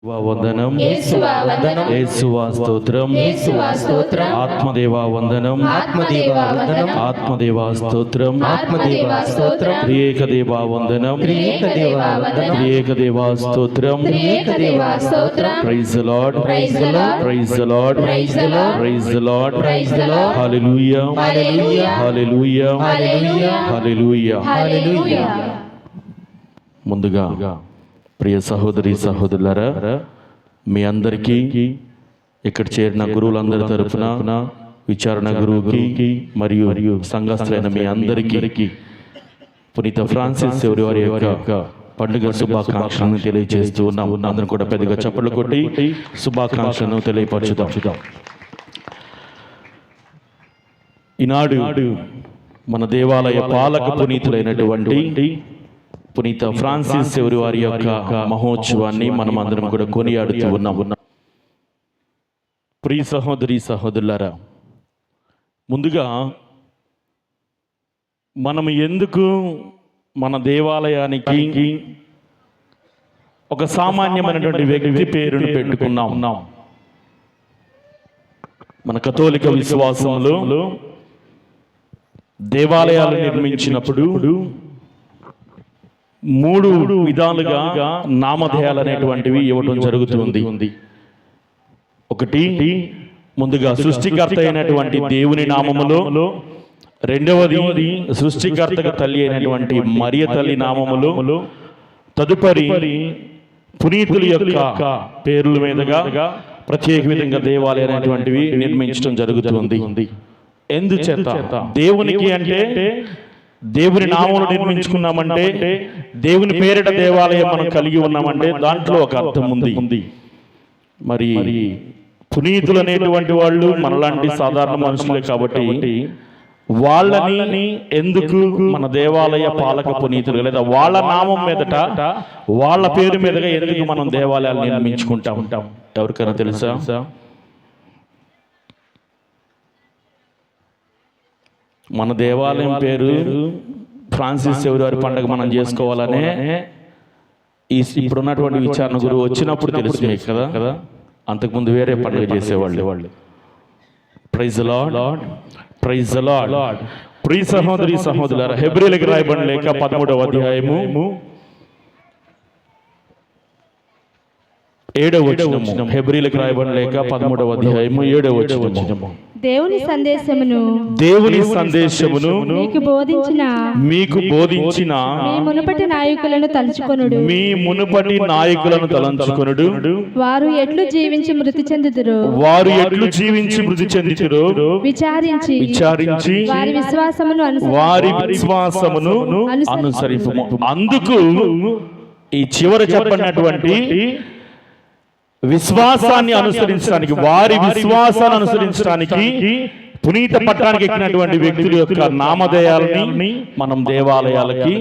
వందనం యేసువా స్తోత్రం ఆత్మదేవా వందనం ఆత్మదేవా స్తోత్రం త్రియేకదేవా వందనం త్రియేకదేవా స్తోత్రం praise the lord praise the lord praise the lord hallelujah hallelujah hallelujah. ముందుగా ప్రియ సహోదరి సహోదరులారా, మీ అందరికీ ఇక్కడ చేరిన గురువులందరి తరఫున విచారణ గురువుకి మరియు సంఘస్థులైన మీ అందరికీ పునీత ఫ్రాన్సిస్ సేవరి వారి యొక్క పండుగ శుభాకాంక్షలను తెలియజేస్తూ ఉన్నాం. అందరం కూడా పెద్దగా చప్పట్లు కొట్టి శుభాకాంక్షలను తెలియపరచుదాం. ఈనాడు మన దేవాలయ పాలక పునీతులైనటువంటి పునీత ఫ్రాన్సిస్ సేవరి వారి యొక్క మహోత్సవాన్ని మనం అందరం కూడా కొనియాడుతూ ఉన్నాం. ప్రియ సహోదరి సహోదరులారా, ముందుగా మనం ఎందుకు మన దేవాలయానికి ఒక సామాన్యమైనటువంటి వ్యక్తి పేరును పెట్టుకున్నాం? మన కథోలిక విశ్వాసంలో దేవాలయాలు నిర్మించినప్పుడు 3 విధాలుగా నామధేయాలు అనేటువంటివి ఇవ్వడం జరుగుతుంది. ఒకటి, ముందుగా సృష్టికర్త అయినటువంటి దేవుని నామములో, రెండవది సృష్టికర్తకు తల్లి అయినటువంటి మరియ తల్లి నామములో, తదుపరి పునీతుల యొక్క పేర్ల మీదుగా ప్రత్యేక విధంగా దేవాలయాలు అనేటువంటివి నిర్మించడం జరుగుతుంది. ఎందుచేత? దేవునికి అంటే దేవుని నామమును నిర్మించుకున్నామంటే, దేవుని పేరిట దేవాలయం మనం కలిగి ఉన్నామంటే దాంట్లో ఒక అర్థం ఉంది. మరి పునీతులు అనేటువంటి వాళ్ళు మనలాంటి సాధారణ మనుషులే కాబట్టి వాళ్ళని ఎందుకు మన దేవాలయ పాలక పునీతులు లేదా వాళ్ళ నామం మీదట వాళ్ళ పేరు మీదుగా ఎందుకు మనం దేవాలయాలు నిర్మించుకుంటా ఉంటాం? ఎవరికైనా తెలుసా? మన దేవాలయం పేరు ఫ్రాన్సిస్ సేవరి వారి పండుగ మనం చేసుకోవాలనే ఇప్పుడున్నటువంటి విచారణ గురువు వచ్చినప్పుడు తెలుసు మీకు కదా. అంతకుముందు వేరే పండుగ చేసేవాళ్ళు. Praise the lord, praise the lord. ప్రియ సహోదరి సహోదరులారా, హెబ్రీయులకు రాయబడిన లేఖ 13వ అధ్యాయము 7వ వచనము. హెబ్రీయులకు రాయబడిన లేఖ 13వ అధ్యాయము 7వ వచనము. దేవుని సందేశమును మీకు బోధించిన మీ మునుపటి నాయకులను తలంచుకొనుడు. వారు ఎట్లు జీవించి మృతి చెందుదురో విచారించి వారి విశ్వాసమును అనుసరింపుము. అందుకు ఈ చివర చెప్పినటువంటి విశ్వాసాన్ని అనుసరించడానికి, వారి విశ్వాసాన్ని అనుసరించడానికి పునీత పట్టానికి ఎక్కినటువంటి వ్యక్తుల యొక్క నామధేయాలని మనం దేవాలయాలకి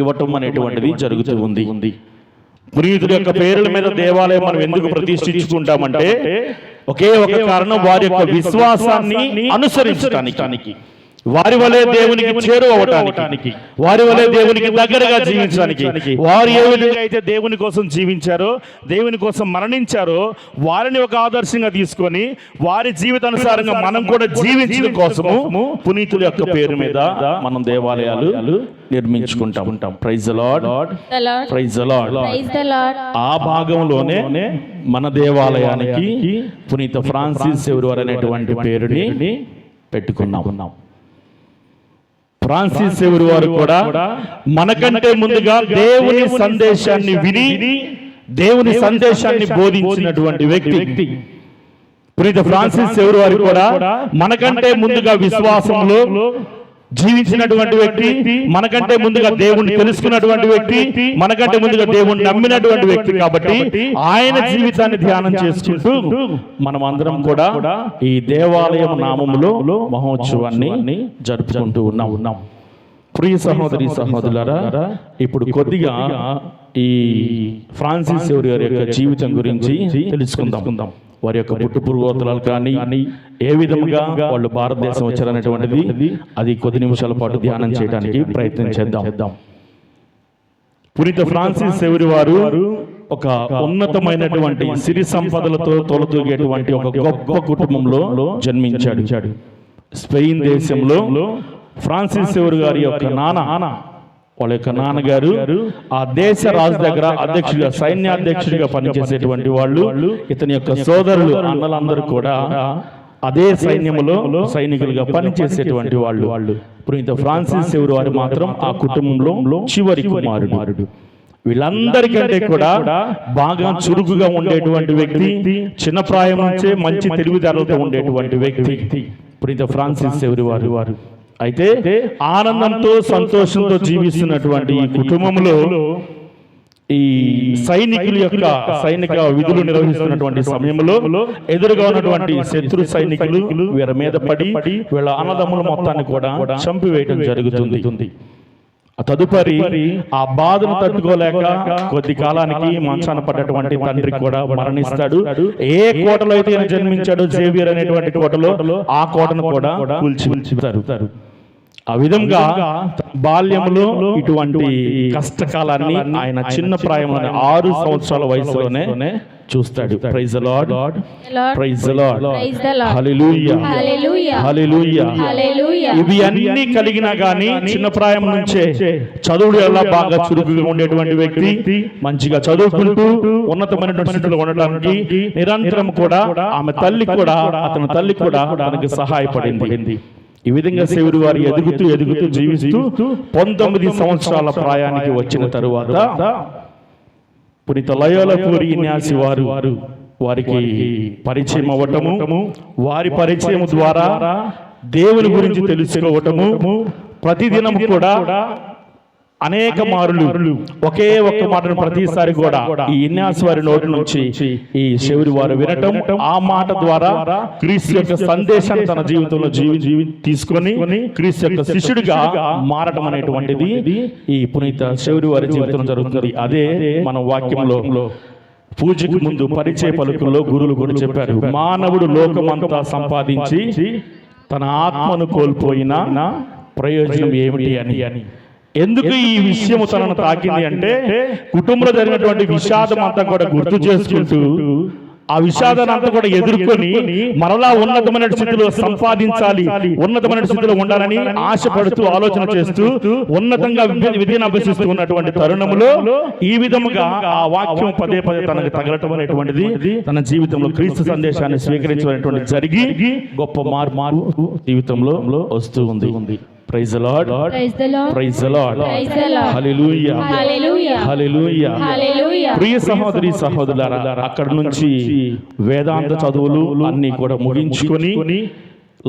ఇవ్వటం అనేటువంటిది జరుగుతూ ఉంది. పునీతుల యొక్క పేర్ల మీద దేవాలయం మనం ఎందుకు ప్రతిష్ఠించుకుంటామంటే ఒకే ఒక కారణం, వారి యొక్క విశ్వాసాన్ని అనుసరించడానికి, వారి వలె దేవునికి చేరువవటానికి, వారి వలె దేవునికి దగ్గరగా జీవించడానికి. వారు ఏ విధంగా అయితే దేవుని కోసం జీవించారో, దేవుని కోసం మరణించారో, వారిని ఒక ఆదర్శంగా తీసుకొని వారి జీవితానుసారంగా మనం కూడా జీవించడం కోసము పునీతుల యొక్క పేరు మీద మనం దేవాలయాలు నిర్మించుకుంటాం. Praise the lord, praise the lord. ఆ భాగంలోనే మన దేవాలయానికి పునీత ఫ్రాన్సిస్ సేవరి వారు అనేటువంటి పేరుని పెట్టుకున్నాం. ఫ్రాన్సిస్ సేవరి వారు కూడా మనకంటే ముందుగా దేవుని సందేశాన్ని విని దేవుని సందేశాన్ని బోధించినటువంటి వ్యక్తి. పునీత ఫ్రాన్సిస్ సేవరి వారు కూడా మనకంటే ముందుగా విశ్వాసంలో జీవించినటువంటి వ్యక్తి, మనకంటే ముందుగా దేవుణ్ణి తెలుసుకున్నటువంటి వ్యక్తి, మనకంటే ముందుగా దేవుణ్ణి నమ్మినటువంటి వ్యక్తి. కాబట్టి ఆయన జీవితాన్ని ధ్యానం చేసుకుంటూ మనం అందరం కూడా ఈ దేవాలయం నామములో మహోత్సవాన్ని జరుపుకుంటూ ఉన్నాం. ప్రియ సహోదరి సహోదరులారా, ఇప్పుడు కొద్దిగా ఈ ఫ్రాన్సిస్ సేవరి వారి యొక్క జీవితం గురించి తెలుసుకుందాం. వారి యొక్క పుట్టు పూర్వోత్తరాలు కానీ ఏ విధంగా వాళ్ళు భారతదేశం వచ్చారనేటువంటిది అది కొద్ది నిమిషాల పాటు ధ్యానం చేయడానికి ప్రయత్నం చేద్దాం. పునీత ఫ్రాన్సిస్ సేవరి వారు ఒక ఉన్నతమైనటువంటి సిరి సంపదలతో తొలతూగేటువంటి ఒక గొప్ప కుటుంబంలో జన్మించాడు. స్పెయిన్ దేశంలో ఫ్రాన్సిస్ సేవర్ గారి యొక్క వాళ్ళ యొక్క నాన్నగారు ఆ దేశ రాజు దగ్గర అధ్యక్షుడిగా, సైన్యాధ్యక్షుడిగా పనిచేసేటువంటి వాళ్ళు. ఇతని యొక్క సోదరులు, అన్నలందరూ కూడా అదే సైన్యములో సైనికులుగా పనిచేసేటువంటి వాళ్ళు. పునీత ఫ్రాన్సిస్ సేవర్ వారు మాత్రం ఆ కుటుంబంలో చివరి కుమారుడు. వీళ్ళందరికంటే కూడా బాగా చురుకుగా ఉండేటువంటి వ్యక్తి, చిన్న ప్రాయం నుంచే మంచి తెలివితేటలతో ఉండేటువంటి వ్యక్తి పునీత ఫ్రాన్సిస్ సేవర్ వారు. అయితే ఆనందంతో సంతోషంతో జీవిస్తున్నటువంటి ఈ కుటుంబంలో ఈ సైనికుల యొక్క సైనిక విధులు నిర్వహిస్తున్నటువంటి సమయంలో ఎదురుగా ఉన్నటువంటి శత్రు సైనికులు వీరి మీద పడి వీళ్ళ అన్నదమ్ముల మొత్తాన్ని కూడా చంపివేయడం జరుగుతుంది. తదుపరి ఆ బాధను తట్టుకోలేక కొద్ది కాలానికి మంచాన పడ్డటువంటి తండ్రి కూడా మరణిస్తాడు. ఏ కోటలో అయితే ఈయన జన్మించాడో, జేవియర్ అనేటువంటి కోటలో, ఆ కోటను కూడా కూల్చివేస్తారు. ఆ విధంగా బాల్యంలో ఇటువంటి కష్టకాలాన్ని ఆయన చిన్న ప్రాయంలోనే 6 సంవత్సరాల వయసులోనే చూస్తాడు. Praise the lord, praise the lord, hallelujah, hallelujah. ఇవి అన్ని కలిగినా గానీ చిన్న ప్రాయం నుంచే చదువుడు ఎలా బాగా చురుకుగా ఉండేటువంటి వ్యక్తి మంచిగా చదువుకుంటూ ఉన్నతమైనటువంటి స్థితిలో ఉండడానికి నిరంతరం కూడా ఆమె తల్లి కూడా, అతని తల్లి కూడా తనకు సహాయపడింది. ఈ విధంగా సేవరు వారు ఎదుగుతూ జీవిస్తూ 19 సంవత్సరాల ప్రాయానికి వచ్చిన తరువాత పునీత లయోలా పూరి ఇగ్నాసి వారికి పరిచయం అవ్వటము, వారి పరిచయం ద్వారా దేవుని గురించి తెలుసుకోవటము, ప్రతిదినం కూడా అనేక మారులు ఒకే ఒక్క మాటను ప్రతిసారి కూడా ఈ ఇగ్నాసి వారి నోటి నుంచి ఈ సేవరు వారు వినటం, ఆ మాట ద్వారా క్రీస్తు యొక్క సందేశాన్ని తన జీవితంలో తీసుకొని క్రీస్తు యొక్క శిష్యుడిగా మారటం అనేటువంటిది ఈ పునీత సేవరు వారి జీవితంలో జరుగుతుంది. అదే మన వాక్యంలో పూజకు ముందు పరిచయ పలుకుల్లో గురువులు కూడా చెప్పారు, మానవుడు లోకమంతా సంపాదించి తన ఆత్మను కోల్పోయిన ప్రయోజనం ఏమిటి అని. ఎందుకు ఈ విషయం తనను తాకింది అంటే, కుటుంబంలో జరిగినటువంటి విషాదం అంతా కూడా గుర్తు చేసుకుంటూ ఆ విషాదాన్ని అంతా కూడా ఎదుర్కొని మరలా ఉన్నతమైన స్థితిలో సంపాదించాలి, ఉన్నతమైన స్థితిలో ఉండాలని ఆశపడుతూ ఆలోచన చేస్తూ ఉన్నతంగా విద్యను అభ్యసిస్తూ ఉన్నటువంటి తరుణంలో ఈ విధముగా ఆ వాక్యం పదే పదే తనకు తగలటం అనేటువంటిది తన జీవితంలో క్రీస్తు సందేశాన్ని స్వీకరించడం జరిగి గొప్ప మార్పు జీవితంలో వస్తూ ఉంది. Praise the lord, praise the lord, hallelujah, hallelujah. ప్రియ సహోదరి సహోదరులారా, అక్కడ నుంచి వేదాంత చదువులు అన్ని కూడా ముగించుకొని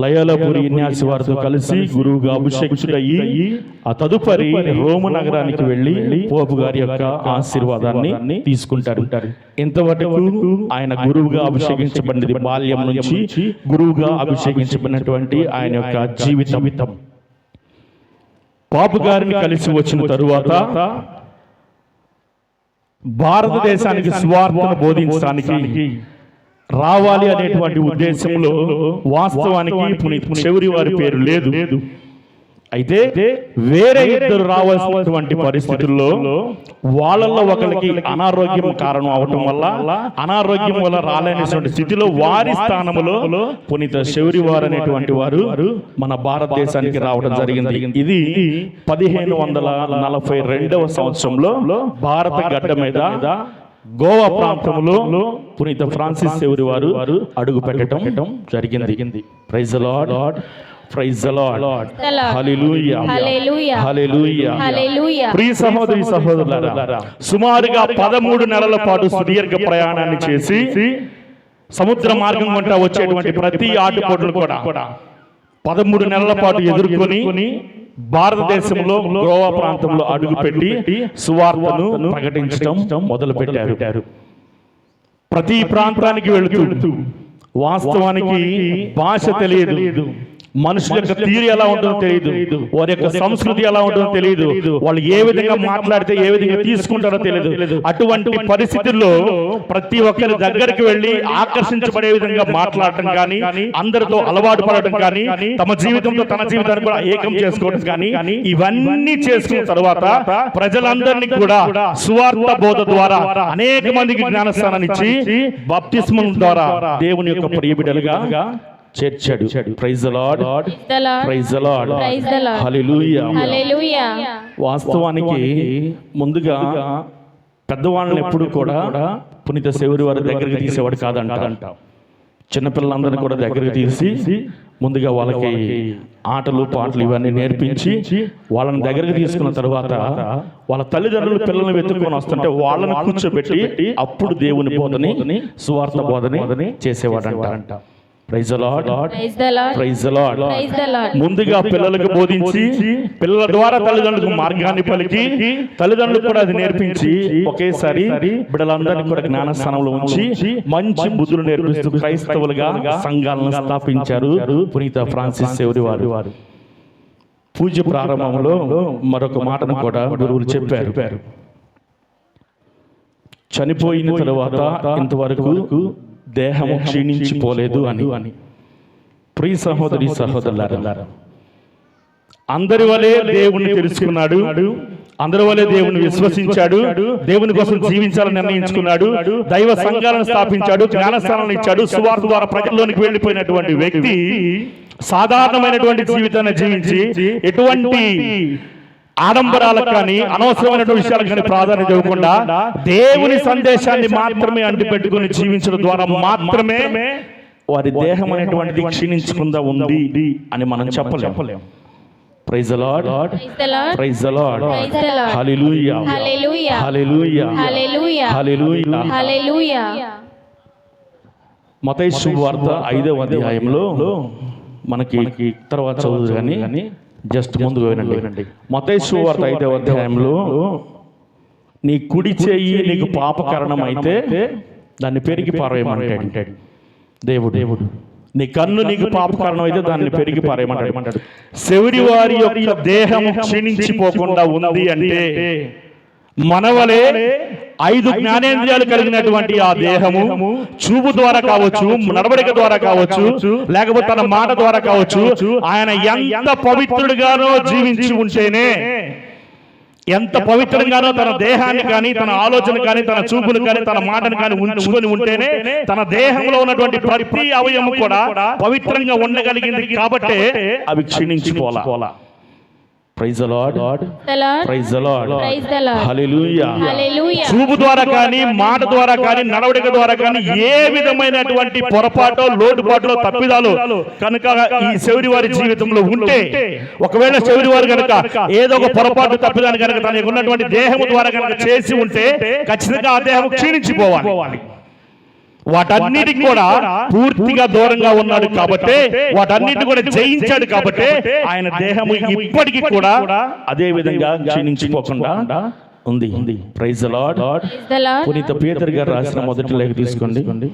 లయోలా పూరి ఇగ్నాసి వారితో కలిసి గురువుగా అభిషేకితుడయ్యి ఆ తదుపరి రోము నగరానికి వెళ్లి పోపు గారి యొక్క ఆశీర్వాదాన్ని తీసుకుంటారు. ఇంతవరకు ఆయన గురువుగా అభిషేకించబడినది బాల్యం నుంచి గురువుగా అభిషేకించబడినటువంటి ఆయన యొక్క జీవితం. పాపు గారిని కలిసి వచ్చిన తరువాత భారతదేశానికి సువార్తను బోధించడానికి రావాలి అనేటువంటి ఉద్దేశంలో వాస్తవానికి పునీత సేవరి వారి పేరు లేదు. అయితే వేరే ఇద్దరు రావాల్సినటువంటి పరిస్థితుల్లో వాళ్ళల్లో ఒకరికి అనారోగ్యం కారణం అవటం వల్ల, అనారోగ్యం వల్ల రాలేనటువంటి స్థితిలో వారి స్థానంలో పునీత సేవరి వారు అనేటువంటి వారు మన భారతదేశానికి రావడం జరిగింది. ఇది 1542వ సంవత్సరంలో భారత గడ్డ మీద గోవా ప్రాంతంలో పునీత ఫ్రాన్సిస్ సేవరి వారు అడుగు పెట్టడం జరిగింది. Praise the lord, praise the lord, hallelujah, hallelujah. ప్రియ సహోదరి సహోదరులారా, సుమారుగా 13 నెలల పాటు సుదీర్ఘ ప్రయాణాన్ని చేసి సముద్ర మార్గం గుండా వచ్చేటువంటి ప్రతి ఆటుపోటును కూడా 13 నెలల పాటు ఎదుర్కొని భారతదేశంలో గోవా ప్రాంతంలో అడుగుపెట్టి సువార్తను ప్రకటించడం మొదలు పెట్టారు. ప్రతి ప్రాంతానికి వెళుతూ వాస్తవానికి భాష తెలియదు, మనుషుల యొక్క తీరు ఎలా ఉంటుందో తెలియదు, వారి యొక్క సంస్కృతి ఎలా ఉంటుందో తెలియదు, వాళ్ళు ఏ విధంగా మాట్లాడితే ఏ విధంగా తీసుకుంటారో తెలియదు. అటువంటి పరిస్థితుల్లో ప్రతి ఒక్కరి దగ్గరికి వెళ్ళి ఆకర్షించబడే విధంగా మాట్లాడటం కానీ, అందరితో అలవాటు పడటం కానీ, తమ జీవితంతో తన జీవితాన్ని కూడా ఏకం చేసుకోవడం కానీ, ఇవన్నీ చేసుకున్న తర్వాత ప్రజలందరినీ కూడా సువార్త బోధ ద్వారా అనేక మందికి జ్ఞానస్నానాన్ని ఇచ్చి బాప్తిస్మం ద్వారా దేవుని యొక్క ప్రియబిడ్డలుగా చేర్చాడు. Praise the lord, praise the lord, hallelujah. వాస్తవానికి ముందుగా పెద్దవాళ్ళని ఎప్పుడు కూడా పునీత శౌరి వారి దగ్గరికి తీసేవాడు కాదంట. చిన్నపిల్లలందరినీ కూడా దగ్గరికి తీసి ముందుగా వాళ్ళకి ఆటలు పాటలు ఇవన్నీ నేర్పించి వాళ్ళని దగ్గరికి తీసుకున్న తర్వాత వాళ్ళ తల్లిదండ్రులు పిల్లల్ని వెతుక్కొని వస్తుంటే వాళ్ళని కూర్చోబెట్టి అప్పుడు దేవుని బోధని, సువార్త బోధని చేసేవాడంట. Praise the lord, praise the lord. ముందుగా పిల్లలకు బోధించి పిల్లల ద్వారా తల్లిదండ్రులకు మార్గాన్ని పలికి తల్లిదండ్రులు కూడా అది నేర్పించి ఒకేసారి బిడ్డలందరినీ కూడా జ్ఞానస్థానంలో ఉంచి మంచి బుద్ధులు నేర్పిస్తూ క్రైస్తవులుగా సంఘాలను స్థాపించారు పునీత ఫ్రాన్సిస్ సేవరి వారు. పూజ ప్రారంభంలో మరొక మాటను కూడా గురువులు చెప్పారు. చనిపోయిన తరువాత ఇంతవరకు దేహము క్షీణించిపోలేదు అని. ప్రియ సహోదరి సహోదరులారా, అందరి వలె దేవుణ్ణి తెలుసుకున్నాడు, అందరి వలె దేవుని విశ్వసించాడు, దేవుని కోసం జీవించాలని నిర్ణయించుకున్నాడు, దైవ సంఘాలను స్థాపించాడు, జ్ఞానస్థానాలను ఇచ్చాడు, సువార్త ద్వారా ప్రజల్లోనికి వెళ్ళిపోయినటువంటి వ్యక్తి సాధారణమైనటువంటి జీవితాన్ని జీవించి ఎటువంటి ఆడంబరాలకు కానీ అనవసరమైనటువంటి విషయాలకు కానీ ప్రాధాన్యత ఇవ్వకుండా దేవుని సందేశాన్ని మాత్రమే అంటిపెట్టుకుని జీవించడం ద్వారా మాత్రమే వారి దేహం అనేటువంటిది క్షీణించకుండా ఉంది అని మనం చెప్పలేం. Praise the lord, praise the lord, hallelujah, hallelujah, hallelujah. మత్తయి శుభవార్త 5వ అధ్యాయంలో మనకి తర్వాత చదువు కానీ జస్ట్ ముందుగా వినండి. మత్తయి శుభవార్త 5వ అధ్యాయంలో నీ కుడి చెయ్యి నీకు పాపకరణం అయితే దాన్ని పెరిగి పారేయమంటాడు దేవుడు. నీ కన్ను నీకు పాపకరణం అయితే దాన్ని పెరిగి పారేయమంటాడు. శౌరి వారి యొక్క దేహం క్షీణించిపోకుండా ఉంది అంటే మనవలే 5 జ్ఞానేంద్రియాలు కలిగినటువంటి ఆ దేహము చూపు ద్వారా కావచ్చు, నడవడిక ద్వారా కావచ్చు, లేకపోతే తన మాట ద్వారా కావచ్చు, ఆయన ఎంత పవిత్రుడిగానో జీవించి ఉంటేనే, ఎంత పవిత్రంగానో తన దేహాన్ని కానీ, తన ఆలోచన కానీ, తన చూపులు కానీ, తన మాటను కానీ ఉంచుకొని ఉంటేనే తన దేహంలో ఉన్నటువంటి ప్రతి అవయవం కూడా పవిత్రంగా ఉండగలిగింది. కాబట్టి అవి క్షీణించిపోలా. Praise the lord, praise the lord, hallelujah. చూపు ద్వారా కానీ, మాట ద్వారా కానీ, నడవడిక ద్వారా కానీ ఏ విధమైనటువంటి పొరపాటు, లోటుపాటులో, తప్పిదాలు కనుక ఈ శౌరి వారి జీవితంలో ఉంటే, ఒకవేళ శౌరి వారు కనుక ఏదో ఒక పొరపాటు, తప్పిదాన్ని కనుక తనకు ఉన్నటువంటి దేహము ద్వారా కనుక చేసి ఉంటే ఖచ్చితంగా ఆ దేహం క్షీణించిపోవాలి. వాటన్నిటికి కూడా పూర్తిగా దూరంగా ఉన్నాడు కాబట్టి, వాటన్నిటిని కూడా జయించాడు కాబట్టి ఆయన దేహము ఇప్పటికీ కూడా అదే విధంగా క్షీణించిపోకుండా ఉంది. Praise the lord. పునీత పేతురు గారు రాసిన మొదటి లేఖ తీసుకోండి.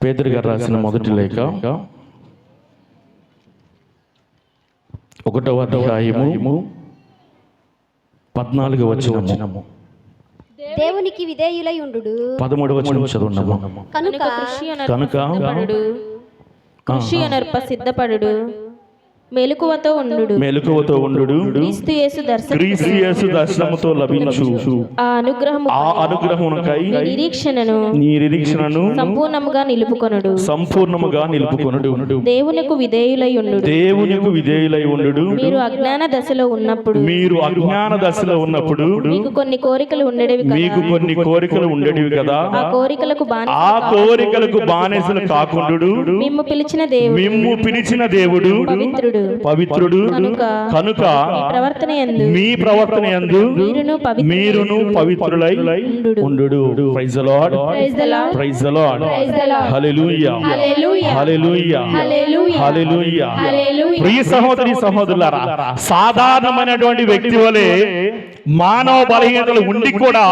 పేతురు గారు రాసిన మొదటి లేఖ 1వ అధ్యాయము 14వ వచనము. దేవునికి విధేయులై ఉండుడు. 13వ వచనం చదువున్నాము. కనుక కృషి అనర్ప సిద్ధపడుడు, మెలకువతో ఉండుడు, క్రీస్తు యేసు దర్శనముతో లభించు ఆ అనుగ్రహమునకై నిరీక్షణను సంపూర్ణముగా నిలుపుకొనుడు. దేవునికి విధేయులై ఉండుడు. మీరు అజ్ఞాన దశలో ఉన్నప్పుడు మీకు కొన్ని కోరికలు ఉండేవి కదా. ఆ కోరికలకు బానిసలు కాకుండు మిమ్ము పిలిచిన దేవుడు పవిత్రుడు కనుక మీ ప్రవర్తన యందు మీరును పవిత్రులై ఉండుడు. Praise the lord, praise the lord, hallelujah, hallelujah, hallelujah. ప్రియ సహోదరి సహోదరులారా, సాధారణమైనటువంటి వ్యక్తి వలె మానవ బలహీనతలు ఉండి కూడా,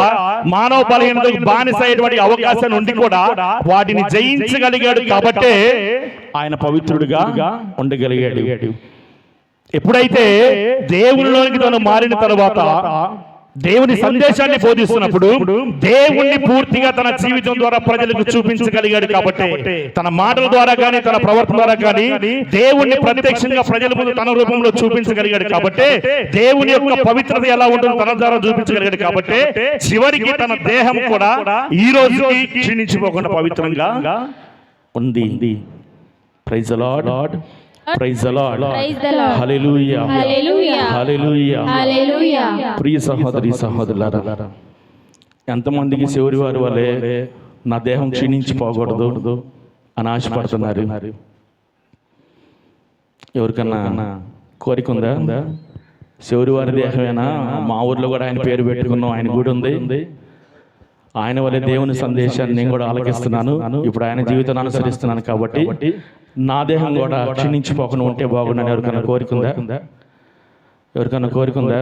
మానవ బలహీనతలకు బానిస అయ్యేటువంటి అవకాశాన్ని ఉండి కూడా వాటిని జయించగలిగాడు కాబట్టే ఆయన పవిత్రుడిగా ఉండగలిగాడు. ఎప్పుడైతే దేవునిలోనికి తను మారిన తర్వాత దేవుని సందేశాన్ని బోధిస్తున్నప్పుడు దేవుణ్ణి పూర్తిగా తన జీవితం ద్వారా ప్రజలకు చూపించగలిగాడు కాబట్టి, తన మాటల ద్వారా కానీ తన ప్రవర్తన ద్వారా కానీ దేవుణ్ణి ప్రత్యక్షంగా ప్రజల ముందు తన రూపంలో చూపించగలిగాడు కాబట్టి, దేవుని యొక్క పవిత్రత ఎలా ఉంటుందో తన ద్వారా చూపించగలిగాడు కాబట్టి, చివరికి తన దేహం కూడా ఈ రోజు క్షీణించిపోకుండా పవిత్రంగా ఉంది. Praise the lord, praise the lord, hallelujah, hallelujah. ప్రియ సహోదరి సహోదరులారా, ఎంతమందికి చివరి వారి వలె నా దేహం క్షీణించిపోకూడదు అని ఆశపడుతున్నారు? ఎవరికన్నా కోరిక ఉందా? చివరి వారి దేహమేనా? మా ఊర్లో కూడా ఆయన పేరు పెట్టుకున్నాం, ఆయన గుడి ఉంది. ఆయన వల్ల దేవుని సందేశాన్ని నేను కూడా ఆలకిస్తున్నాను. ఇప్పుడు ఆయన జీవితాన్ని అనుసరిస్తున్నాను కాబట్టి నా దేహం కూడా క్షీణించిపోకుండా ఉంటే బాగుండని ఎవరికైనా కోరికుందా? ఎవరికైనా కోరికుందా?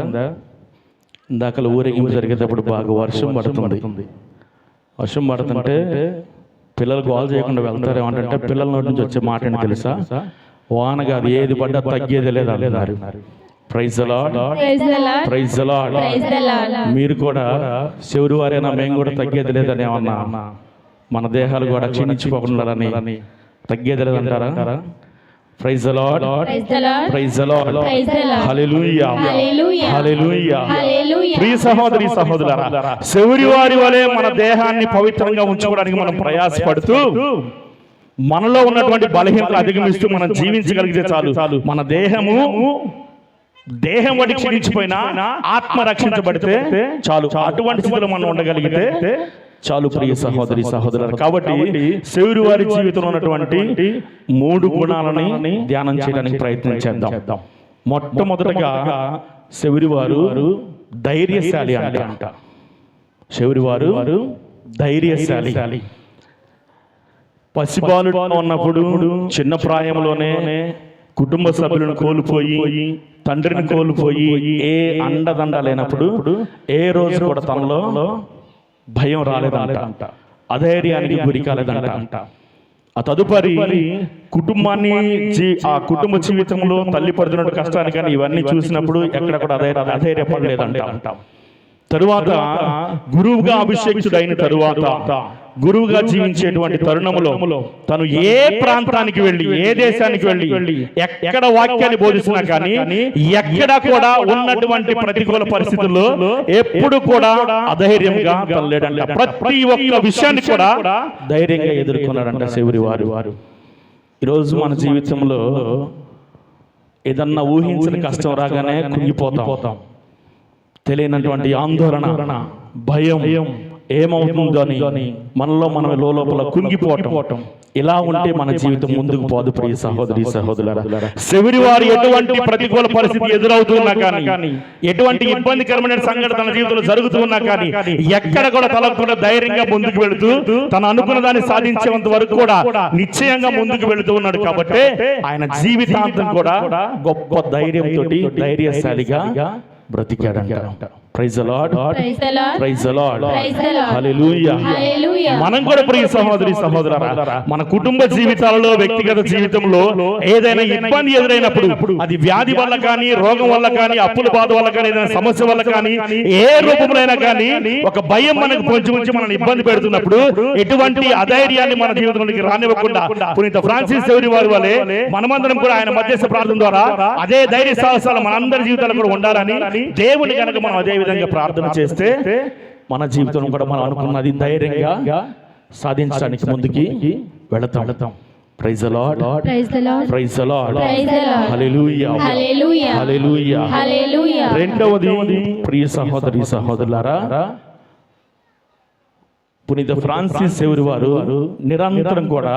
ఇందాకలు ఊరేగింపు జరిగేటప్పుడు బాగా వర్షం పడుతుంది. వర్షం పడుతుంటే పిల్లలు గోల్ చేయకుండా వెళ్తారు. ఏమంటే పిల్లల నోటి నుంచి వచ్చే మాట ఏంటి తెలుసా? వాన కాదు, ఏది పడ్డా తగ్గేది లేదు అన్నారు. Praise the lord, praise the lord. మీరు కూడా చివరి వారైనా మేము కూడా తగ్గేది లేదని ఏమన్నా మన దేహాలు కూడా క్షీణించిపోకుండాలని తగ్గేది లేదంటారా? Praise the lord, praise the lord, hallelujah, hallelujah. ప్రియ సహోదరి సహోదరులారా, చివరి వారి వలె మన దేహాన్ని పవిత్రంగా ఉంచుకోవడానికి మనం ప్రయాసపడుతూ మనలో ఉన్నటువంటి బలహీనతలు అధిగమిస్తూ మనం జీవించగలిగితే చాలు. మన దేహం వాటి క్షీణించిపోయినా ఆత్మ రక్షించబడితే చాలు. అటువంటి స్థితిలో మనం ఉండగలిగితే చాలు ప్రియ సహోదరి సహోదరులు. కాబట్టి చివరి వారి జీవితంలో ఉన్నటువంటి 3 గుణాలని ధ్యానం చేయడానికి ప్రయత్నం చేద్దాం. మొట్టమొదటగా చివరి వారు ధైర్యశాలి అంట. చివరి వారు ధైర్యశాలి. పసిబాలుడు ఉన్నప్పుడు చిన్న ప్రాయంలోనే కుటుంబ సభ్యులను కోల్పోయి, తండ్రిని కోల్పోయి, ఏ అండదండ లేనప్పుడు ఏ రోజు కూడా తనలో భయం రాలేదంట, అధైర్యానికి గురి కాలేదంట. ఆ తదుపరి కుటుంబాన్ని, ఆ కుటుంబ జీవితంలో తల్లి పడుతున్న కష్టాన్ని కానీ ఇవన్నీ చూసినప్పుడు ఎక్కడ కూడా అధైర్యపడలేదంట. తరువాత గురువుగా అభిషేకితుడైన తరువాత గురువుగా జీవించేటువంటి తరుణములో తను ఏ ప్రాంతానికి వెళ్ళి, ఏ దేశానికి వెళ్ళి ఎక్కడ వాక్యాన్ని బోధిస్తున్నా కానీ ఎక్కడ కూడా ఉన్నటువంటి ప్రతికూల పరిస్థితుల్లో ఎప్పుడు కూడా అధైర్యంగా తనలేడంట. ప్రతి ఒక్క విషయాన్ని కూడా ధైర్యంగా ఎదుర్కొన్నాడంట చివరి వారు. ఈరోజు మన జీవితంలో ఏదన్నా ఊహించని కష్టం రాగానే కుంగిపోతాం. తెలియనటువంటి ఆందోళన, భయం, ఏమవుతుందని మనలో మనం లోపల కుంగిపోవటం. ఇలా ఉంటే మన జీవితం ముందుకు పోదు ప్రియ సహోదరి సహోదరులారా. చివరి వారు ఎటువంటి ప్రతికూల పరిస్థితి ఎదురవుతున్నా కానీ, ఎటువంటి ఇబ్బందికరమైన సంఘటన తన జీవితంలో జరుగుతున్నా కానీ ఎక్కడ కూడా తలకుండా ధైర్యంగా ముందుకు వెళుతూ తను అనుకున్న దాన్ని సాధించేంత వరకు కూడా నిశ్చయంగా ముందుకు వెళుతూ ఉన్నాడు. కాబట్టి ఆయన జీవితాంతం కూడా గొప్ప ధైర్యంతో ధైర్యశాలిగా బ్రతికాడంట. Praise the lord, praise the lord, hallelujah. మనం కూడా ప్రియ సహోదరి సహోదరులారా, మన కుటుంబ జీవితాలలో, వ్యక్తిగత జీవితంలో ఏదైనా ఇబ్బంది ఎదురైనప్పుడు, అది వ్యాధి వల్ల కానీ, రోగం వల్ల కానీ, అప్పుల బాధ వల్ల కానీ, ఏదైనా సమస్య వల్ల కానీ, ఏ రూపంలో కానీ ఒక భయం మనకు పొంచి మనల్ని ఇబ్బంది పెడుతున్నప్పుడు ఎటువంటి అధైర్యాన్ని మన జీవితంలోకి రానివ్వకుండా పునీత ఫ్రాన్సిస్ సేవరి వారి వలె మనమందరం కూడా ఆయన మధ్యస్థ ప్రార్థన ద్వారా అదే ధైర్య సాహసాలు మనందరి జీవితాలు కూడా ఉండాలని దేవుని కనుక మనం అదే విధంగా ప్రార్థన చేస్తే మన జీవితం కూడా మనం అనుకున్నది ధైర్యంగా సాధించడానికి ముందుకి వెళతాం. Praise the lord, praise the lord, hallelujah, hallelujah. రెండవది ప్రియ సహోదరి సహోదరులారా, పునీత ఫ్రాన్సిస్ సేవరి వారు నిరంతరం కూడా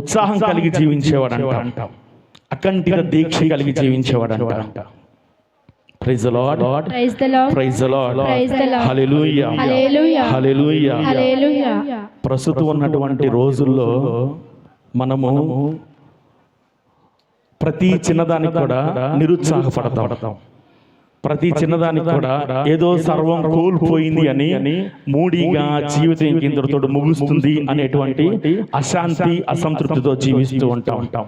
ఉత్సాహం కలిగి జీవించేవాడంట. అకంఠిత దీక్ష కలిగి జీవించేవాడంట. Praise the lord, praise the lord, praise the lord, hallelujah, hallelujah, hallelujah. ప్రస్తుతం ఉన్నటువంటి రోజుల్లో మనము ప్రతి చిన్నదానికి కూడా నిరుత్సాహపడతాం. ప్రతి చిన్నదానికి కూడా ఏదో సర్వం కోల్పోయింది అని మూడిగా జీవితం ఇంకిందరితో ముగుస్తుంది అనేటువంటి అశాంతి అసంతృప్తితో జీవిస్తూ ఉంటాం.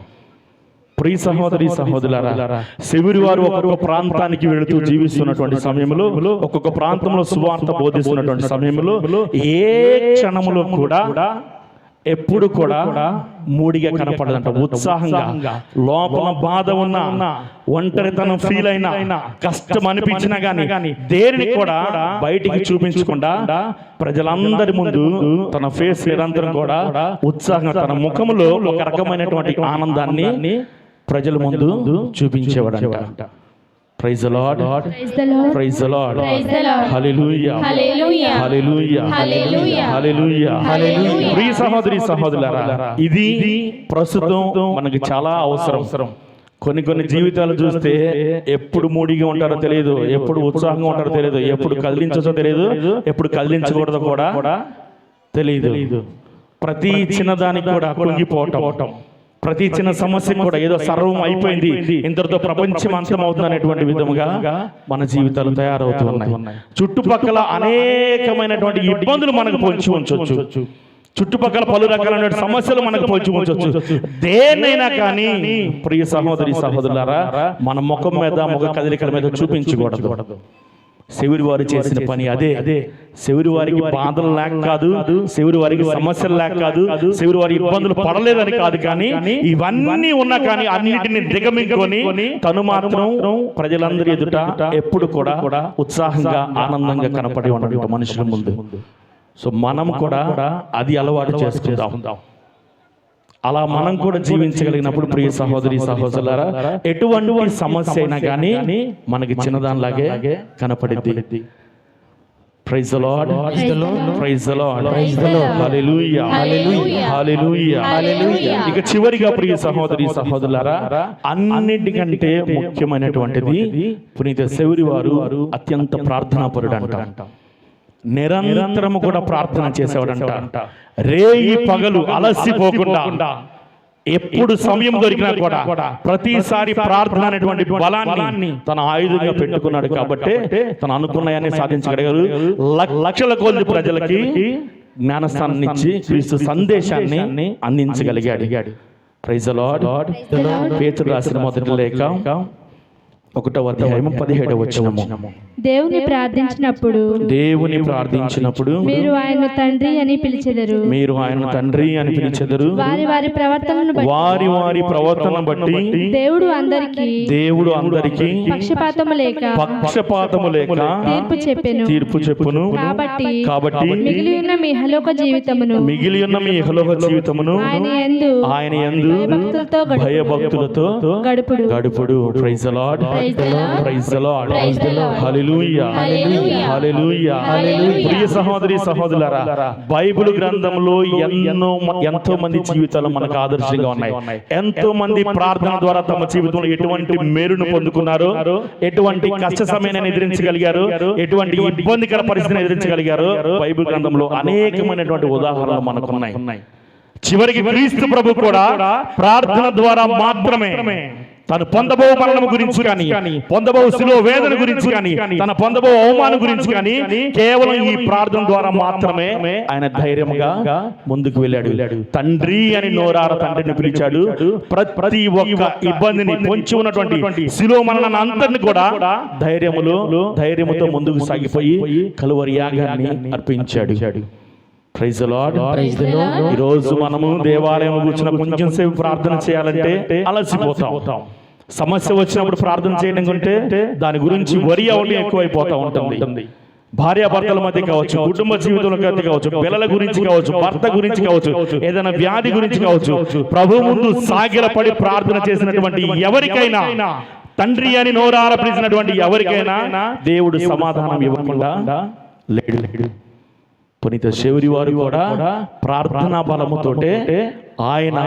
ప్రియ సహోదరి సహోదరులారా, శివురి వారు ఒక్కొక్క ప్రాంతానికి వెళుతూ జీవిస్తున్నటువంటి సమయంలో, ఒక్కొక్క ప్రాంతంలో సువార్త బోధిస్తున్నటువంటి సమయంలో ఏ క్షణములో కూడా ఎప్పుడు కూడా మూడిగా కనపడదంట. ఉత్సాహంగా, లోపల బాధ ఉన్న, ఒంటరితనం ఫీల్ అయినా, కష్టం అనిపించినా గానీ దేనిని కూడా బయటికి చూపించకుండా ప్రజలందరి ముందు తన ఫేస్ నిరంతరం కూడా ఉత్సాహంగా, తన ముఖములో ఒక రకమైనటువంటి ఆనందాన్ని ప్రజల ముందు చూపించేవాడంట. Praise the lord, praise the lord, hallelujah, hallelujah, hallelujah. ప్రియ సహోదరి సహోదరులారా, ఇది ప్రస్తుతం మనకి చాలా అవసరం. కొన్ని జీవితాలు చూస్తే ఎప్పుడు మూడిగా ఉంటారో తెలియదు, ఎప్పుడు ఉత్సాహంగా ఉంటారో తెలియదు, ఎప్పుడు కదిలించో తెలియదు, ఎప్పుడు కదిలించకూడదో కూడా తెలియదు. ప్రతి చిన్నదానికి కూడా కుంగిపోవటం, ప్రతి చిన్న సమస్య కూడా ఏదో సర్వం అయిపోయింది, ఇంతటితో ప్రపంచం అంతమవుతుంది అనేటువంటి విధముగా మన జీవితాలు తయారవుతున్నాయి. చుట్టుపక్కల అనేకమైనటువంటి ఇబ్బందులు మనకు పొంచి ఉంచవచ్చు, చుట్టుపక్కల పలు రకాలైన సమస్యలు మనకు పొంచి ఉంచవచ్చు. దేన్నైనా కానీ ప్రియ సహోదరి సహోదరులారా, మన ముఖం మీద, ముఖ కదలికల మీద చూపించకూడదు. శివురి వారు చేసిన పని అదే. శివురి వారికి బాధలు లేక కాదు, శివురి వారికి సమస్యలు లేక కాదు, శివురి వారి ఇబ్బందులు పడలేదని కాదు, కానీ ఇవన్నీ ఉన్నా కానీ అన్నిటిని దిగమింగుకొని తను మాత్రం ప్రజలందరి ఎదుట ఎప్పుడు కూడా ఉత్సాహంగా, ఆనందంగా కనపడి ఉండడం మనుషుల ముందు. సో మనం కూడా అది అలవాటు చేసుకుందాం. అలా మనం కూడా జీవించగలిగినప్పుడు ప్రియ సహోదరి సహోదరులారా, ఎటువంటి సమస్య అయినా కానీ మనకి చిన్నదానిలాగే కనపడిద్ది. Praise the lord, praise the lord, hallelujah, hallelujah. ఇక చివరిగా ప్రియ సహోదరి సహోదరులారా, అన్నిటికంటే ముఖ్యమైనటువంటిది పునీత శివురి వారు అత్యంత ప్రార్థనాపరుడు అంట. నిరంతరము కూడా ప్రార్థన చేసేవాడంట. రేయి పగలు అలసిపోకుండా, ఎప్పుడు సమయం దొరికినా కూడా ప్రతిసారి ప్రార్థన అనేటువంటి బలాన్ని తన ఆయుధంగా పెట్టుకున్నాడు. కాబట్టి తను అనుకున్నాయని సాధించగలిగారు. లక్షల కొద్ది ప్రజలకి జ్ఞానస్థానాన్ని ఇచ్చి క్రీస్తు సందేశాన్ని అందించగలిగాడు. Praise the lord. పేతురు రాసిన మొదటి లేఖ 1వ అధ్యాయం 17వ వచనము. దేవుని ప్రార్థించినప్పుడు మీరు ఆయన తండ్రి అని పిలిచెదరు. వారి వారి ప్రవర్తనను బట్టి దేవుడు అందరికీ పక్షపాతము లేక తీర్పు చెప్పును. కాబట్టి మిగిలి ఉన్న మీ ఇహలోక జీవితమును ఆయన యందు భయభక్తులతో గడుపుడు. Praise the lord, praise the lord, hallelujah, hallelujah. ప్రియ సహోదరి సహోదరులారా, బైబిల్ గ్రంథంలో ఎంతో మంది జీవితాలు మనకు ఆదర్శంగా ఉన్నాయి. ఎంతో మంది ప్రార్థన ద్వారా తమ జీవితంలో ఎటువంటి మేలును పొందుకున్నారు, ఎటువంటి కష్ట సమయాన్ని ఎదిరించగలిగారు, ఎటువంటి ఇబ్బందికర పరిస్థితిని ఎదిరించగలిగారు. బైబిల్ గ్రంథంలో అనేకమైనటువంటి ఉదాహరణలు మనకున్నాయి. చివరికి క్రీస్తు ప్రభు కూడా ప్రార్థన ద్వారా మాత్రమే తను పొందబో మరణం గురించి కానీ, పొందబో శిలువ వేదన గురించి కానీ, తన పొందబో అవమానం గురించి కానీ కేవలం ఈ ప్రార్థన ద్వారా మాత్రమే ఆయన ధైర్యంగా ముందుకు వెళ్ళాడు. తండ్రి అని నోరార తండ్రిని పిలిచాడు. ప్రతి ఒక్క ఇబ్బందిని పొంచి ఉన్నటువంటి శిలువ మరణాన్ని అంతటిని కూడా ధైర్యముతో ముందుకు సాగిపోయి కలువరి యాగాన్ని అర్పించాడు. Praise the lord. ఈ రోజు మనము దేవాలయం కూర్చున్న కొంచెం సేపు ప్రార్థన చేయాలంటే అలసిపోతాం. సమస్య వచ్చినప్పుడు ప్రార్థన చేయడం కంటే దాని గురించి వరి అవడం ఎక్కువైపోతా ఉంటుంది. భార్యాభర్తల మధ్య కావచ్చు, కుటుంబ జీవితంలో కావచ్చు, పిల్లల గురించి కావచ్చు, భర్త గురించి కావచ్చు, ఏదైనా వ్యాధి గురించి కావచ్చు, ప్రభు ముందు సాగిలపడి ప్రార్థన చేసినటువంటి ఎవరికైనా, తండ్రి అని నోరార పిలిచినటువంటి ఎవరికైనా దేవుడు సమాధానం ఇవ్వకుండా లేడు. పునీత శివురి వారు కూడా ప్రార్థనా బలముతోటే ఆయన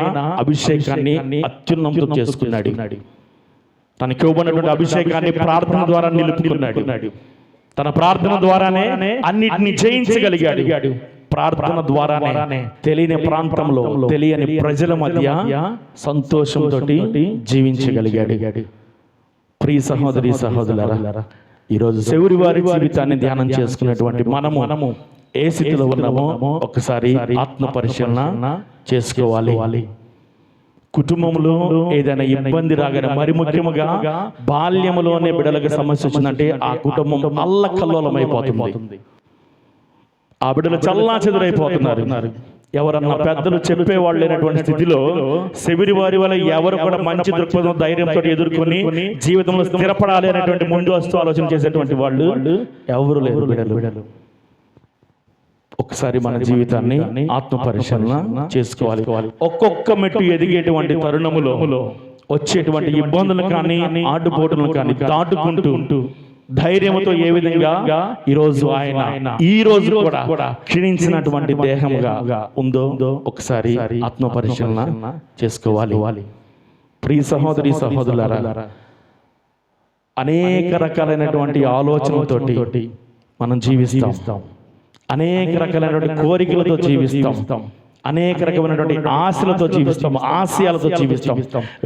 అభిషేకాన్ని అత్యున్నతం చేసుకున్నాడు. తనకి ఇవ్వబడినటువంటి అభిషేకాన్ని ప్రార్థన ద్వారా నిలుపుకున్నాడు. తన ప్రార్థన ద్వారానే అన్నిటిని జయించగలిగాడు. ప్రార్థన ద్వారానే తెలియని ప్రాంతంలో, తెలియని ప్రజల మధ్య సంతోషంతో జీవించగలిగాడు. ప్రియ సహోదరి సహోదరులారా, ఈరోజు శివుడి వారి జీవితాన్ని ధ్యానం చేసుకున్నటువంటి మనము ఏ స్థితిలో ఉన్నామో ఒకసారి ఆత్మ పరిశీలన చేసుకోవాలి. కుటుంబంలో ఏదైనా ఇబ్బంది రాగానే, మరి ముఖ్యముగా బాల్యములోనే బిడ్డలకు సమస్య వచ్చిందంటే ఆ కుటుంబం అల్లకల్లోలమైపోతుంది. ఆ బిడ్డలు చల్లా చెదురైపోతున్నారు. ఎవరన్నా పెద్దలు చెప్పేవాళ్ళు లేనటువంటి స్థితిలో శివుడి వారి వల్ల ఎవరు కూడా మంచి దృక్పథం ధైర్యంతో ఎదుర్కొని జీవితంలో స్థిరపడాలి అనేటువంటి ముందు వస్తూ ఆలోచన చేసేటువంటి వాళ్ళు ఎవరు లేరు. బిడ్డలు ఒకసారి మన జీవితాన్ని ఆత్మ పరిశీలన చేసుకోవాలి. ఒక్కొక్క మెట్టు ఎదిగేటువంటి తరుణములో వచ్చేటువంటి ఇబ్బందులు కానీ ఆటుపోటులను కానీ దాటుకుంటూ ధైర్యంతో ఏ విధంగా ఆయన ఈ రోజు కూడా క్షీణించినటువంటి దేహముగా ఉందో ఒకసారి ఆత్మ పరిశీలన చేసుకోవాలి. ప్రియ సహోదరి సహోదరులారా, అనేక రకాలైనటువంటి ఆలోచనలతోటి మనం జీవిస్తాం. అనేక రకాలైనటువంటి కోరికలతో జీవిస్తాం. అనేక రకమైనటువంటి ఆశలతో జీవిస్తాం, ఆశయాలతో జీవిస్తాం.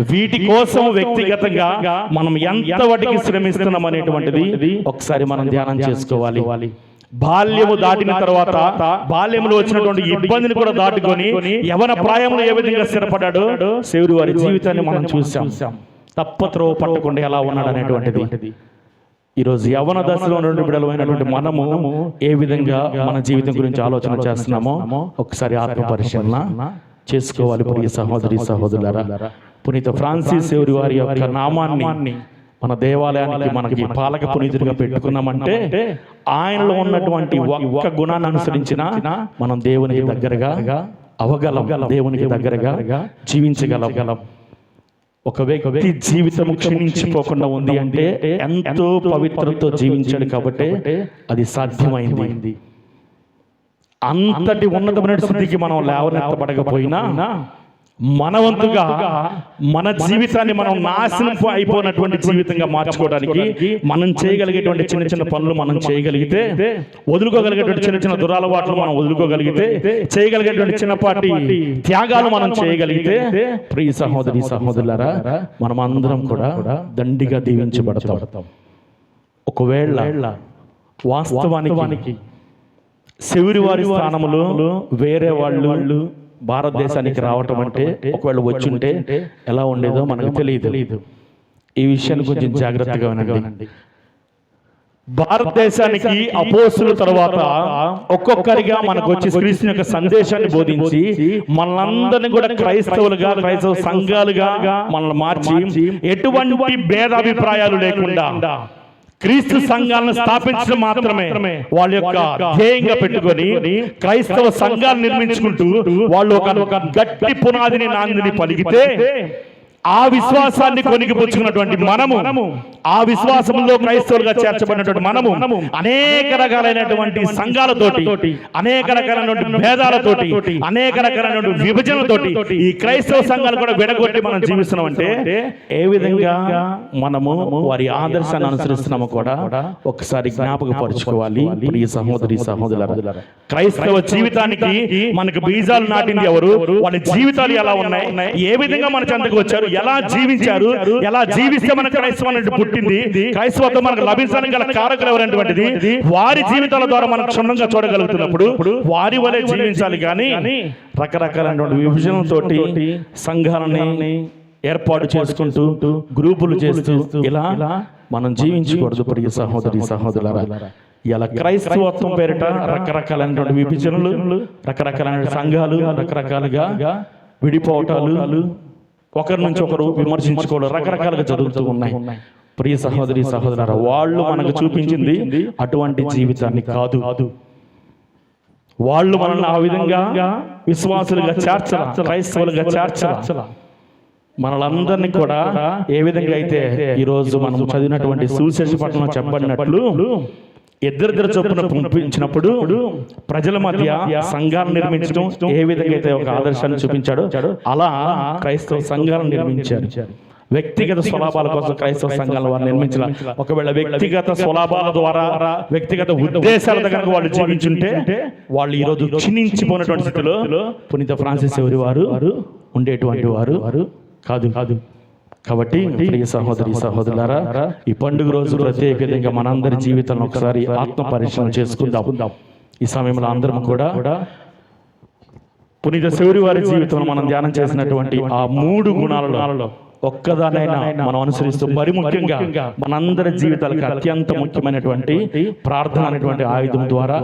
వీటి కోసం వ్యక్తిగతంగా మనం ఎంత వాటికి శ్రమిస్తున్నాం అనేటువంటిది ఒకసారి మనం ధ్యానం చేసుకోవాలి. బాల్యము దాటిన తర్వాత బాల్యంలో వచ్చినటువంటి ఇబ్బందిని కూడా దాటుకొని యవన ప్రాయంలో ఏ విధంగా స్థిరపడ్డాడో శివుడి వారి జీవితాన్ని మనం చూసాం. తప్పత్రో పట్టకుండా ఎలా ఉన్నాడు అనేటువంటిది. ఈరోజు యవన దశలో నుండి బిడ్డలమైనటువంటి మనము ఏ విధంగా మన జీవితం గురించి ఆలోచన చేస్తున్నామో ఒకసారి ఆత్మ పరిశీలన చేసుకోవాలి. ప్రియ సహోదరి సహోదరులారా, పునీత ఫ్రాన్సిస్ సేవరి వారి యొక్క నామాన్ని మన దేవాలయానికి మనకి పాలక పునీతుడిగా పెట్టుకున్నామంటే ఆయనలో ఉన్నటువంటి ఒక్క గుణాన్ని అనుసరించిన మనం దేవునికి దగ్గరగా అవగలం, దేవునికి దగ్గరగా జీవించగలం. ఒక వ్యక్తి జీవితం క్షీణించిపోకుండా ఉంది అంటే ఎంతో పవిత్రతో జీవించాడు కాబట్టి అది సాధ్యమైంది. అంతటి ఉన్నతమైన స్థితికి మనం లేవనెత్తబడకపోయినా మనవంతుగా మన జీవితాన్ని మనం నాశనం అయిపోయినటువంటి జీవితంగా మార్చుకోవడానికి మనం చేయగలిగేటువంటి చిన్న చిన్న పనులు మనం చేయగలిగితే, వదులుకోగలిగేటువంటి చిన్న చిన్న దురలవాట్లు మనం వదులుకోగలిగితే, చేయగలిగేటువంటి చిన్నపాటి త్యాగాలు మనం చేయగలిగితే, ప్రియ సహోదరి సహోదరులారా, మనం అందరం కూడా దండిగా దీవించబడతాం. ఒకవేళ వాస్తవానికి శివుడి వారి స్థానంలో వేరే వాళ్ళు భారతదేశానికి రావటం అంటే ఒకవేళ వచ్చుంటే ఎలా ఉండేదో మనకు తెలియదు. ఈ విషయాన్ని కొంచెం జాగ్రత్తగా వినండి. భారతదేశానికి అపోస్తుల తర్వాత ఒక్కొక్కరిగా మనకు వచ్చి క్రీస్తు యొక్క సందేశాన్ని బోధించి మనలందరినీ కూడా క్రైస్తవులుగా, క్రైస్తవ సంఘాలుగా మనల్ని మార్చి ఎటువంటి భేదాభిప్రాయాలు లేకుండా క్రీస్తు సంఘాలను స్థాపించడం మాత్రమే వాళ్ళ యొక్క ధ్యేయంగా పెట్టుకొని క్రైస్తవ సంఘాలు నిర్మించుకుంటూ వాళ్ళు ఒక గట్టి పునాదిని నాందిని పలికితే ఆ విశ్వాసాన్ని కొనిగిపుచ్చుకున్నటువంటి మనము, ఆ విశ్వాసంలో క్రైస్తవులుగా చేర్చబడినటువంటి మనము అనేక రకాలైనటువంటి సంఘాలతోటి, అనేక రకాలైనటువంటి భేదాలతోటి, అనేక రకాలైనటువంటి విభజనలతోటి ఈ క్రైస్తవ సంఘాలు కూడా విడగొట్టి మనం జీవిస్తున్నామంటే ఏ విధంగా మనము వారి ఆదర్శాన్ని అనుసరిస్తున్నామో కూడా ఒకసారి జ్ఞాపకపరుచుకోవాలి. ప్రియ సహోదరి సహోదరులారా, క్రైస్తవ జీవితానికి మనకు బీజాలు నాటింది ఎవరు, వాళ్ళ జీవితాలు ఎలా ఉన్నాయి, ఏ విధంగా మన చెంతకు వచ్చారు, ఎలా జీవించారు, ఎలా జీవిస్తే మనకు క్రైస్తవం అనేది పుట్టింది, క్రైస్తవత్వం మనకు లభించడానికి గల కారకులు ఎవరైనటువంటిది వారి జీవితాల ద్వారా మనం క్షుణ్ణంగా చూడగలుగుతున్నప్పుడు వారి వలె జీవించాలి. కానీ రకరకాలైనటువంటి విభజనతోటి సంఘాలని ఏర్పాటు చేసుకుంటూ గ్రూపులు చేస్తూ ఇలా మనం జీవించకూడదు. ప్రియ సహోదరి సహోదరులారా, ఇలా క్రైస్తవత్వం పేరిట రకరకాలైనటువంటి విభజనలు, రకరకాలైన సంఘాలు, రకరకాలుగా విడిపోవటాలు, ఒకరి నుంచి ఒకరు విమర్శించుకోవడం రకరకాలుగా జరుగుతూ ఉన్నాయి. ప్రియ సహోదరి సహోదరులారా, వాళ్ళు మనకు చూపించింది అటువంటి జీవితాన్ని కాదు. వాళ్ళు మనల్ని ఆ విధంగా విశ్వాసులుగా చేర్చాల, క్రైస్తవులుగా చేర్చాల. మనలందరినీ కూడా ఏ విధంగా అయితే ఈరోజు మనం చదివినటువంటి సువిశేష పట్టణంలో చెప్పబడినట్లు ఇద్దరిద్దరు చొప్పున పంపించినప్పుడు ప్రజల మధ్య సంఘాలను నిర్మించడం ఏ విధంగా అయితే ఒక ఆదర్శాన్ని చూపించాడో అలా క్రైస్తవ సంఘాలను నిర్మించారు. వ్యక్తిగత స్వలాభాల కోసం క్రైస్తవ సంఘాల వారు నిర్మించాల. ఒకవేళ వ్యక్తిగత స్వలాభాల ద్వారా, వ్యక్తిగత ఉద్దేశాల దగ్గర వాళ్ళు జీవించుంటే వాళ్ళు ఈరోజు క్షీణించిపోయినటువంటి స్థితిలో పునీత ఫ్రాన్సిస్ సేవరి వారు ఉండేటువంటి వారు కాదు. కాబట్టి ప్రియ సహోదరి సహోదరులారా, ఈ పండుగ రోజు ప్రత్యేకంగా మనందరి జీవితంలో ఒకసారి ఆత్మ పరిశీలన చేసుకుందాం. ఈ సమయంలో అందరం కూడా పునీత శౌరి వారి జీవితంలో మనం ధ్యానం చేసినటువంటి ఆ 3 గుణాలలో ఒక్కదానైనా మనం అనుసరిస్తూ, మరి ముఖ్యంగా మనందరి జీవితాలకు అత్యంత ముఖ్యమైనటువంటి ప్రార్థన అనేటువంటి ఆయుధం ద్వారా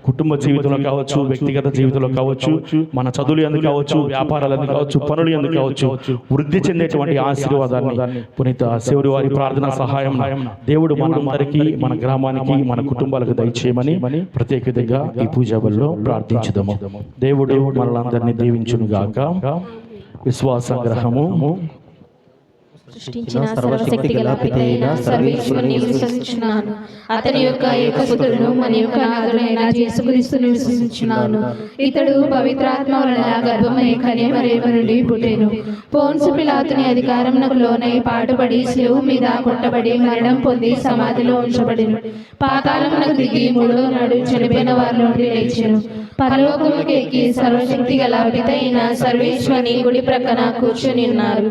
కుటుంబ జీవితంలో కావచ్చు, వ్యక్తిగత జీవితంలో కావచ్చు, మన చదువులు ఎందుకు కావచ్చు, వ్యాపారాలు ఎందుకు కావచ్చు, పనులు ఎందుకు కావచ్చు, వృద్ధి చెందేటువంటి ఆశీర్వాదాన్ని పునీత శౌరి వారి ప్రార్థన సహాయం దేవుడు మనందరికీ, మన గ్రామానికి, మన కుటుంబాలకు దయచేయమని ప్రత్యేకంగా ఈ పూజా బలిలో ప్రార్థించుదాము. దేవుడు మనలందరినీ దీవించును గాక. విశ్వాస గ్రహము. సృష్టించిన సర్వశక్తి గల పితైన సర్వేశ్వరుని విశ్వసించున్నాను. అతని యొక్క ఏకపుత్రుడు మన యొక్క నాథుడైన యేసుక్రీస్తుని విశ్వసించున్నాను. ఇతడు పవిత్రాత్మ వలన గర్భమై కన్యమరియము నుండి పుట్టెను. పోన్సు పిలాతుని అధికారమునకు లోనై పాటుపడి శిలువ మీద కొట్టబడి మరణం పొంది సమాధిలో ఉంచబడెను. పాతాళమునకు దిగి 3వ నాడు చనిపోయిన వారి నుండి లేచెను. పరలోకములకు ఎక్కి సర్వశక్తి గల పితైన సర్వేశ్వరుని గుడి ప్రక్కన కూర్చొని ఉన్నారు.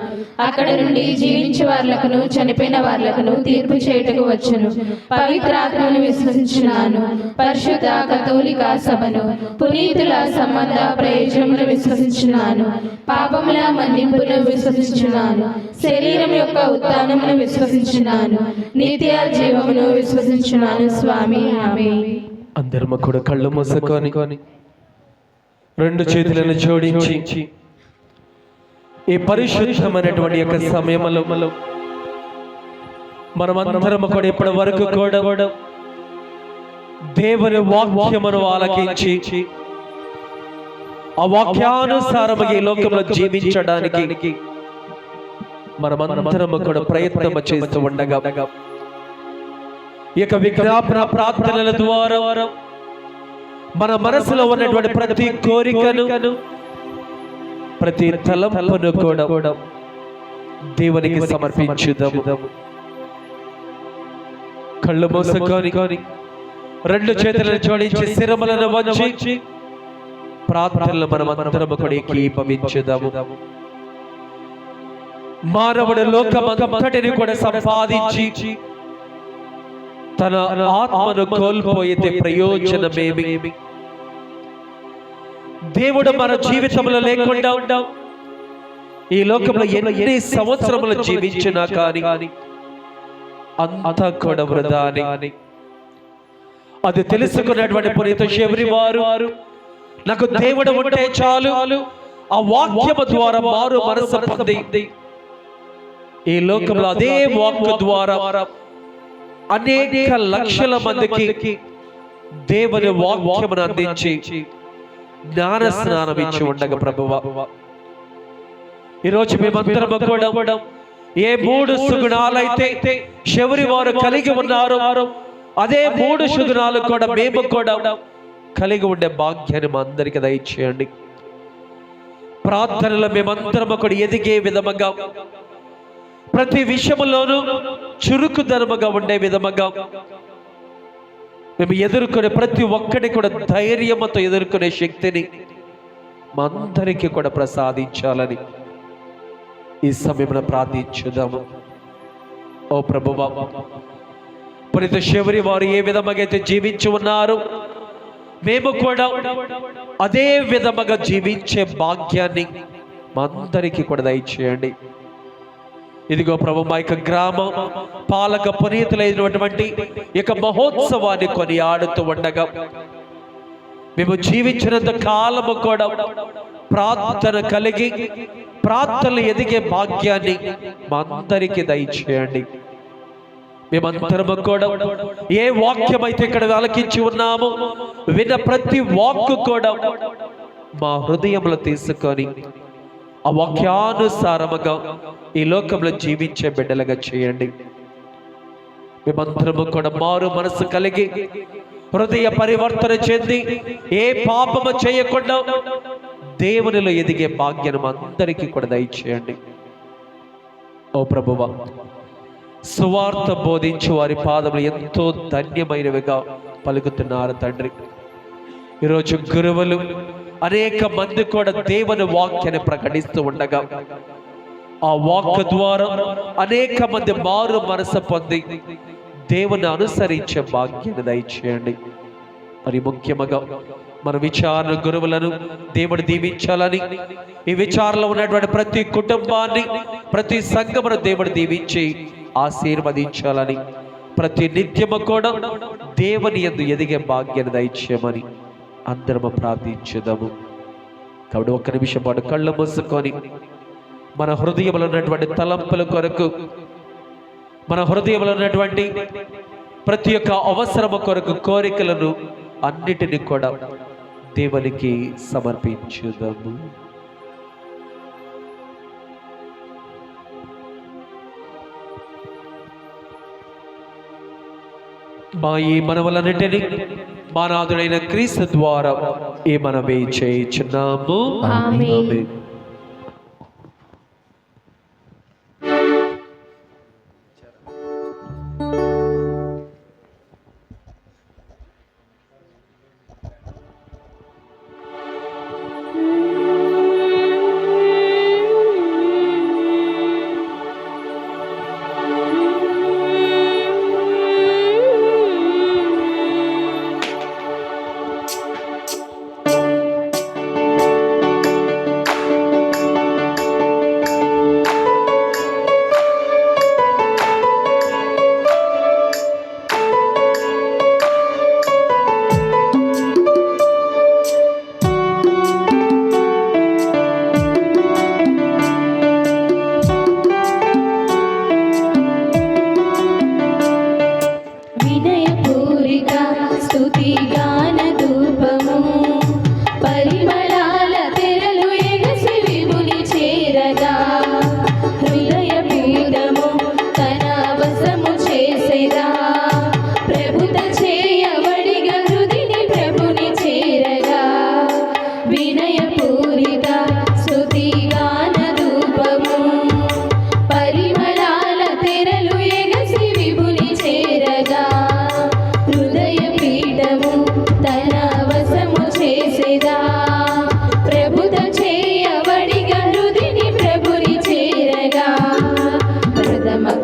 అక్కడ నుండి జీవించే వార్లకును చనిపోయిన వార్లకును తీర్పు చేయుటకు వచ్చును. పవిత్రాత్మను విశ్వసించున్నాను. పరిశుద్ధ కథోలిక సభను, పునీతుల సంబంధ ప్రయోజనమును విశ్వసించున్నాను. పాపముల మన్నింపును విశ్వసించున్నాను. శరీరం యొక్క ఉత్థానమును విశ్వసించున్నాను. నిత్య జీవమును విశ్వసించున్నాను. స్వామి ఆమేన్. అందరము కూడా కళ్ళు మూసుకొని 2 చేతులను జోడించి ఈ పరిశుద్ధమైనటువంటి యొక్క సమయంలో మనమందరము కూడా ఇప్పటి వరకు కూడా దేవుని వాక్యమును ఆలకించి ఆ వాక్యానుసారముగా ఈ లోకంలో జీవించడానికి మనమందరము కూడా ప్రయత్నం చేస్తూ ఉండగా ఈ యొక్క విజ్ఞాపన ప్రార్థనల ద్వారా మన మనసులో ఉన్నటువంటి ప్రతి కోరికను, ప్రతి తలంపును కూడా దేవునికి సమర్పించుదాము. కళ్ళు మూసుకొని 2 చేతులను జోడించి శిరములను వంచి ప్రార్థనలు మనమందరము కూడా ఏకీభవించుదాము. మానవుడు లోకమంతటిని కూడా సంపాదించి తన ఆత్మను కోల్పోయితే ప్రయోజనమేమి? దేవుడు మన జీవితంలో లేకుండా ఈ లోకంలో ఎన్ని సంవత్సరములు జీవించినా కానీ అంతా కూడా వృధాని. అది తెలుసుకున్నటువంటి పునీత శౌరి వారు, నాకు దేవుడు ఉంటే చాలు, ఆ వాక్యము ద్వారా మారు మనసు పొంది ఈ లోకంలో అదే వాక్కు ద్వారా అనేక లక్షల మందికి దేవుని వాక్యమును అందించి జ్ఞాన స్నానం ఇచ్చి ఉండగా ప్రభువా, ఈరోజు మేమందరం కూడా ఏ 3 సుగుణాలైతే శౌరి వారు కలిగి ఉన్నారు, అదే 3 సుగుణాలు కూడా మేము కూడా కలిగి ఉండే భాగ్యాన్ని మా అందరికి దయచేయండి. ప్రార్థనలో మేమందరం కూడా ఎదిగే విధముగా, ప్రతి విషయంలోనూ చురుకుదనముగా ఉండే విధముగా, మేము ఎదుర్కొనే ప్రతి ఒక్కటి కూడా ధైర్యంతో ఎదుర్కొనే శక్తిని మా అందరికీ కూడా ప్రసాదించాలని ఈ సమయంలో ప్రార్థించుదాము. ఓ ప్రభువా, పునీత శౌరి వారు ఏ విధముగా అయితే జీవించి ఉన్నారు, మేము కూడా అదే విధముగా జీవించే భాగ్యాన్ని మా అందరికీ కూడా దయచేయండి. ఇదిగో ప్రభు, మా యొక్క గ్రామ పాలక పునీతులైనటువంటి యొక్క మహోత్సవాన్ని కొనియాడుతూ ఉండగా మేము జీవించినంత కాలము కూడా ప్రార్థన కలిగి ప్రార్థనలు ఎదిగే భాగ్యాన్ని మా అందరికీ దయచేయండి. మేమందరము కూడా ఏ వాక్యం అయితే ఇక్కడ ఆలకించి ఉన్నామో విన్న ప్రతి వాక్కు కూడా మా హృదయంలో తీసుకొని ఆ వాక్యానుసారముగా ఈ లోకంలో జీవించే బిడ్డలుగా చేయండి. మేమందరము కూడా మారు మనసు కలిగి హృదయ పరివర్తన చెంది ఏ పాపము చేయకుండా దేవునిలో ఎదిగే భాగ్యం అందరికీ కూడా దయచేయండి. ఓ ప్రభువా, సువార్త బోధించు వారి పాదములు ఎంతో ధన్యమైనవిగా పలుకుతున్నారు తండ్రి. ఈరోజు గురువులు అనేక మంది కూడా దేవుని వాక్యాన్ని ప్రకటిస్తూ ఉండగా ఆ వాక్ ద్వారా అనేక మంది మారు మనసు పొంది దేవుని అనుసరించే భాగ్యాన్ని దయచేయండి. మరి ముఖ్యంగా మన విచారణ గురువులను దేవుడు దీవించాలని, ఈ విచారణలో ఉన్నటువంటి ప్రతి కుటుంబాన్ని, ప్రతి సంఘమును దేవుడు దీవించి ఆశీర్వదించాలని, ప్రతి నిత్యము కూడా దేవుని యందు ఎదిగే భాగ్యాన్ని దయచేయమని అందరము ప్రార్థించుదాము. కాబట్టి ఒక్క నిమిషం పాటు కళ్ళు మూసుకొని మన హృదయంలో ఉన్నటువంటి తలంపుల కొరకు, మన హృదయంలో ఉన్నటువంటి ప్రతి ఒక్క అవసరము కొరకు కోరికలను అన్నిటిని కూడా దేవునికి సమర్పించుదాము. మా ఈ మనవులన్నిటినీ మా నాథుడైన క్రీస్తు ద్వారా ఈ మనమే చేయుచున్నాము. ఆమేన్.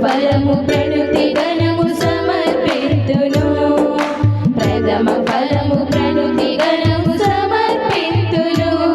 ఫలము ప్రణుతి గణము సమర్పింతును.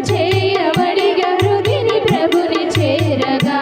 చేయబడిగా హృదిని ప్రభుని చేరగా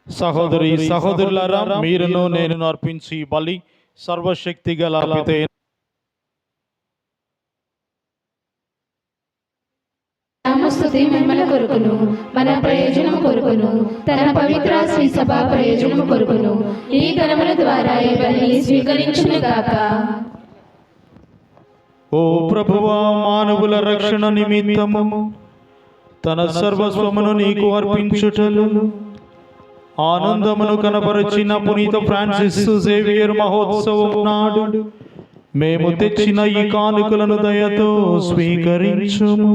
సహోదరి సహోదరులారా, మీరును నేను అర్పించి బలి సర్వశక్తి గల పితే స్తుతి మహిమల కొరకును మన ప్రయోజనము కొరకును తన పవిత్ర శ్రీ సభ ప్రయోజనము కొరకును ఈ గణముల ద్వారా ఈ బలిని స్వీకరించును గాక. ఓ ప్రభువా, మానవుల రక్షణ నిమిత్తము తన సర్వస్వమును నీకు అర్పించుటలు ఆనందమును కనపరిచిన పునీత ఫ్రాన్సిస్ జేవియర్ మహోత్సవం నాడు మేము తెచ్చిన ఈ కానుకలను దయతో స్వీకరించుము.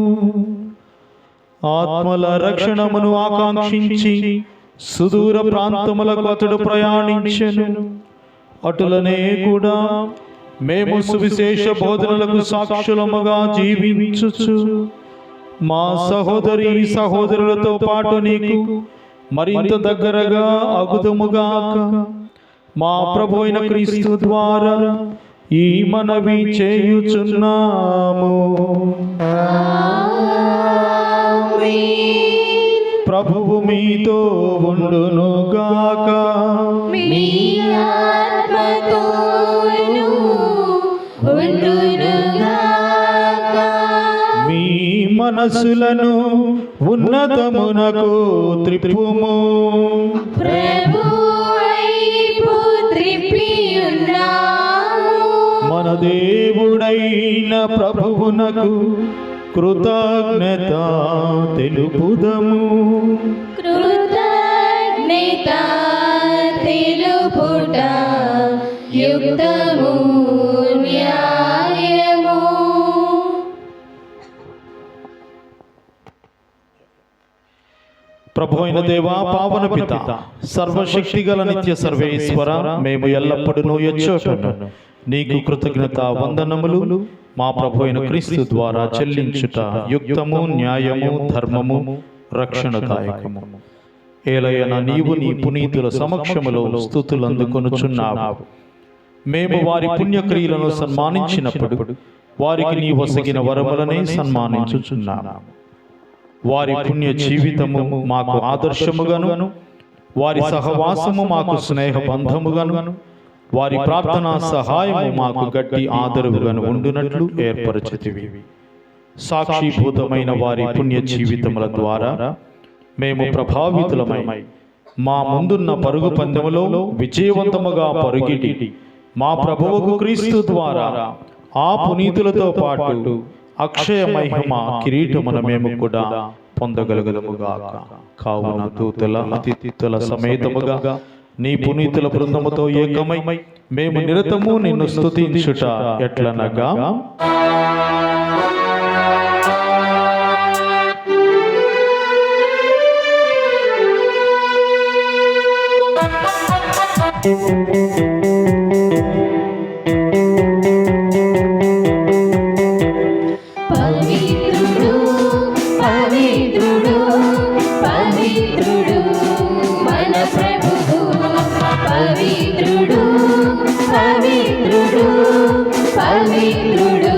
ఆత్మల రక్షణమును ఆకాంక్షించి సుదూర ప్రాంతములకు అతడు ప్రయాణించెను. అటులనే కూడా మేము సువిశేష బోధనలకు సాక్షులముగా జీవించుచు మా సహోదరి సహోదరులతో పాటు నీకు మరింత దగ్గరగా అగుదముగాక. మా ప్రభు అయిన క్రీస్తు ద్వారా ఈ మనవి చేయుచున్నాము. ప్రభువు మీతో ఉండునుగాక. మీ ఆత్మతోను ఉండునుగాక. మీ మనసులను ఉన్నతమునకు త్రిప్పుము. ప్రభువైపు త్రిప్పియున్నాము. మన దేవుడైన ప్రభువునకు కృతజ్ఞత తెలుపుదము. కృతజ్ఞత తెలుపుట యుక్తము న్యాయము. ప్రభు అయిన దేవా, పావన పిత, సర్వశక్తి గల నిత్య సర్వేశ్వర, మేము ఎల్లప్పుడూ ఎచ్చోటను నీకు కృతజ్ఞత వందనములు మా ప్రభు అయిన క్రీస్తు ద్వారా చెల్లించుట యుక్తము న్యాయము ధర్మము రక్షణదాయకము. ఏలయన నీవు నీ పునీతుల సమక్షములో స్తుతులు అందుకొనుచున్నావు. మేము వారి పుణ్యక్రియలను సన్మానించినప్పుడు వారికి నీ వసగిన వరములనే సన్మానించుచున్నాము. వారి పుణ్య జీవితము మాకు ఆదర్శముగాను, వారి సహవాసము మాకు స్నేహ బంధముగాను, వారి ప్రార్థనా సహాయము మాకు గట్టి ఆదరువుగాను ఉండునట్లు ఏర్పరచితివి. సాక్షిభూతమైన వారి పుణ్య జీవితముల ద్వారా మేము ప్రభావితులమై మా ముందున్న పరుగు పందెములో విజయవంతముగా పరుగిడి మా ప్రభువుకు క్రీస్తు ద్వారా ఆ పునీతులతో పాటు అక్షయ మహిమ కిరీటమున మేము కూడా పొందగలుగుదముగాక. కావున దూతల అతిథుల సమేతముగా నీ పునీతుల బృందముతో ఏకమై మేము నిరతము నిన్ను స్తుతించుట ఎట్లనగా, పవిత్రుడు పవిత్రుడు పవిత్రుడు మన ప్రభువు. పవిత్రుడు పవిత్రుడు పవిత్రుడు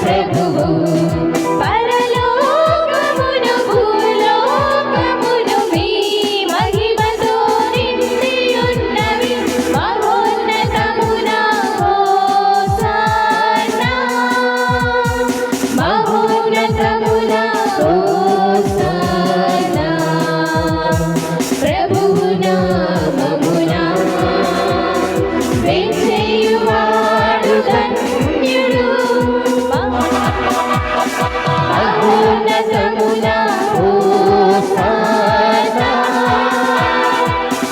ప్రభువు పరలోకమును భూలోకమును మీ మహిమతో నిండి ఉన్నవి మహోన్నతమున హోసన్నా మహోన్నతమున హోసన్నా ప్రభువు నామమున వెంచేయువాడు ధన్యుడు మహోన్నతమున హోసన్నా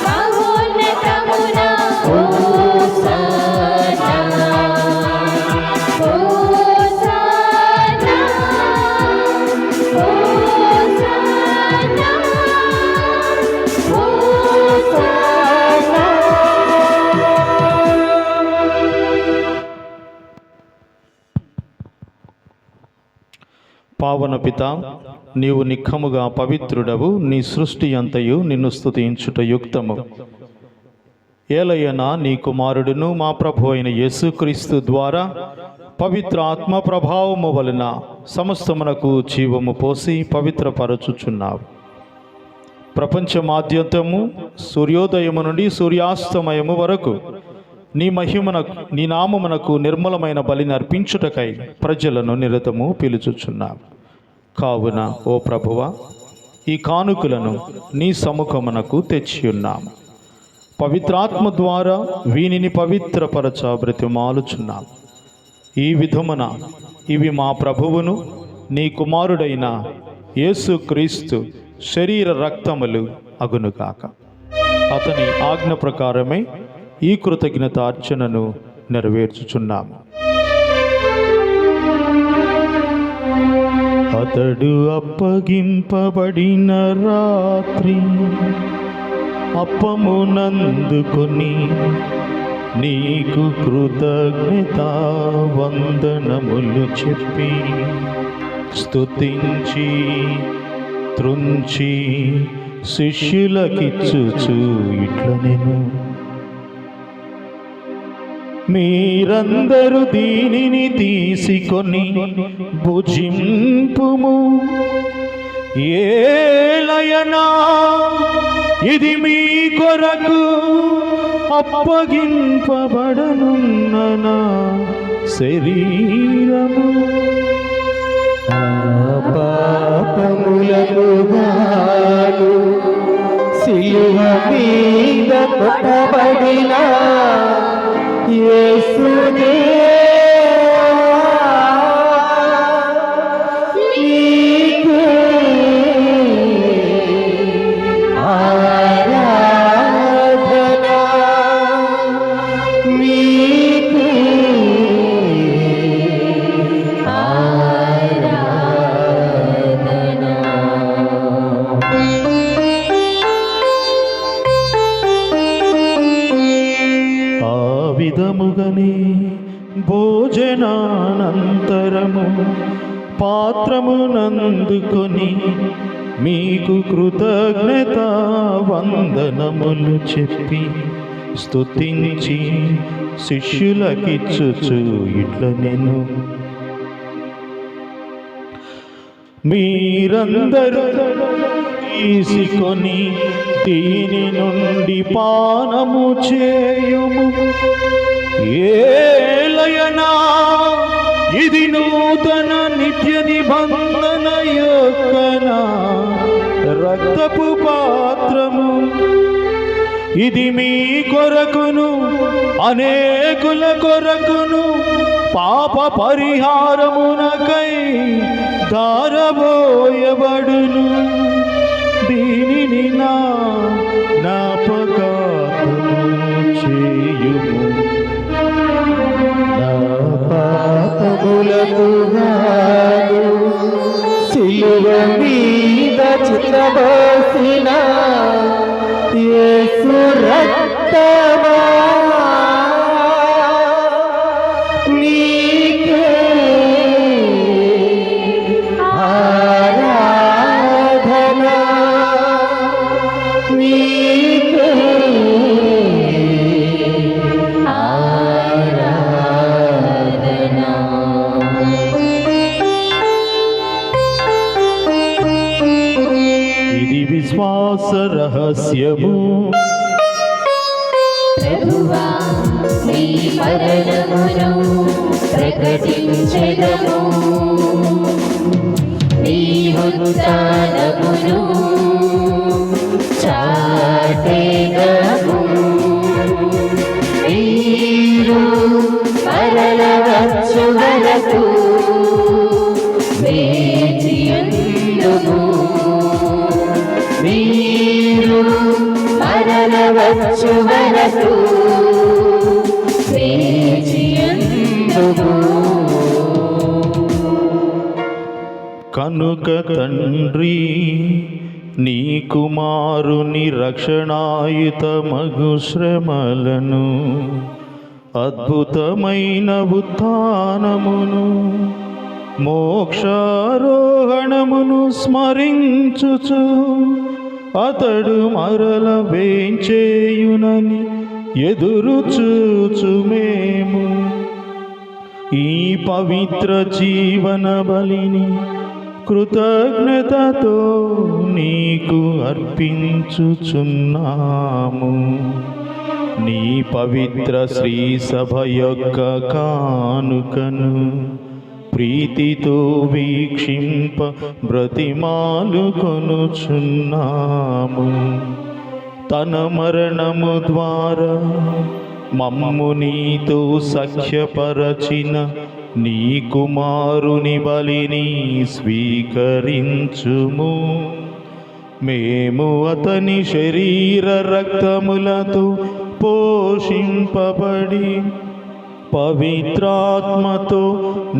మహోన్నతమున హోసన్నా హోసన్నా హోసన్నా పావన పిత, నీవు నిఖముగా పవిత్రుడవు, నీ సృష్టి అంతయు నిన్ను స్తుతించుట యుక్తము. ఏలయన నీ కుమారుడును మా ప్రభు అయిన యేసుక్రీస్తు ద్వారా పవిత్ర ఆత్మ ప్రభావము వలన సమస్తమునకు జీవము పోసి పవిత్రపరచుచున్నావు. ప్రపంచమాద్యంతము సూర్యోదయము నుండి సూర్యాస్తమయము వరకు నీ నీ నామమునకు నిర్మలమైన బలిని అర్పించుటకై ప్రజలను నిరతము పిలుచుచున్నావు. కావున ఓ ప్రభువా, ఈ కానుకలను నీ సముఖమునకు తెచ్చియున్నాము. పవిత్రాత్మ ద్వారా వీనిని పవిత్రపరచ బ్రతిమాలుచున్నాము. ఈ విధమున ఇవి మా ప్రభువును నీ కుమారుడైన యేసుక్రీస్తు శరీర రక్తములు అగునుగాక. అతని ఆజ్ఞ ప్రకారమే ఈ కృతజ్ఞత అర్చనను నెరవేర్చుచున్నాము. అతడు అప్పగింపబడిన రాత్రి అప్పమునందుకొని నీకు కృతజ్ఞత వందనములు చెప్పి స్తుతించి త్రుంచి శిష్యులకిచ్చుచు ఇట్లనెను: మీరందరూ దీనిని తీసుకొని భుజింపుము. ఏలయనా ఇది మీ కొరకు అప్పగింపబడనున్న నా శరీరము. పాపములకు గాను సిలువ మీద కొట్టబడిన యేసుదేవా, నీకే ఆరాధన, నీకే విధముగనే భోజనానంతరము పాత్రమునందుకొని మీకు కృతజ్ఞత వందనములు చెప్పి స్తుతించి శిష్యులకిచ్చుచు ఇట్లనెను: మీరందరూ తీసుకొని దీని నుండి పానము చేయుము. ఏలయనా ఇది నూతన నిత్య నిబంధన యొక్క నా రక్తపు పాత్రము. ఇది మీ కొరకును అనేకుల కొరకును పాప పరిహారమునకై ధారబోయబడును. దీనిని నా జ్ఞాపకార్థము చేయుము. నా పాపములకు గాను సిలువ మీద చిత్తబోసిన యేసు రక్తమా, నీకే ఆరాధన, నీకే ఆరాధన. విశ్వాస రహస్యము. ప్రభువా నీ మరణమును ప్రకటించెదము, నీ ఉత్థానమును చాటెదము. మీరు మరల వచ్చు వరకు వేచియుందుము, మీరు మరల వచ్చు వరకు వేచియుందుము. కనుక తండ్రి, నీ కుమారుని రక్షణాయుతమగు శ్రమలను, అద్భుతమైన ఉత్థానమును, మోక్షారోహణమును స్మరించుచు అతడు మరల వేంచేయునని ఎదురు చూచు మేము ఈ పవిత్ర జీవన బలిని కృతజ్ఞతతో నీకు అర్పించుచున్నాము. నీ పవిత్ర శ్రీ సభ యొక్క కానుకను ప్రీతితో వీక్షింప బ్రతిమాలు కొనుచున్నాము. తన మరణము ద్వారా మమ్ము నీతో సఖ్యపరచిన నీ కుమారుని బలిని స్వీకరించుము. మేము అతని శరీర రక్తములతో పోషింపబడి పవిత్రాత్మతో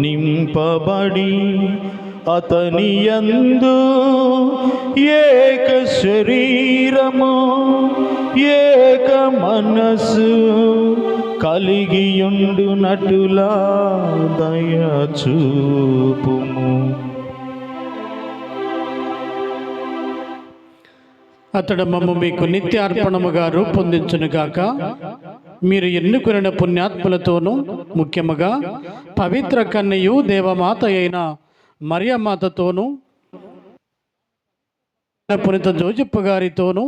నింపబడి అతని యందు ఏక శరీరము ఏక మనసు కలిగియుండునటులా దయచూపుము. అతడు మమ్ము మీకు నిత్యార్పణముగా రూపొందించునుగాక. మీరు ఎన్నుకున్న పుణ్యాత్ములతోనూ ముఖ్యముగా పవిత్ర కన్యయు దేవమాత అయిన మరియమాతతోనూ పునీత జోజప్ప గారితోనూ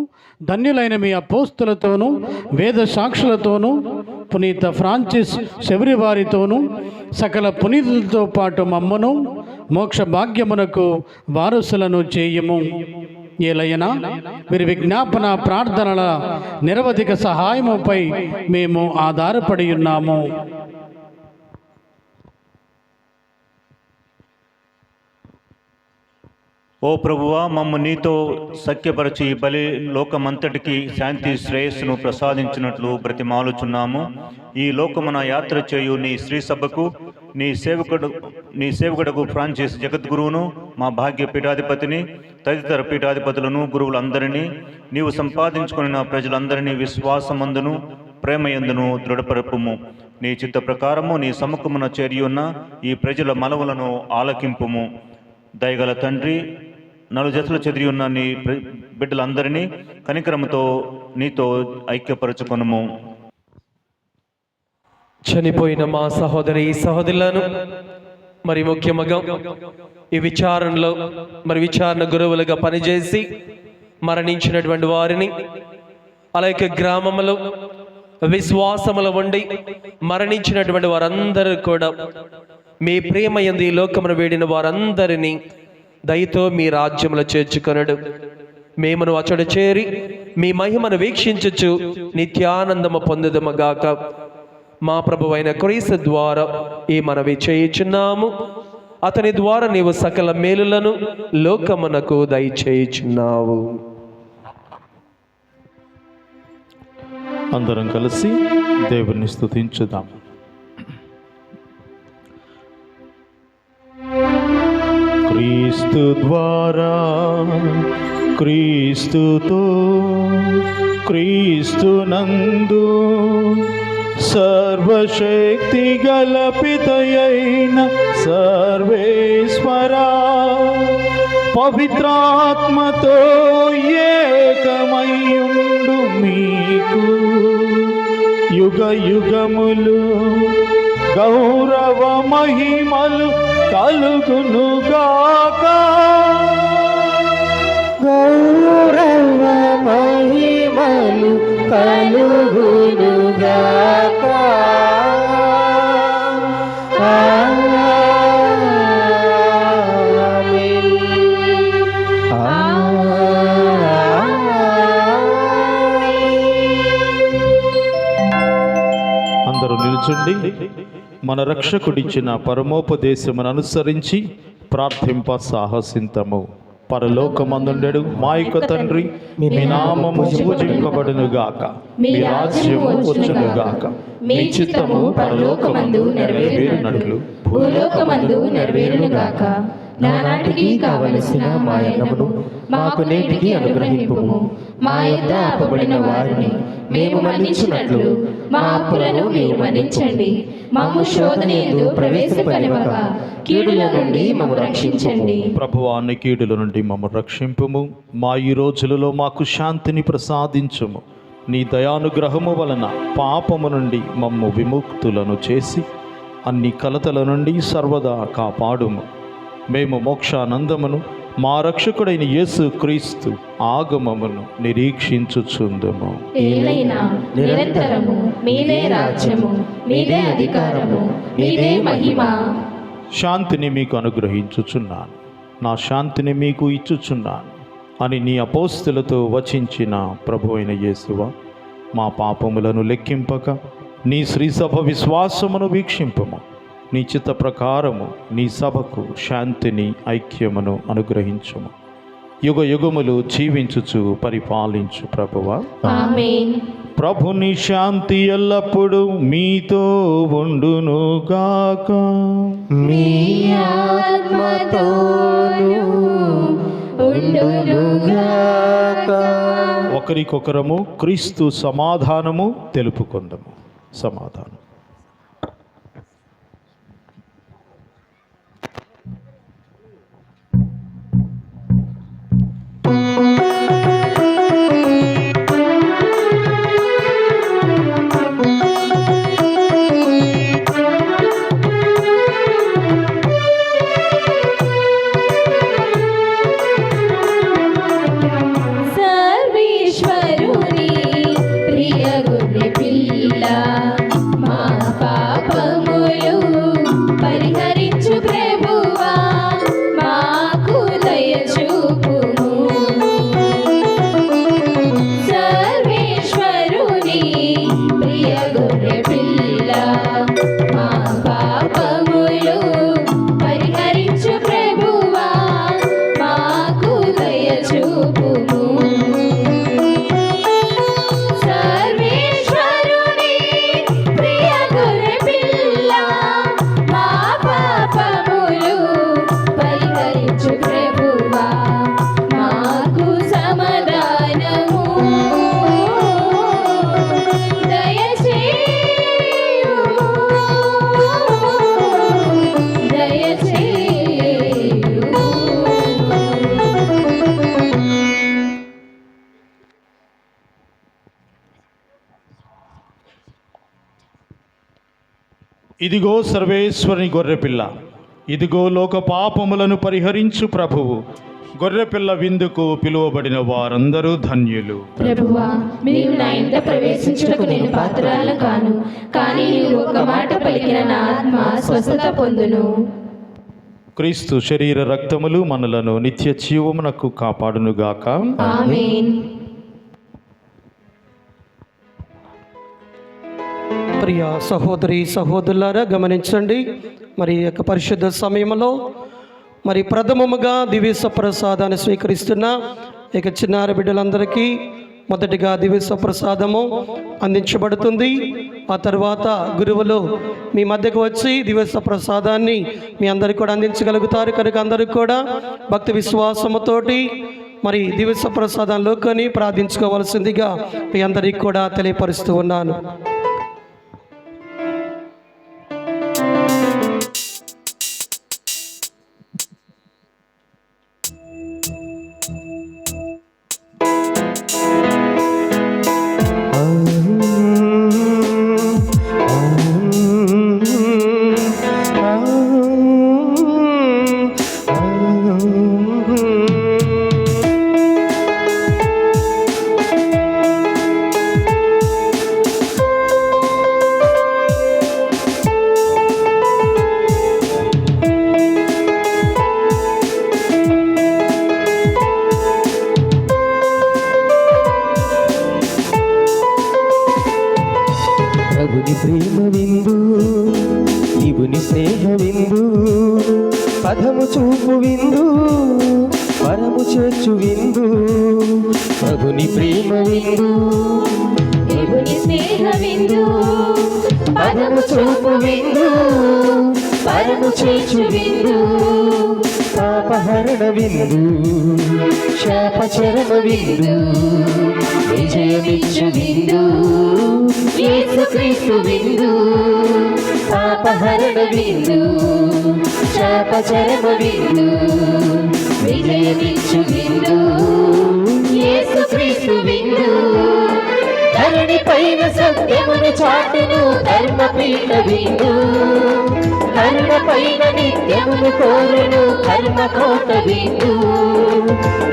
ధన్యులైన మీ అపోస్తులతోనూ వేద సాక్షులతోనూ పునీత ఫ్రాన్సిస్ శబరి వారితోనూ సకల పునీతులతో పాటు మమ్మను మోక్ష భాగ్యమునకు వారసులను చేయము. ఏలైనా వీరి విజ్ఞాపన ప్రార్థనల నిరవధిక సహాయముపై మేము ఆధారపడి ఉన్నాము. ఓ ప్రభువా, మమ్ము నీతో సఖ్యపరచి బలి లోకమంతటికి శాంతి శ్రేయస్సును ప్రసాదించినట్లు బ్రతిమాలుచున్నాము. ఈ లోకమున యాత్ర చేయు నీ శ్రీ సభకు నీ సేవకుడకు ఫ్రాన్సిస్ జగద్గురువును, మా భాగ్య పీఠాధిపతిని, తదితర పీఠాధిపతులను, గురువులందరినీ, నీవు సంపాదించుకున్న ప్రజలందరినీ విశ్వాసమందును ప్రేమయందును దృఢపరపుము. నీ చిత్త ప్రకారము నీ సముఖమున చేరియున్న ఈ ప్రజల మనవులను ఆలకింపుము. దయగల తండ్రి, నలుజతలు చెదిరి ఉన్న నీ బిడ్డలందరినీ కనికరముతో నీతో ఐక్యపరచుకొనుము. చనిపోయిన మా సహోదరి సహోదరులను మరి ముఖ్యముగా ఈ విచారణలో విచారణ గురువులుగా పనిచేసి మరణించినటువంటి వారిని, అలాగే గ్రామంలో విశ్వాసముల ఉండి మరణించినటువంటి వారందరూ కూడా మీ ప్రేమ యందు ఈ లోకమును వేడిన వారందరినీ దయతో మీ రాజ్యములో చేర్చుకొనడు. మేమును అచడు చేరి మీ మహిమను వీక్షించుచు నిత్యానందము పొందుదముగాక. మా ప్రభువైన క్రీస్తు ద్వారా ఈ మనవి చేయుచున్నాము. అతని ద్వారా నీవు సకల మేలులను లోకమునకు దయచేయుచున్నావు. అందరం కలిసి దేవుని స్తుతించుదాం. క్రీస్తు ద్వారా, క్రీస్తుతో, క్రీస్తునందు సర్వశక్తి గల పితయైన సర్వేశ్వరా, పవిత్రాత్మతో ఏకమయ్యుండు మీకు యుగ యుగములు గౌరవ మహిమలు కలుగునుగాక. గౌరవ కలుగునుగాక. అందరూ నిల్చుండి మన రక్షకుడిచ్చిన పరమోపదేశమును అనుసరించి ప్రార్థింప సాహసింతము. పరలోకమందుండెడు మా యొక్క తండ్రి, మీ నామము పూజింపబడునుగాక, మీ రాజ్యము వచ్చునుగాక, మీ చిత్తము పరలోకమందు నెరవేరునట్లు భూలోకమందు నెరవేరునుగాక. నానాటికి కావలసిన మా అన్నమును మాకు నేటికి అనుగ్రహింపుము. మా యొద్ద అప్పబడిన వారిని మేము మన్నించినట్లు మా అప్పులను మీరు మన్నించండి. మమ్ము శోధనయందు ప్రవేశపనివ్వక కీడుల నుండి మమ్ము రక్షించండి. ప్రభువాన్ని కీడుల నుండి మమ్ము రక్షింపుము. మా ఈ రోజులలో మాకు శాంతిని ప్రసాదించుము. నీ దయానుగ్రహము వలన పాపము నుండి మమ్ము విముక్తులను చేసి అన్ని కలతల నుండి సర్వదా కాపాడుము. మేము మోక్షానందమును మా రక్షకుడైన యేసు క్రీస్తు ఆగమమును నిరీక్షించుచుందుము. ఏలైనా నిరంతరము మీదే రాజ్యము, మీదే అధికారము, మీదే మహిమ. శాంతిని మీకు అనుగ్రహించుచున్నాను, నా శాంతిని మీకు ఇచ్చుచున్నాను అని నీ అపోస్తులతో వచించిన ప్రభు అయిన యేసువా, మా పాపములను లెక్కింపక నీ శ్రీసభ విశ్వాసమును వీక్షింపము. నీ చిత్త ప్రకారము నీ సభకు శాంతిని ఐక్యమును అనుగ్రహించుము. యుగ యుగములు జీవించుచు పరిపాలించు ప్రభువా. ఆమేన్. ప్రభుని శాంతి ఎల్లప్పుడూ మీతో ఉండునుగాక. మీ ఆత్మతోను ఉండునుగాక. ఒకరికొకరము క్రీస్తు సమాధానము తెలుపుకుందాము. సమాధానం. సర్వేశ్వరుని ప్రియ గొర్రె పిల్ల, మా పాపములు పరిహరించు ప్రభువా, మాకు దయ చూపుము. సర్వేశ్వరుని ప్రియ గొర్రె పిల్ల, మా పాపములు పరిహరించు ప్రభువా, మాకు దయ చూపుము. సర్వేశ్వరుని ప్రియ గొర్రె పిల్ల, మా పాపములు పరిహరించు ప్రభువా, మాకు సమాధానము దయచేయుము. ఇదిగో సర్వేశ్వరుని గొర్రెపిల్ల, ఇదిగో లోక పాపములను పరిహరించు ప్రభువు. గొర్రెపిల్ల విందుకు పిలువబడిన వారందరూ ధన్యులు. ప్రభువా, నీవు నా ఇంట ప్రవేశించుటకు నేను పాత్రల కాను, కానీ నీవు ఒక మాట పలికిన నా ఆత్మ స్వస్థత పొందును. క్రీస్తు శరీర రక్తములు మనలను నిత్య జీవమునకు కాపాడునుగాక. ఆమేన్. ప్రియ సహోదరి సహోదరులారా గమనించండి, మరి ఈ యొక్క పరిశుద్ధ సమయంలో మరి ప్రథమముగా దివ్య ప్రసాదాన్ని స్వీకరిస్తున్న ఇక చిన్నారి బిడ్డలందరికీ మొదటిగా దివ్య ప్రసాదము అందించబడుతుంది. ఆ తర్వాత గురువులు మీ మధ్యకు వచ్చి దివ్య ప్రసాదాన్ని మీ అందరికీ కూడా అందించగలుగుతారు. కనుక అందరికీ కూడా భక్తి విశ్వాసముతోటి మరి దివ్య ప్రసాదంలోకొని ప్రార్థించుకోవాల్సిందిగా మీ అందరికీ కూడా తెలియపరుస్తూ ఉన్నాను. పదము చూపు విందు పరము చేర్చు విందు ప్రభుని ప్రేమ విందు దేవుని స్నేహ విందు పదము చూపు విందు పరము చేర్చు విందు పాపహరణ విందు శాపచరమ విందు విజయమిచ్చు విందు యేసుక్రీస్తు విందు పాపహరణ విందు శాపచరమ విందు విజయమిచ్చు విందు యేసుక్రీస్తు విందు ధరణి పైన సత్యమును చాటును ధర్మపీఠ విందు కరుణ పైన నిత్యమును కోరును కర్మకోట విందు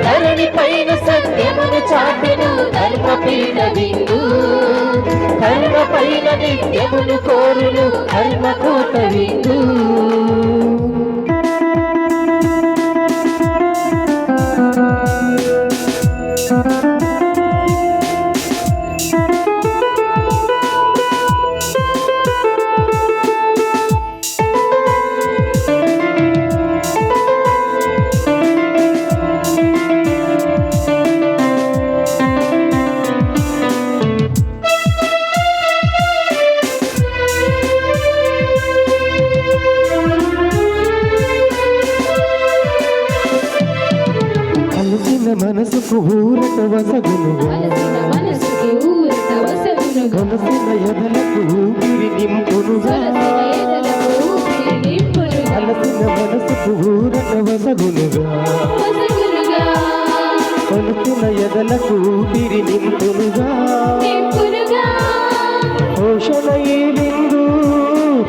ధరణి పైన సత్యమును చాటును ధర్మపీఠ విందు కరుణ పైన నిత్యమును కోరును కర్మకోట విందు మనసుకు ఊరట వసగునుగా అలసిన మనసుకి ఊరట వసగునుగా మనసిన ఎదలకు ఊపిరి నింపునుగా సొలసిన ఎదలకు ఊపిరి నింపునుగా అలసిన మనసుకు ఊరట వసగునుగా వసగునుగా మనసిన ఎదలకు ఊపిరి నింపునుగా నింపునుగా పోషణ ఈ విందు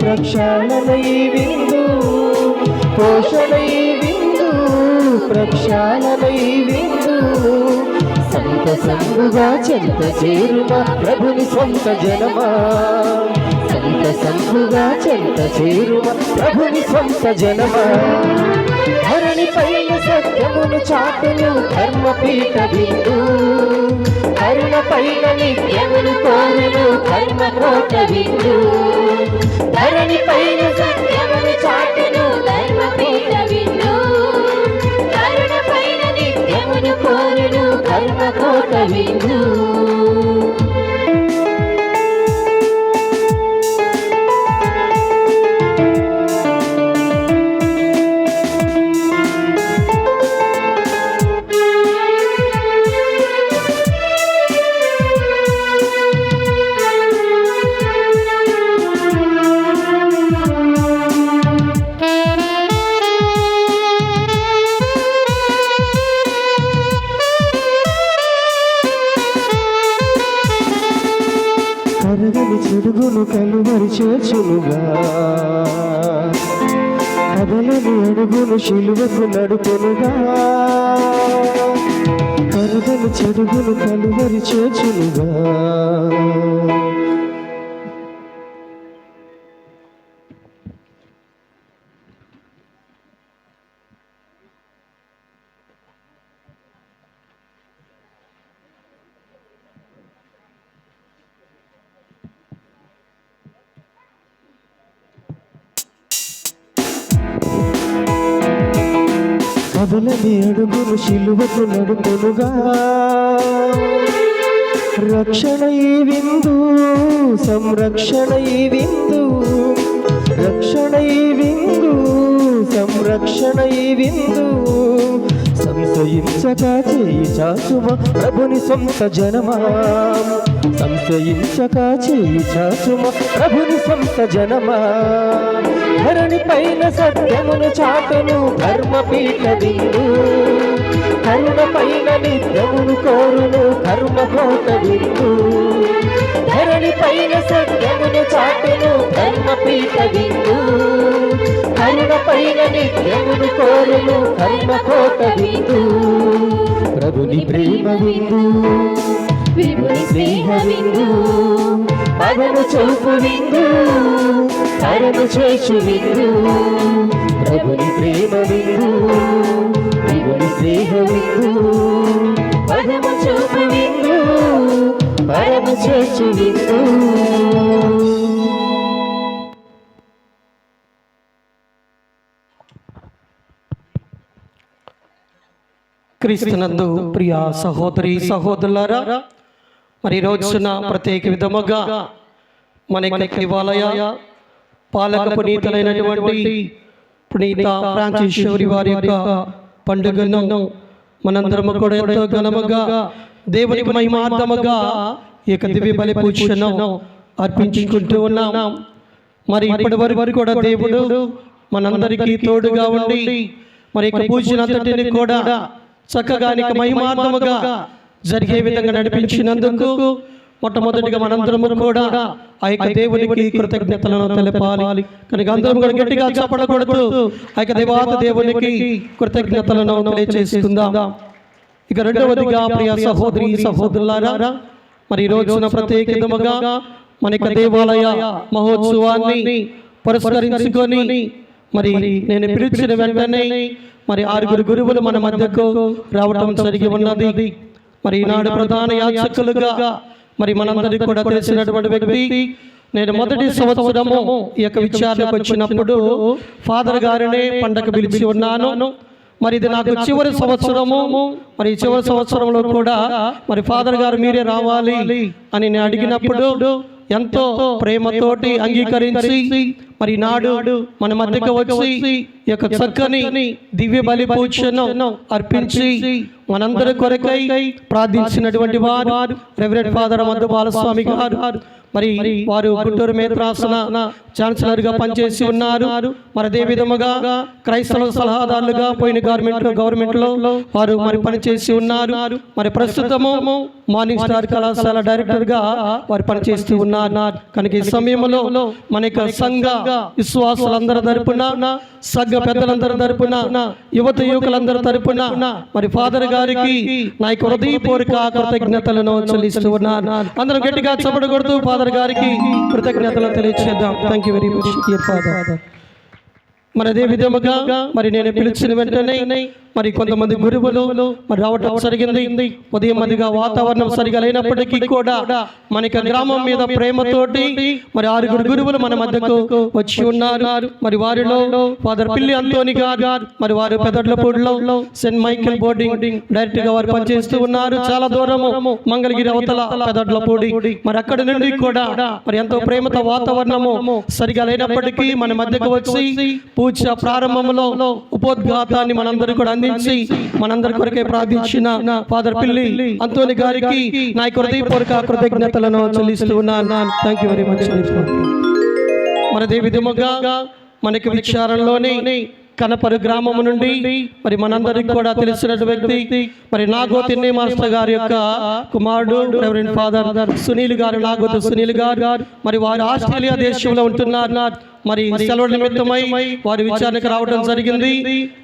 ప్రక్షాళన ఈ విందు పోషణ ఈ విందు ప్రక్షాళన ఈ విందు సంత సంగుగా చెంత చేరుమా ప్రభుని సొంత జనమా సంత సంగుగా చెంత చేరుమా ప్రభుని సొంత జనమా ధరణి పైన సత్యమును చాటును ధర్మపీఠ విందు కరుణ పైన నిత్యమును కోరును కర్మకోట విందు ధరణి పైన సత్యమును చాటును ధర్మపీఠ విందు కరుణ పైన నిత్యమును కోరును కర్మకోట విందు కరగని చెడుగును కలువరి చేర్చునుగా కదలని అడుగును శిలువకు నడుపునుగా కరగని చెడుగును కలువరి చేర్చునుగా కదలని అడుగును శిలువకు నడుపునుగా రక్షణ ఈ విందు సంరక్షణ ఈ విందు రక్షణ ఈ విందు సంరక్షణ ఈ విందు సంశయించక చేయి చాచుమ ప్రభుని సొంత జనమా సంశయించక చేయి చాచుమ ప్రభుని సొంత జనమా ధరణి పైన సత్యమును చాటును ధర్మపీఠ విందు కరుణ పైన నిత్యమును కోరును కర్మకోట విందు ధరణి పైన సత్యమును చాటును ధర్మపీఠ విందు కరుణ పైన నిత్యమును కోరును కర్మకోట విందు ప్రభుని ప్రేమ విందు విపుని స్నేహ విందు పదము చూపు విందు కరుణ చేర్చు విందు ప్రభుని ప్రేమ విందు విపుని స్నేహ విందు పదము చూపు విందు పరము చేర్చు విందు క్రీస్తునందు ప్రియ సహోదరి సహోదరులారా, మరి రోజున ప్రత్యేక విధముగా మన దేవాలయ పాలక పునీతులైనటువంటి పునీత ఫ్రాన్సిస్ శౌరి వారి యొక్క పండుగను మనందరము కూడా ఎంతో ఘనముగా దేవునికి మహిమార్థముగా ఈ యొక్క దివ్య బలి పూజను అర్పించుకుంటూ ఉన్నాం. మరి ఇప్పటి వరకు కూడా దేవుడు మనందరికీ తోడుగా ఉండి మరి యొక్క పూజనంతటిని కూడా చక్కగా మహిమార్థముగా జరిగే విధంగా నడిపించినందుకు మొట్టమొదటిగా మనందరము కూడా ఆ యొక్క దేవునికి కృతజ్ఞతలను తెలపాలి. కనుక అందరం కూడా గట్టిగా చప్పట్లు కొడుతూ ఆ యొక్క దేవాత దేవునికి కృతజ్ఞతలను తెలియజేసుకుందాం. ఇక రెండవదిగా ప్రియ సహోదరి సహోదరులారా, మరి ఈ రోజున ప్రత్యేకముగా మన యొక్క దేవాలయ మహోత్సవాన్ని పురస్కరించుకొని మరి నేను పిలిచిన వెంటనే మరి 6 గురువులు మన మధ్యకు రావటం జరిగి ఉన్నది. మరి ఈనాడు ప్రధాన యాజకులుగా మరి మనందరికీ కూడా తెలిసినటువంటి వ్యక్తి, నేను మొదటి సంవత్సరము ఈ యొక్క విచారణకు వచ్చినప్పుడు ఫాదర్ గారినే పండగ పిలిచి ఉన్నాను. మరి ఇది నాకు చివరి సంవత్సరము. మరి చివరి సంవత్సరంలో కూడా మరి ఫాదర్ గారు మీరే రావాలి అని నేను అడిగినప్పుడు ఎంతో ప్రేమతోటి అంగీకరించి మరి నాడు మన మధ్యకు వచ్చి ఈ యొక్క చక్కని దివ్య బలి పూజను అర్పించి మనందరి కొరకై ప్రార్థించినటువంటి వారు రెవరెండ్ ఫాదర్ మధు బాలస్వామి గారు. మరి వారు గుంటూరు మేత్రాసన ఛాన్సలర్ గా పనిచేసి ఉన్నారు. మరి అదే విధముగా క్రైస్తవ సలహాదారులుగా పోయిన గవర్నమెంట్ లో వారు మరి పనిచేసి ఉన్నారు. మరి ప్రస్తుతము మార్నింగ్ స్టార్ కళాశాల డైరెక్టర్ గా వారు పనిచేస్తూ ఉన్నారు. కనుక ఈ సమయంలో మన యొక్క సంఘ విశ్వాసులందరి తరపున, సంఘ పెద్దలందరి తరపున, యువకులందరి తరపున మరి ఫాదర్ గారికి నా యొక్క హృదయపూర్వక కృతజ్ఞతలను చెల్లిస్తూ ఉన్నారు. అందరం గట్టిగా చప్పట్లు కొడుతూ ఫాదర్ గారికి కృతజ్ఞతలు తెలియజేద్దాం. Thank you very much dear father. మరి అదే విధముగా మరి నేను పిలిచిన వెంటనే మరి కొంతమంది గురువులు మరి రావటం జరిగింది. ఉదయం మదిగా వాతావరణం సరిగా లేనప్పటికీ కూడా మనకి గ్రామం మీద ప్రేమతోటి మరి 6 గురువులు మన మధ్యకు వచ్చి ఉన్నారు. మరి వారిలో ఫాదర్ పిల్లి అంతోని గారు, మరి వారు పెదడ్లపూడిలో సెయింట్ మైకేల్ బోర్డింగ్ డైరెక్టర్ గా వారు పనిచేస్తూ ఉన్నారు. చాలా దూరము మంగళగిరి అవతల పెదడ్లపూడి. మరి అక్కడి నుండి కూడా మరి ఎంతో ప్రేమతో వాతావరణము సరిగా లేనప్పటికీ మన మధ్యకు వచ్చి పూజ ప్రారంభంలో ఉపోద్ఘాతాన్ని మనందరూ కూడా అందించి మనందరి కొరకే ప్రార్థించిన ఫాదర్ పిల్లి అంతోని గారికి నా హృదయపూర్వక కృతజ్ఞతలను చెల్లిస్తూ ఉన్నాను. Thank you very much. మరి అదే విధముగా మనకి విచారణలోని కనపరు గ్రామం నుండి మరి మనందరికి కూడా తెలిసిన వ్యక్తి మరి నాగోతి మాస్టర్ గారి యొక్క కుమారుడు రెవరెండ్ ఫాదర్ సునీల్ గారు, నాగోతి సునీల్ గారు. మరి వారు ఆస్ట్రేలియా దేశంలో ఉంటున్నారు. మరి సెలవు నిమిత్తమై వారి విచారణకు రావడం జరిగింది.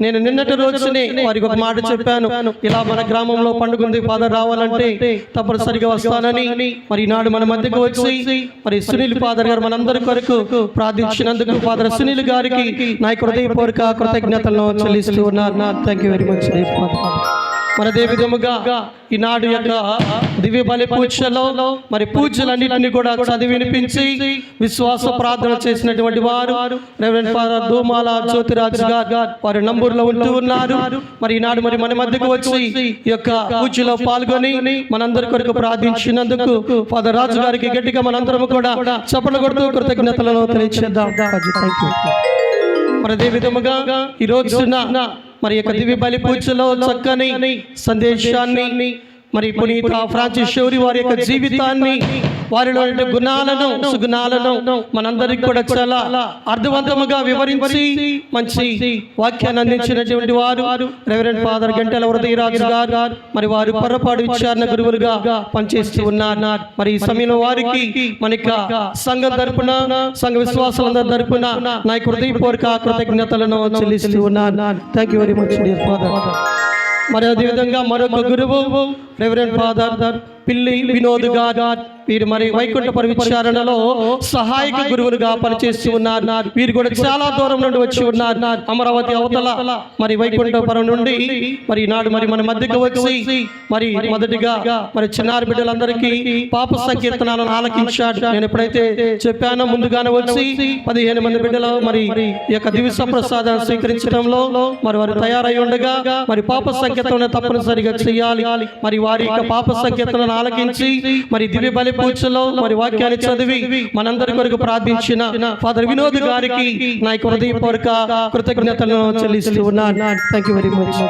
నేను నిన్నటి రోజునే వారికి ఒక మాట చెప్పాను, ఇలా మన గ్రామంలో పండుగ ఉంది, ఫాదర్ రావాలంటే తప్పనిసరిగా వస్తానని. మరి ఈనాడు మన మధ్యకు వచ్చి మరి సునీల్ ఫాదర్ గారు మనందరి కొరకు ప్రార్థించినందుకు ఫాదర్ సునీల్ గారికి నా హృదయపూర్వక కృతజ్ఞతలను చెల్లిస్తూ ఉన్నారు. Thank you very much. మరి అదే విధముగా ఈనాడు యొక్క దివ్య బలి పూజలో మరి పూజలన్నింటినీ కూడా చదివి వినిపించి విశ్వాస ప్రార్థన చేసినటువంటి వారు రెవరెండ్ ఫాదర్ దోమాల జ్యోతిరాజ్ గారు, వారి నంబూరులో ఉంటూ ఉన్నారు. మరి ఈనాడు మరి మన మధ్యకు వచ్చి ఈ యొక్క పూజలో పాల్గొని మనందరి కొరకు ప్రార్థించినందుకు ఫాదర్ రాజు గారికి గట్టిగా మనందరం కూడా చప్పట్లు కొడుతూ కృతజ్ఞతలను తెలియజేద్దాం. మరి అదే విధముగా ఈ రోజున మరి యొక్క దివ్య బలి పూజలో చక్కని సందేశాన్ని మరి పునీత ఫ్రాన్సిస్ శౌరి వారి యొక్క జీవితాన్ని, వారిలో గుణాలను సుగుణాలను మనందరికి కూడా చాలా అర్థవంతముగా వివరించి మంచి వాక్యాన్ని అందించినటువంటి వారు రెవరెండ్ ఫాదర్ గంటెల హృదయరాజు గారు. మరి వారు పొరపాటు విచారణ గురువులుగా పనిచేస్తూ ఉన్నారు. మరి ఈ సమయంలో వారికి మనకి సంఘం తరపున, సంఘ విశ్వాసాలందరి తరపున నా హృదయపూర్వక కృతజ్ఞతలను చెల్లిస్తూ ఉన్నాను. Thank you very much dear father. మరి అదేవిధంగా మరొక గురువు రెవరెండ్ ఫాదర్ పిల్లి వినోద్ గారు, వీరు మరి వైకుంఠపుర విచారణలో సహాయక గురువులుగా పనిచేస్తూ ఉన్నారు. వీరు కూడా చాలా దూరం నుండి వచ్చి ఉన్నారు. అమరావతి అవతల మరి వైకుంఠపురం నుండి మరి ఈనాడు మరి మన మధ్యకు వచ్చి మరి మొదటిగా మరి చిన్నారి బిడ్డలందరికీ పాప సంకీర్తనాలను ఆలకించాడు. నేను ఎప్పుడైతే చెప్పానో ముందుగానే వచ్చి 15 మంది బిడ్డలు మరి ఈ యొక్క దివ్య ప్రసాదాన్ని స్వీకరించడంలో మరి వారు తయారై ఉండగా మరి పాప సంకీర్తన తప్పనిసరిగా చేయాలి. మరి వారి యొక్క పాప సంకీర్తనను ఆలకించి మరి దివ్య బలి పూజలో మరి వాక్యాన్ని చదివి మనందరి కొరకు ప్రార్థించిన ఫాదర్ వినోద్ గారికి నా యొక్క హృదయపూర్వక కృతజ్ఞతలను చెల్లిస్తూ ఉన్నాను. థ్యాంక్ యూ వెరీ మచ్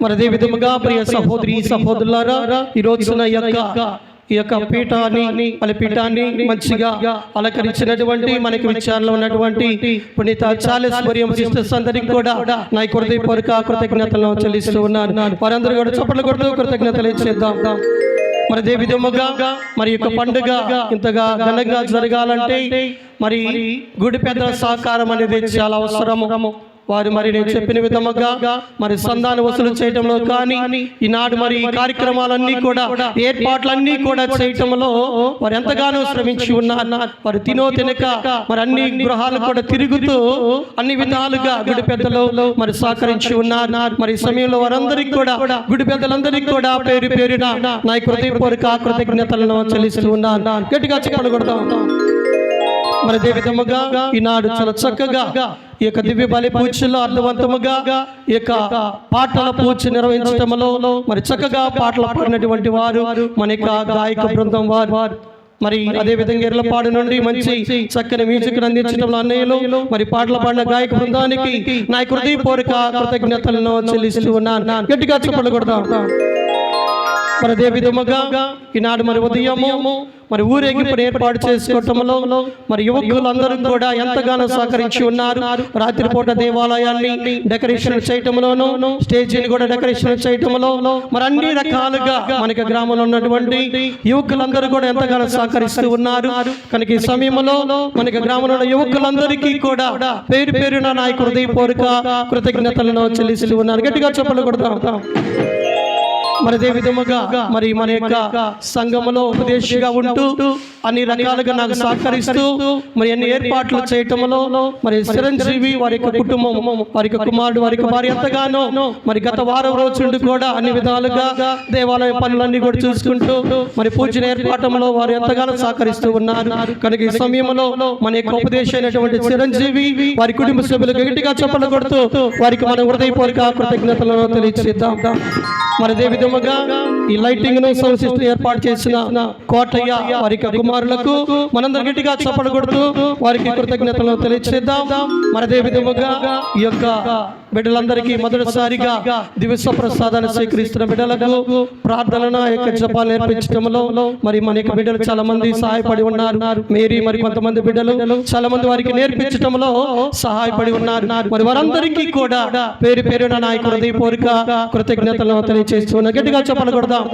మరి అదే విధముగా ప్రియ సహోదరి సహోదరులారా, ఈ రోజున ఈ యొక్క పీఠాన్ని మంచిగా అలంకరించినటువంటి మనకి విచారణలో ఉన్నటువంటి పునీత చార్లెస్ మరియం సిస్టర్స్ అందరికి కూడా నా యొక్క హృదయపూర్వక కృతజ్ఞతలను చెల్లిస్తూ ఉన్నాను. వారందరూ కూడా చప్పట్లు కొడుతూ కృతజ్ఞతలు చేద్దాం. మరి అదే విధముగా మరి యొక్క పండుగ ఇంతగా ఘనంగా జరగాలంటే మరి గుడి పెద్దల సహకారం అనేది చాలా అవసరము. వారు మరి నేను చెప్పిన విధముగా మరి సందాన వసూలు చేయటంలో కానీ ఈనాడు మరి ఈ కార్యక్రమాలన్నీ కూడా ఏర్పాట్లన్నీ కూడా చేయటంలో వారు ఎంతగానో శ్రమించి ఉన్నారు. వారు తినక మరి అన్ని గృహాలు కూడా తిరుగుతూ అన్ని విధాలుగా గుడి పెద్దలు మరి సహకరించి ఉన్నారు. మరి ఈ సమయంలో వారందరికీ కూడా గుడి పెద్దలందరికీ కూడా పేరు పేరున నా హృదయపూర్వక కృతజ్ఞతలను చెల్లిస్తూ ఉన్నాను. గట్టిగా చెప్పలు కొడతాం. మరి అదే విధముగా ఈనాడు చాలా చక్కగా ఈ యొక్క దివ్య బలి పూజలో అర్థవంతముగా ఈ యొక్క పాటల పూజ నిర్వహించడంలో మరి చక్కగా పాటలు పాడినటువంటి వారు మన యొక్క గాయక బృందం వారు. మరి అదే విధంగా ఎర్లపాడు నుండి మంచి చక్కని మ్యూజిక్ అందించడంలో అన్నయ్యలు మరి పాటలు పాడిన గాయక బృందానికి నా హృదయపూర్వక కృతజ్ఞతలను చెల్లిస్తూ ఉన్నాను. గట్టిగా చెప్పలు కొడతాం. మరి అదే విధముగా ఈనాడు మరి ఉదయము మరి ఊరేగింపును ఏర్పాటు చేసుకోవటంలో మరి యువకులందరూ కూడా ఎంతగానో సహకరించి ఉన్నారు. రాత్రిపూట దేవాలయాన్ని డెకరేషన్ చేయటంలోను స్టేజీని కూడా డెకరేషన్ చేయటంలో మరి అన్ని రకాలుగా మనకి గ్రామంలో ఉన్నటువంటి యువకులందరూ కూడా ఎంతగానో సహకరిస్తూ ఉన్నారు. కనుక ఈ సమయంలో మనకి గ్రామంలో ఉన్న యువకులందరికీ కూడా పేరు పేరున నా హృదయపూర్వక కృతజ్ఞతలను చెల్లిస్తూ ఉన్నారు. గట్టిగా చప్పట్లు కొడతాం. మరి అదే విధముగా మరి మన యొక్క సంఘములో ఉపదేశిగా ఉంటూ అన్ని రకాలుగా నాకు సహకరిస్తూ మరి అన్ని ఏర్పాట్లు చేయటంలో మరి చిరంజీవి వారి యొక్క కుటుంబం వారి యొక్క కుమారుడు వారి యొక్క భార్య ఎంతగానో మరి గత వారం రోజులు కూడా అన్ని విధాలుగా దేవాలయ పనులన్నీ కూడా చూసుకుంటూ మరి పూజన ఏర్పాటంలో వారు ఎంతగానో సహకరిస్తూ ఉన్నారు. కనుక ఈ సమయంలో మన యొక్క ఉపదేశమైనటువంటి చిరంజీవి వారి కుటుంబ సభ్యులకు గట్టిగా చప్పట్లు కొడుతూ వారికి మన హృదయపూర్వక కృతజ్ఞతలను తెలియజేద్దాం. మరి అదే విధముగా ఈ లైటింగ్ ను సౌండ్ సిస్టమ్ ఏర్పాటు చేసిన కోటయ్య వారి కుమారులకు మనందరం గట్టిగా చప్పట్లు కొడుతూ వారికి కృతజ్ఞతలను తెలియజేద్దాం. మరి అదే విధముగా ఈ యొక్క బిడ్డలందరికీ మొదటిసారిగా దివ్య ప్రసాదాన్ని స్వీకరిస్తున్న బిడ్డలకు ప్రార్థనను యొక్క జపాలు నేర్పించడంలో మరి మన యొక్క బిడ్డలు చాలా మంది సహాయపడి ఉన్నారు. మేరీ మరి కొంతమంది బిడ్డలు చాలా మంది వారికి నేర్పించడంలో సహాయపడి ఉన్నారు. మరి వారందరికీ కూడా పేరు పేరున నా హృదయపూర్వక కృతజ్ఞతలను తెలియజేస్తున్నా. గట్టిగా చప్పట్లు కొడదాం.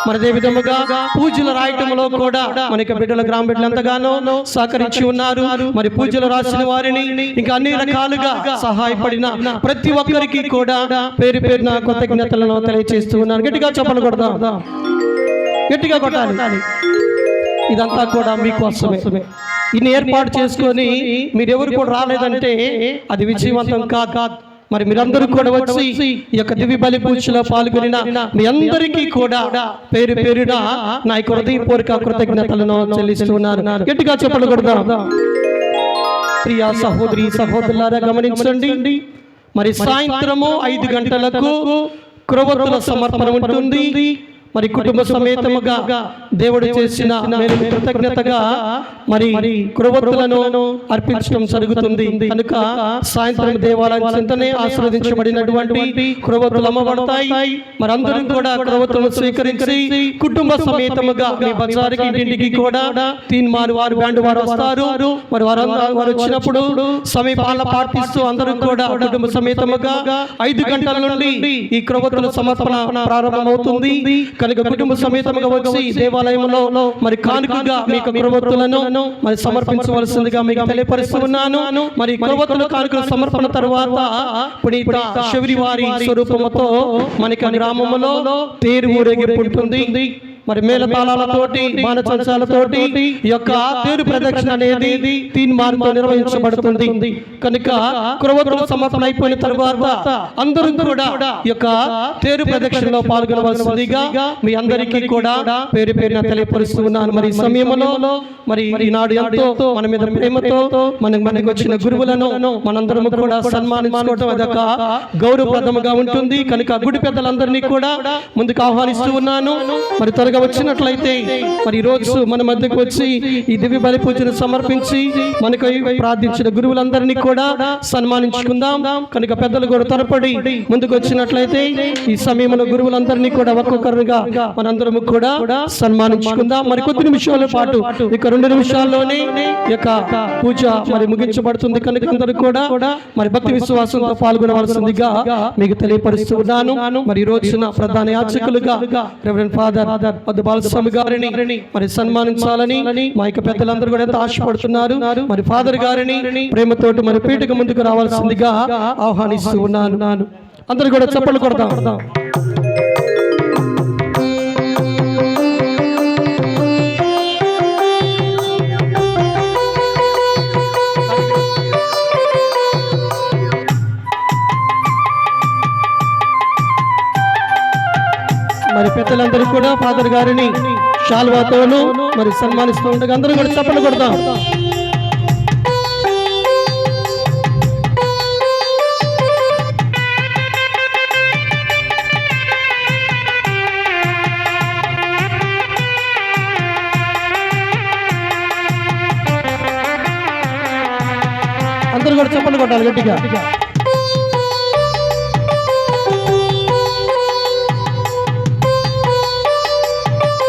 మరి అదే విధముగా పూజలు రాయటంలో కూడా మనకి బిడ్డల గ్రామ బిడ్డలు ఎంతగానో సహకరించి ఉన్నారు. మరి పూజలు రాసిన వారిని ఇంకా అన్ని రకాలుగా సహాయపడిన ప్రతి ఒక్కరికి కూడా పేరు పేరున కృతజ్ఞతలను తెలియజేస్తూ ఉన్నారు. గట్టిగా చప్పట్లు కొడదాం. గట్టిగా కొట్టాలి. ఇదంతా కూడా మీకోసమే. ఇన్ని ఏర్పాటు చేసుకొని మీరెవరు కూడా రాలేదంటే అది విజయవంతం కాదు. మరి మీరందరూ కూడా వచ్చి ఈ యొక్క దివ్య బలి పూజలో పాల్గొనిన మీ అందరికీ కూడా పేరు పేరున నా యొక్క హృదయపూర్వక కృతజ్ఞతలను చెల్లిస్తున్నారు. గట్టిగా చప్పట్లు కొడదాం. ప్రియ సహోదరి సహోదరులారా గమనించండి. మరి సాయంత్రము 5 గంటలకు క్రొవ్వొత్తుల సమర్పణ ఉంటుంది. మరి కుటుంబ సమేతముగా దేవుడు చేసిన కృతజ్ఞతగా మరి క్రొవ్వొత్తులను అర్పించడం జరుగుతుంది. కనుక సాయంత్రం దేవాలయం చెంతనే ఆశీర్వదించబడినటువంటి క్రొవ్వొత్తులు అమ్మబడతాయి. మరి అందరూ కూడా క్రొవ్వొత్తులను స్వీకరించి కుటుంబ సమేతముగా మీ బజారుకి ఇంటికి కూడా 3 మారు వారు బ్యాండ్ వారు వస్తారు. మరి వారు వచ్చినప్పుడు సమీపాల పాటిస్తూ అందరూ కూడా కుటుంబ సమేతముగా 5 గంటల నుండి ఈ క్రొవ్వొత్తుల సమర్పణ ప్రారంభమవుతుంది. కనుక కుటుంబ సమేతంగా వచ్చి దేవాలయంలో మరి కానుకగా మీకు క్రొవ్వొత్తులను మరి సమర్పించవలసిందిగా మీకు తెలియపరుస్తున్నాను. మరి క్రొవ్వొత్తుల కానుకల సమర్పణ తర్వాత పునీత శబరి వారి స్వరూపముతో మనకి గ్రామంలో తేరు ఊరేగింపు ఉంటుంది. మరి మేళతాళాలతోటి బాణచంచాలతోటి ఈ యొక్క తేరు ప్రదక్షిణ అనేది తీర్మానంతో నిర్వహించబడుతుంది కనుక కురవతులు సమర్పణ అయిపోయిన తర్వాత అందరూ కూడా ఈ యొక్క తేరు ప్రదక్షిణలో పాల్గొనవలసిందిగా మీ అందరికీ కూడా పేరు పేరున తెలియపరుస్తూ ఉన్నాను. మరి ఈ సమయంలో మరి ఈనాడు ఎంతో మన మీద ప్రేమతో మనకి వచ్చిన గురువులను మనందరం కూడా సన్మానించుకోవడం అదొక గౌరవప్రదముగా ఉంటుంది. కనుక గుడి పెద్దలందరినీ కూడా ముందుకు ఆహ్వానిస్తూ ఉన్నాను. మరి త్వరగా వచ్చినట్లయితే మరి ఈ రోజు మన మధ్యకు వచ్చి ఈ దివ్య బలి పూజను సమర్పించి మనకు ప్రార్థించిన గురువులందరినీ కూడా సన్మానించుకుందాం. కనుక పెద్దలు కూడా త్వరపడి ముందుకు వచ్చినట్లయితే ఈ సమయంలో గురువులందరినీ కూడా ఒక్కొక్కరుగా మనందరం కూడా సన్మానించుకుందాం. మరి కొద్ది నిమిషాల పాటు ఇక 2 నిమిషాల్లోనే ఈ యొక్క పూజ మరి ముగించబడుతుంది. కనుక అందరూ కూడా మరి భక్తి విశ్వాసంతో పాల్గొనవలసిందిగా మీకు తెలియపరుస్తూ ఉన్నాను. మరి ఈ రోజున ప్రధాన యాజకులుగా రెవరెండ్ ఫాదర్ పద్దు బాలస్వామి గారిని మరి సన్మానించాలని మా యొక్క పెద్దలందరూ కూడా ఎంతో ఆశపడుతున్నారు. మరి ఫాదర్ గారిని ప్రేమతోటి మరి పీఠకు ముందుకు రావాల్సిందిగా ఆహ్వానిస్తూ ఉన్నాను. అందరూ కూడా చప్పట్లు కొడతాం. మరి పెద్దలందరూ కూడా ఫాదర్ గారిని శాల్వాతోను మరి సన్మానిస్తూ ఉండగా అందరూ కూడా చప్పట్లు కొడతాం. అందరూ కూడా చప్పట్లు కొట్టాలి గట్టిగా.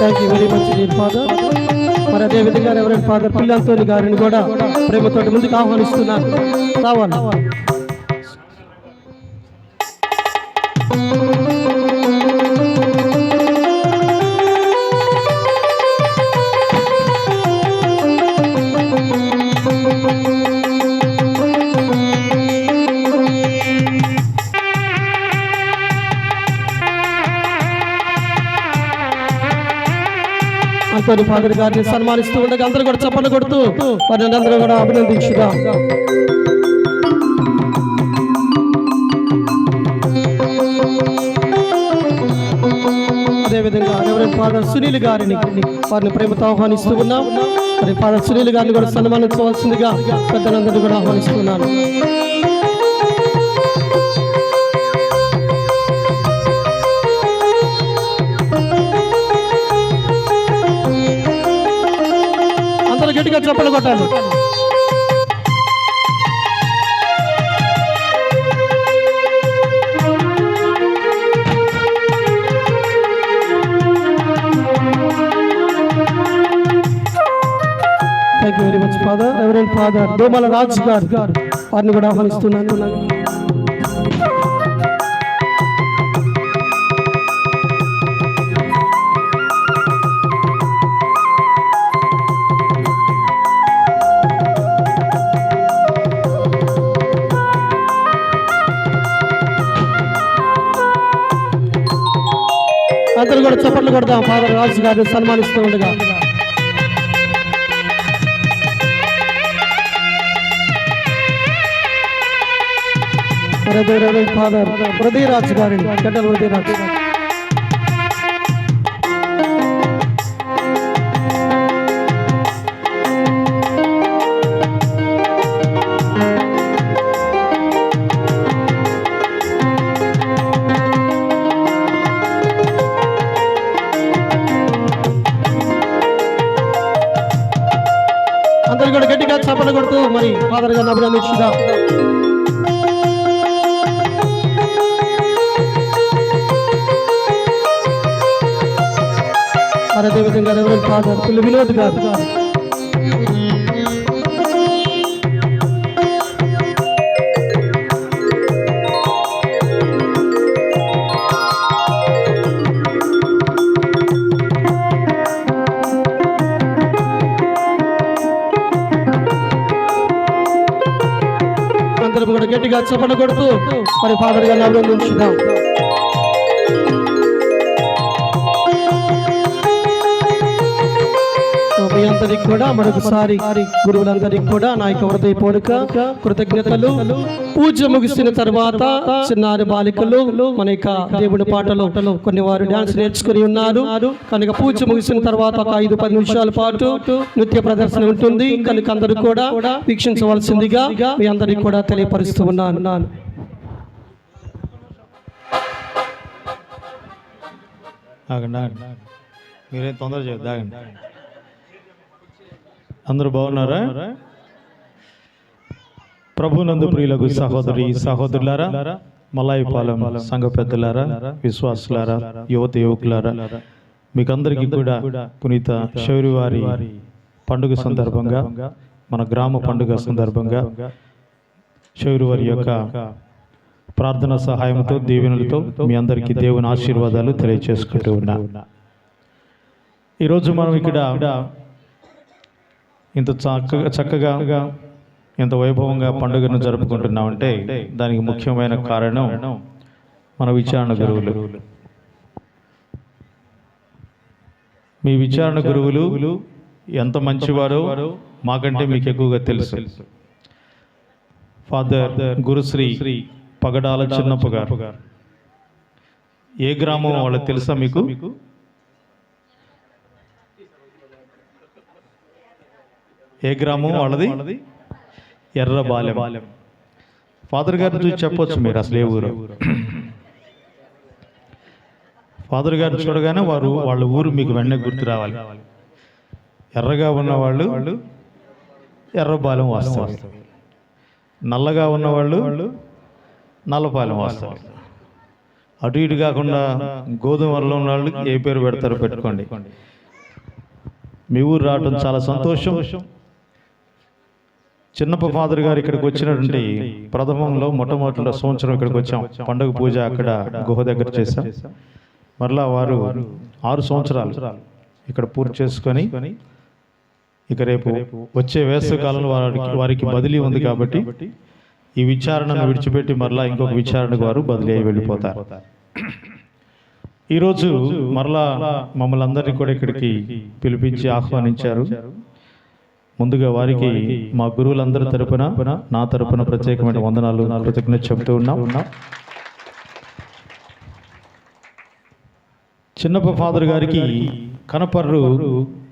Thank you very much dear father. మరి అదేవిధంగా రెవరెండ్ ఫాదర్ పిల్లంతోని గారిని కూడా ప్రేమతో ముందుకు ఆహ్వానిస్తున్నాను. రావాలి. అంతోని ఫాదర్ గారిని సన్మానిస్తూ ఉండగా అందరూ కూడా చప్పట్లు కొడుతూ వారిని అందరూ కూడా అభినందించుదాం. అదేవిధంగా రెవరెండ్ ఫాదర్ సునీల్ గారిని వారిని ప్రేమతో ఆహ్వానిస్తూ ఉన్నాం. మరి ఫాదర్ సునీల్ గారిని కూడా సన్మానించవలసిందిగా పెద్దలందరినీ కూడా ఆహ్వానిస్తున్నాను. గట్టిగా చప్పట్లు కొట్టాలి. Thank you very much father. Reverend father దోమల రాజ్ గారు వారిని కూడా ఆహ్వానిస్తున్నాను. అందరూ కూడా చప్పట్లు కొడదాం ఫాదర్ రాజు గారిని సన్మానిస్తూ ఉండగా. ఫాదర్ హృదయరాజు గారిని గడ్డల హృదయరాజు అందరూ కూడా గట్టిగా చప్పట్లు కొడుతూ మరి ఫాదర్ గారిని అభినందించుదాం. అదేవిధంగా రెవరెండ్ ఫాదర్ పిల్లి వినోద్ గారు అందరూ కూడా గట్టిగా చప్పట్లు కొడుతూ మరి ఫాదర్ గారిని అభినందించుదాం. సో మీ అందరికి కూడా మరొకసారి గురువులందరికీ కూడా నా యొక్క హృదయపూర్వక కృతజ్ఞతలు. పూజ ముగిసిన తర్వాత చిన్నారి బాలికలు మన యొక్క దేవుడి పాటలు కొన్ని వారు డాన్స్ నేర్చుకుని ఉన్నారు కనుక పూజ ముగిసిన తర్వాత ఒక 5-10 నిమిషాల పాటు నృత్య ప్రదర్శన ఉంటుంది కనుక అందరూ కూడా వీక్షించవలసిందిగా మీ అందరికీ కూడా తెలియపరుస్తూ ఉన్నాను. మీరేం తొందర చేయదు, ఆగండి. అందరూ బాగున్నారా? ప్రభునందు ప్రియులకు సహోదరి సహోదరులారా, మలాయిపాలెం సంఘ పెద్దలారా, విశ్వాసులారా, యువత యువకులారా, మీకందరికీ కూడా పునీత శౌరివారి పండుగ సందర్భంగా, మన గ్రామ పండుగ సందర్భంగా శౌరివారి యొక్క ప్రార్థన సహాయంతో దీవెనలతో మీ అందరికీ దేవుని ఆశీర్వాదాలు తెలియచేసుకుంటూ ఉన్నా. ఈరోజు మనం ఇక్కడ ఇంత చక్కగా ఇంత వైభవంగా పండుగను జరుపుకుంటున్నామంటే దానికి ముఖ్యమైన కారణం మన విచారణ గురువులు. మీ విచారణ గురువులు ఎంత మంచివారో మాకంటే మీకు ఎక్కువగా తెలుసు. ఫాదర్ గురుశ్రీ పగడాల చిన్నప్ప గారు, ఏ గ్రామం వాళ్ళకి తెలుసా మీకు? ఏ గ్రామం వాళ్ళది? ఎర్రబాలెం. ఫాదర్ గారు చూసి చెప్పొచ్చు మీరు అసలు ఏ ఊరు. ఫాదర్ గారు చూడగానే వాళ్ళ ఊరు మీకు వెంటనే గుర్తు రావాలి. ఎర్రగా ఉన్నవాళ్ళు ఎర్రబాలెం వాస్తవం, నల్లగా ఉన్నవాళ్ళు నల్లపాలెం వాస్తవం. అటు ఇటు కాకుండా గోధుమ వరలో ఉన్న వాళ్ళు ఏ పేరు పెడతారో పెట్టుకోండి. మీ ఊరు రావడం చాలా సంతోషం. చిన్నప్ప ఫాదర్ గారు ఇక్కడికి వచ్చినటువంటి ప్రథమంలో మొట్టమొదటి సంవత్సరం ఇక్కడికి వచ్చాం. పండుగ పూజ అక్కడ గుహ దగ్గర చేశాం. మరలా వారు 6 సంవత్సరాలు ఇక్కడ పూర్తి చేసుకొని ఇక రేపు వచ్చే వేసవి కాలంలో వారికి బదిలీ ఉంది కాబట్టి ఈ విచారణను విడిచిపెట్టి మరలా ఇంకొక విచారణకు వారు బదిలీ అయి వెళ్ళిపోతారు. ఈరోజు మరలా మమ్మల్ని అందరినీ కూడా ఇక్కడికి పిలిపించి ఆహ్వానించారు. ముందుగా వారికి మా గురువులందరి తరపున, నా తరపున ప్రత్యేకమైన వందనాలు, కృతజ్ఞత చెబుతూ ఉన్నాం. చిన్నప్ప ఫాదర్ గారికి కనపర్రు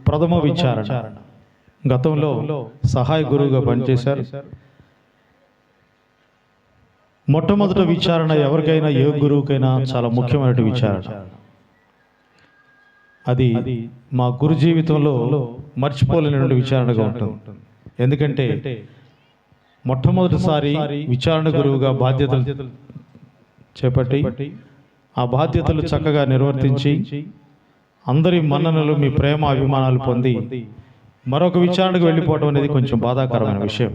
ప్రథమ విచారణ, గతంలో సహాయ గురువుగా పనిచేశారు. మొట్టమొదటి విచారణ ఎవరికైనా ఏ గురువుకైనా చాలా ముఖ్యమైన విచారణ. అది మా గురు జీవితంలో మర్చిపోలేని విచారణగా ఉంటుంది. ఎందుకంటే మొట్టమొదటిసారి విచారణ గురువుగా బాధ్యతలు చేపట్టి ఆ బాధ్యతలు చక్కగా నిర్వర్తించి అందరి మన్ననలు, మీ ప్రేమ అభిమానాలు పొంది మరొక విచారణకు వెళ్ళిపోవడం అనేది కొంచెం బాధాకరమైన విషయం.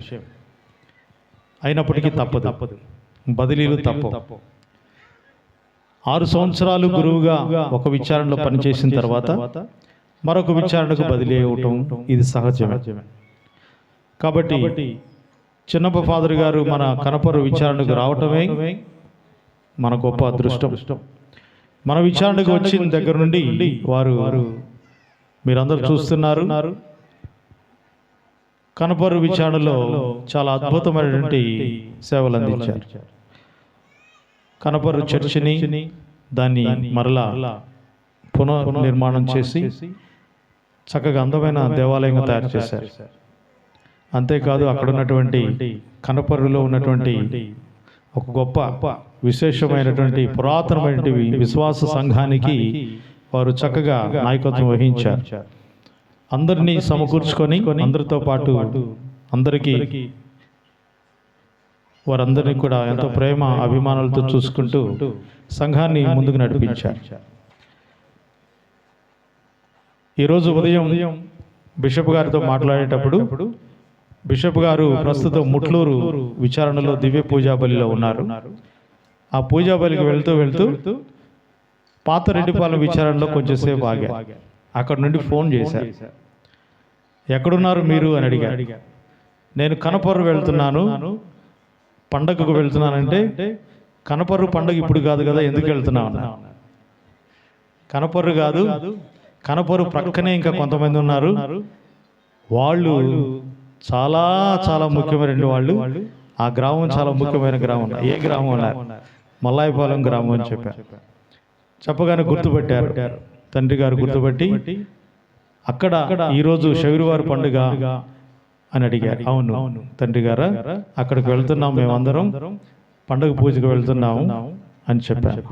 అయినప్పటికీ తప్పదు, బదిలీలు తప్పవు. 6 సంవత్సరాలు గురువుగా ఒక విచారణలో పనిచేసిన తర్వాత మరొక విచారణకు బదిలీ అవ్వటం ఇది సహజమే. కాబట్టి చిన్నప్ప ఫాదర్ గారు మన కనపరు విచారణకు రావటమే మన గొప్ప అదృష్టం. మన విచారణకు వచ్చిన దగ్గర నుండి వారు మీరందరూ చూస్తున్నారు, కనపరు విచారణలో చాలా అద్భుతమైనటువంటి సేవలు అందించారు. కనపరు చర్చిని దాన్ని మరలా పునర్నిర్మాణం చేసి చక్కగా అందమైన దేవాలయంగా తయారు చేశారు. అంతేకాదు అక్కడ ఉన్నటువంటి కనపరులో ఉన్నటువంటి ఒక గొప్ప విశేషమైనటువంటి పురాతనమైనటువంటి విశ్వాస సంఘానికి వారు చక్కగా నాయకత్వం వహించారు. అందరినీ సమకూర్చుకొని అందరితో పాటు అందరికీ వారందరినీ కూడా ఎంతో ప్రేమ అభిమానాలతో చూసుకుంటూ సంఘాన్ని ముందుకు నడిపించారు. ఈరోజు ఉదయం బిషప్ గారితో మాట్లాడేటప్పుడు బిషప్ గారు ప్రస్తుతం ముట్లూరు విచారణలో దివ్య పూజా బలిలో ఉన్నారు. ఆ పూజా బలికి వెళ్తూ పాత రెడ్డిపాలెం విచారణలో కొంచెంసేపు ఆగా. అక్కడ నుండి ఫోన్ చేశారు. ఎక్కడున్నారు మీరు అని అడిగారు. నేను కనపర్రు వెళ్తున్నాను, పండగకు వెళ్తున్నానంటే కనపర్రు పండగ ఇప్పుడు కాదు కదా, ఎందుకు వెళ్తున్నావు? కనపర్రు కాదు, కనపర్రు ప్రక్కనే ఇంకా కొంతమంది ఉన్నారు, వాళ్ళు చాలా చాలా ముఖ్యమైన వాళ్ళు. ఆ గ్రామం చాలా ముఖ్యమైన గ్రామం. ఏ గ్రామం అన్నారు? మల్లాయపాలెం గ్రామం అని చెప్పారు. చెప్పగానే గుర్తుపెట్టారు, తండ్రి గారు గుర్తుపట్టి అక్కడ ఈరోజు శబరివారి పండుగ అని అడిగారు. అవును తండ్రి గారా, అక్కడికి వెళ్తున్నాం, మేమందరం పండుగ పూజకు వెళ్తున్నాము అని చెప్పారు.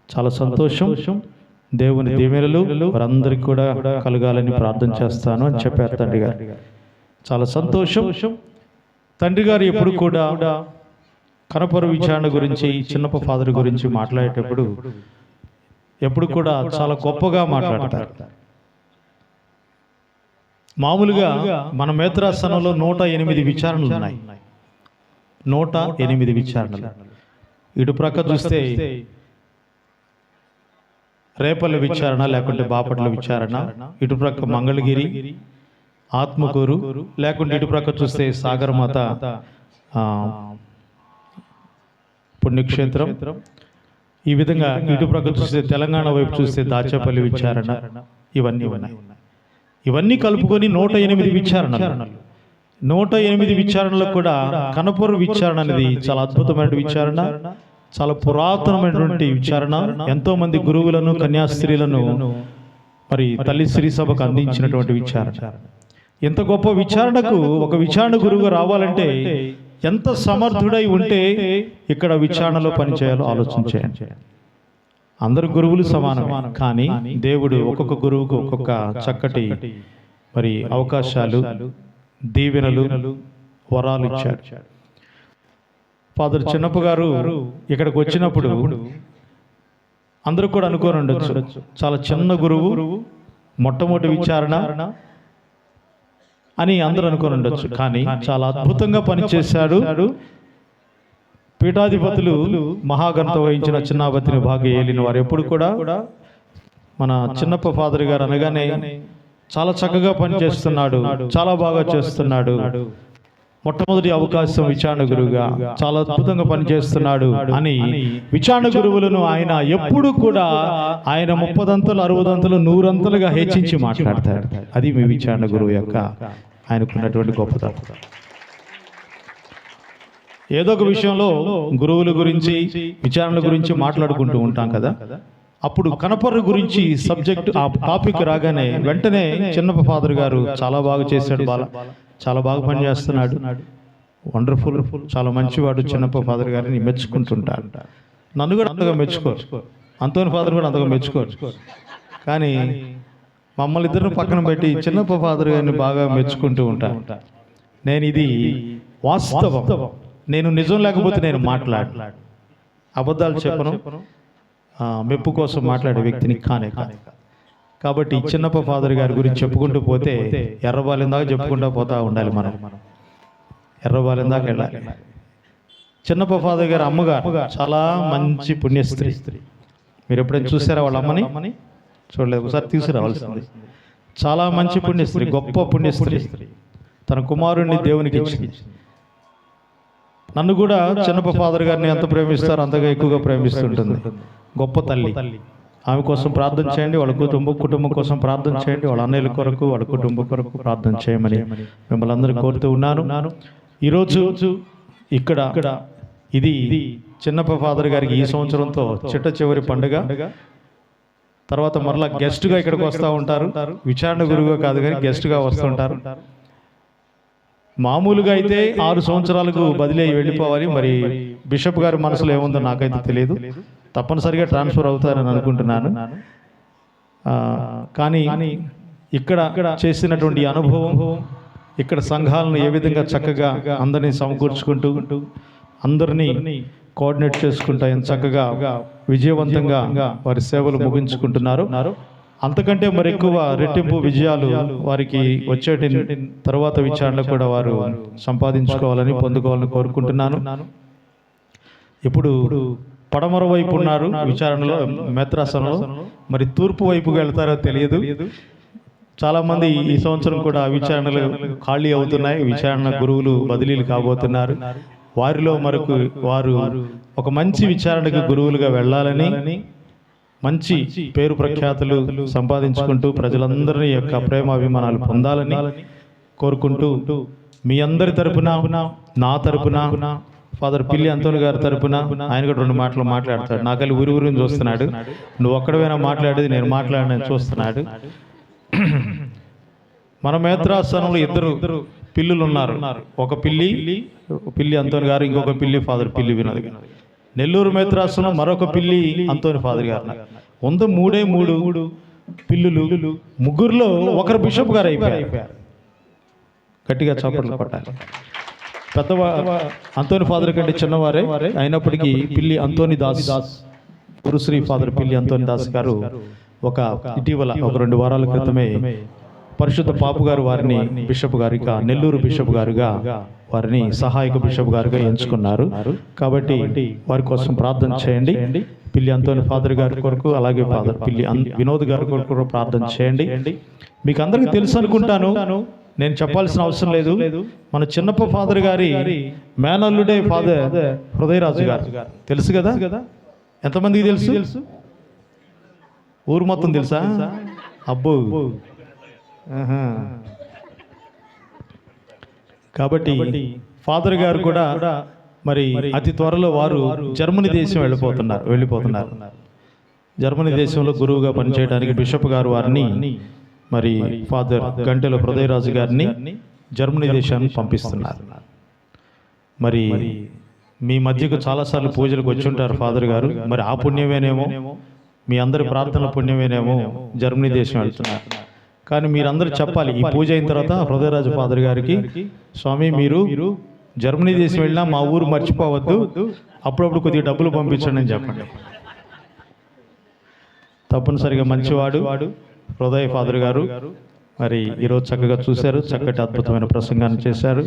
చాలా సంతోషం, దేవుని దీవెనలు వారందరికీ కూడా కలగాలని ప్రార్థన చేస్తాను అని చెప్పారు తండ్రి గారు. చాలా సంతోషం. తండ్రి గారు ఎప్పుడు కూడా కనపరు విచారణ గురించి, చిన్నప్ప ఫాదర్ గురించి మాట్లాడేటప్పుడు ఎప్పుడు కూడా చాలా గొప్పగా మాట్లాడతారు. మామూలుగా మన మేత్రాసనంలో 108 విచారణలు ఉన్నాయి. 108 విచారణలు. ఇటు ప్రక్క చూస్తే రేపల్ల విచారణ, లేకుంటే బాపట్ల విచారణ, ఇటు ప్రక్క మంగళగిరి, ఆత్మకూరు, లేకుంటే ఇటు ప్రక్క చూస్తే సాగరమాత పుణ్యక్షేత్రం. ఈ విధంగా ఇటు ప్రక్క చూస్తే తెలంగాణ వైపు చూస్తే దాచేపల్లి విచారణ, ఇవన్నీ ఉన్నాయి. ఇవన్నీ కలుపుకొని 108 విచారణలు. 108 విచారణలకు కూడా కనపరు విచారణ అనేది చాలా అద్భుతమైన విచారణ, చాలా పురాతనమైనటువంటి విచారణ. ఎంతో మంది గురువులను, కన్యాస్త్రీలను మరి తల్లి శ్రీ సభకు అందించినటువంటి విచారణ. ఎంత గొప్ప విచారణకు ఒక విచారణ గురువుగా రావాలంటే ఎంత సమర్థుడై ఉంటే ఇక్కడ విచారణలో పనిచేయాలో ఆలోచించేయండి. అందరు గురువులు సమానమే, కానీ దేవుడు ఒక్కొక్క గురువుకు ఒక్కొక్క చక్కటి మరి అవకాశాలు, దీవెనలు, వరాలు ఇచ్చాడు. ఫాదర్ చిన్నప్ప గారు ఇక్కడికి వచ్చినప్పుడు అందరూ కూడా అనుకోని ఉండొచ్చు, చాలా చిన్న గురువు, మొట్టమొదటి విచారణ అని అందరూ అనుకోని ఉండొచ్చు. కానీ చాలా అద్భుతంగా పనిచేశాడు. పీఠాధిపతులు మహాఘనత వహించిన చిన్నాబతిని బాగా ఏలిన వారు ఎప్పుడు కూడా మన చిన్నప్ప ఫాదర్ గారు అనగానే చాలా చక్కగా పనిచేస్తున్నాడు, చాలా బాగా చేస్తున్నాడు, మొట్టమొదటి అవకాశం విచారణ గురువుగా చాలా అద్భుతంగా పనిచేస్తున్నాడు అని విచారణ గురువులను ఆయన ఎప్పుడు కూడా ఆయన 30 60 100 హెచ్చించి మాట్లాడతాడు. అది మీ విచారణ గురువు యొక్క ఆయనకున్నటువంటి గొప్పతనం. ఏదో ఒక విషయంలో గురువుల గురించి, విచారణల గురించి మాట్లాడుకుంటూ ఉంటాం కదా. అప్పుడు కనపర్రు గురించి సబ్జెక్ట్, ఆ టాపిక్ రాగానే వెంటనే చిన్నప్ప ఫాదర్ గారు చాలా బాగా చేశాడు, చాలా బాగా పనిచేస్తున్నాడు, వండర్ఫుల్, చాలా మంచివాడు చిన్నప్ప ఫాదర్ గారిని మెచ్చుకుంటుంటాడు. నన్ను కూడా అంతగా మెచ్చుకోరు, అంతోని ఫాదర్ కూడా అంతగా మెచ్చుకోరు. కానీ మమ్మల్ని ఇద్దరిని పక్కన పెట్టి చిన్నప్ప ఫాదర్ గారిని బాగా మెచ్చుకుంటూ ఉంటాను. నేను ఇది వాస్తవం, నేను నిజం లేకపోతే నేను అబద్ధాలు చెప్పను, మెప్పు కోసం మాట్లాడే వ్యక్తిని కానే. కాబట్టి చిన్నప్ప ఫాదర్ గారి గురించి చెప్పుకుంటూ పోతే ఎర్రబాలెం దాకా చెప్పుకుంటూ పోతా ఉండాలి. మనం ఎర్రబాలెం దాకా వెళ్ళాలి. చిన్నప్ప ఫాదర్ గారి అమ్మగారు చాలా మంచి పుణ్యస్త్రీ. మీరు ఎప్పుడైనా చూసారా వాళ్ళ అమ్మని? చూడలేదు, ఒకసారి తీసుకురావాల్సింది. చాలా మంచి పుణ్యస్త్రీ, గొప్ప పుణ్యస్త్రీ. తన కుమారుణ్ణి దేవునికి ఇచ్చింది. నన్ను కూడా చిన్నప్ప ఫాదర్ గారిని ఎంత ప్రేమిస్తారో అంతగా ఎక్కువగా ప్రేమిస్తుంటుంది. గొప్ప తల్లి. ఆమె కోసం ప్రార్థన చేయండి, వాళ్ళ కుటుంబం కోసం ప్రార్థన చేయండి, వాళ్ళ అన్నయ్యల కొరకు, వాళ్ళ కుటుంబం కొరకు ప్రార్థన చేయమని మిమ్మల్ని అందరూ కోరుతూ ఉన్నాను. ఈరోజు ఇక్కడ ఇది చిన్నప్ప ఫాదర్ గారికి ఈ సంవత్సరంతో చిట్ట చివరి పండుగ. తర్వాత మరలా గెస్ట్గా ఇక్కడికి వస్తూ ఉంటారు. విచారణ గురువుగా కాదు కానీ గెస్ట్గా వస్తూ ఉంటారు. మామూలుగా అయితే 6 సంవత్సరాలకు బదిలీ వెళ్ళిపోవాలి. మరి బిషప్ గారి మనసులో ఏముందో నాకైతే తెలియదు. తప్పనిసరిగా ట్రాన్స్ఫర్ అవుతారని అనుకుంటున్నాను. కానీ ఇక్కడ చేసినటువంటి అనుభవం, ఇక్కడ సంఘాలను ఏ విధంగా చక్కగా అందరినీ సమకూర్చుకుంటూ, అందరినీ కోఆర్డినేట్ చేసుకుంటూ ఎంత చక్కగా విజయవంతంగా వారి సేవలు ముగించుకుంటున్నారు. అంతకంటే మరి ఎక్కువ రెట్టింపు విజయాలు వారికి వచ్చేటి తర్వాత విచారణ కూడా వారు సంపాదించుకోవాలని, పొందుకోవాలని కోరుకుంటున్నాను. ఇప్పుడు పడమర వైపు ఉన్నారు విచారణలో, మేత్రాసనంలో. మరి తూర్పు వైపుకి వెళ్తారో తెలియదు. చాలామంది ఈ సంవత్సరం కూడా విచారణలు ఖాళీ అవుతున్నాయి. విచారణ గురువులు బదిలీలు కాబోతున్నారు. వారిలో వారు ఒక మంచి విచారణకు గురువులుగా వెళ్ళాలని, మంచి పేరు ప్రఖ్యాతులు సంపాదించుకుంటూ ప్రజలందరి యొక్క ప్రేమాభిమానాలు పొందాలని కోరుకుంటూ మీ అందరి తరపున, నా తరపున, ఫాదర్ పిల్లి అంతోని గారి తరపున ఆయన కూడా 2 మాటలు మాట్లాడతాడు. నాకల్లి ఊరి చూస్తున్నాడు. నువ్వు ఒక్కడమైనా మాట్లాడేది, నేను మాట్లాడినని చూస్తున్నాడు. మన మేత్రాస్థానంలో 2 పిల్లులు ఉన్నారు. ఒక పిల్లి అంతోని గారు, ఇంకొక పిల్లి ఫాదర్ పిల్లి వినోద్ గారు. నెల్లూరు మేత్రాస్థానం మరొక పిల్లి అంతోని ఫాదర్ గారు. 3 పిల్లులు, ముగ్గురులో ఒకరు బిషప్ గారు అయిపోయారు. గట్టిగా చప్పట్లు కొట్టాలి. అంతోని ఫాదర్ కంటే చిన్నవారే అయినప్పటికీ పిల్లి అంతోని దాస్, గురుశ్రీ ఫాదర్ పిల్లి అంతోని దాస్ గారు ఇటీవల ఒక 2 వారాల క్రితమే పరిశుద్ధ పాపు గారు వారిని బిషప్ గారిగా, నెల్లూరు బిషప్ గారుగా వారిని సహాయక బిషప్ గారుగా ఎంచుకున్నారు. కాబట్టి వారి కోసం ప్రార్థన చేయండి. పిల్లి అంతోని ఫాదర్ గారి కొరకు, అలాగే ఫాదర్ పిల్లి వినోద్ గారి కొరకు ప్రార్థన చేయండి. మీకు అందరికీ తెలుసు అనుకుంటాను, నేను చెప్పాల్సిన అవసరం లేదు. మన చిన్నప్ప ఫాదర్ గారి మేనల్లుడే ఫాదర్ హృదయరాజు గారు. తెలుసు కదా? ఎంతమందికి తెలుసు? ఊరు మొత్తం తెలుసా? అబ్బో. కాబట్టి ఫాదర్ గారు కూడా మరి అతి త్వరలో వారు జర్మనీ దేశం వెళ్ళిపోతున్నారు. జర్మనీ దేశంలో గురువుగా పనిచేయడానికి బిషప్ గారు వారిని, మరి ఫాదర్ గంటెల హృదయరాజు గారిని జర్మనీ దేశానికి పంపిస్తున్నారు. మరి మీ మధ్యకు చాలాసార్లు పూజలకు వచ్చి ఉంటారు ఫాదర్ గారు. మరి ఆ పుణ్యమేనేమో, మీ అందరి ప్రార్థనల పుణ్యమేనేమో జర్మనీ దేశం వెళ్తున్నారు. కానీ మీరందరూ చెప్పాలి, ఈ పూజ అయిన తర్వాత హృదయరాజు ఫాదర్ గారికి, స్వామి మీరు జర్మనీ దేశం వెళ్ళినా మా ఊరు మర్చిపోవద్దు, అప్పుడప్పుడు కొద్దిగా డబ్బులు పంపించండి అని చెప్పండి. తప్పనిసరిగా మంచివాడు హృదయ ఫాదర్ గారు. మరి ఈరోజు చక్కగా చూశారు, చక్కటి అద్భుతమైన ప్రసంగాన్ని చేశారు.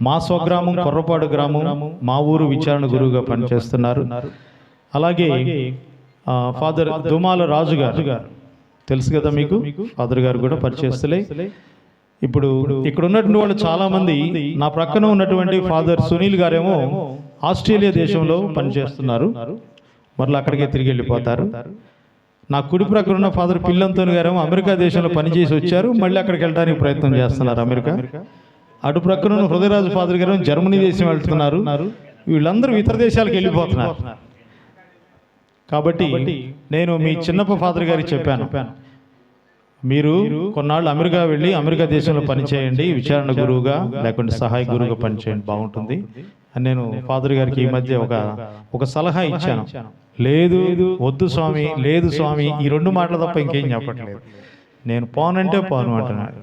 మా స్వగ్రామం కొర్రపాడు గ్రామం, మా ఊరు విచారణ గురువుగా పనిచేస్తున్నారు. అలాగే ఫాదర్ దుమాల రాజు గారు తెలుసు కదా మీకు, ఫాదర్ గారు కూడా పరిచయస్తులే. ఇప్పుడు ఇక్కడ ఉన్నటువంటి వాళ్ళు చాలా మంది, నా ప్రక్కన ఉన్నటువంటి ఫాదర్ సునీల్ గారేమో ఆస్ట్రేలియా దేశంలో పనిచేస్తున్నారు, మరలా అక్కడికే తిరిగి వెళ్ళిపోతారు. నా కుడి ప్రక్కన ఉన్న ఫాదర్ పిల్లంతోని గారేమో అమెరికా దేశంలో పనిచేసి వచ్చారు, మళ్ళీ అక్కడికి వెళ్ళడానికి ప్రయత్నం చేస్తున్నారు అమెరికా. అటు ప్రక్కన ఉన్న హృదయరాజు ఫాదర్ గారు జర్మనీ దేశం వెళ్తున్నారు. వీళ్ళందరూ ఇతర దేశాలకు వెళ్ళిపోతున్నారు. కాబట్టి నేను మీ చిన్నప్ప ఫాదర్ గారికి చెప్పాను, మీరు కొన్నాళ్ళు అమెరికా వెళ్ళి అమెరికా దేశంలో పనిచేయండి, విచారణ గురువుగా లేకుంటే సహాయ గురువుగా పనిచేయండి, బాగుంటుంది అని నేను ఫాదర్ గారికి ఈ మధ్య ఒక సలహా ఇచ్చాను. లేదు వద్దు స్వామి, లేదు స్వామి, ఈ 2 మాటలు తప్ప ఇంకేం చెప్పట్లేదు. నేను పోనంటే పోను అంటున్నాడు.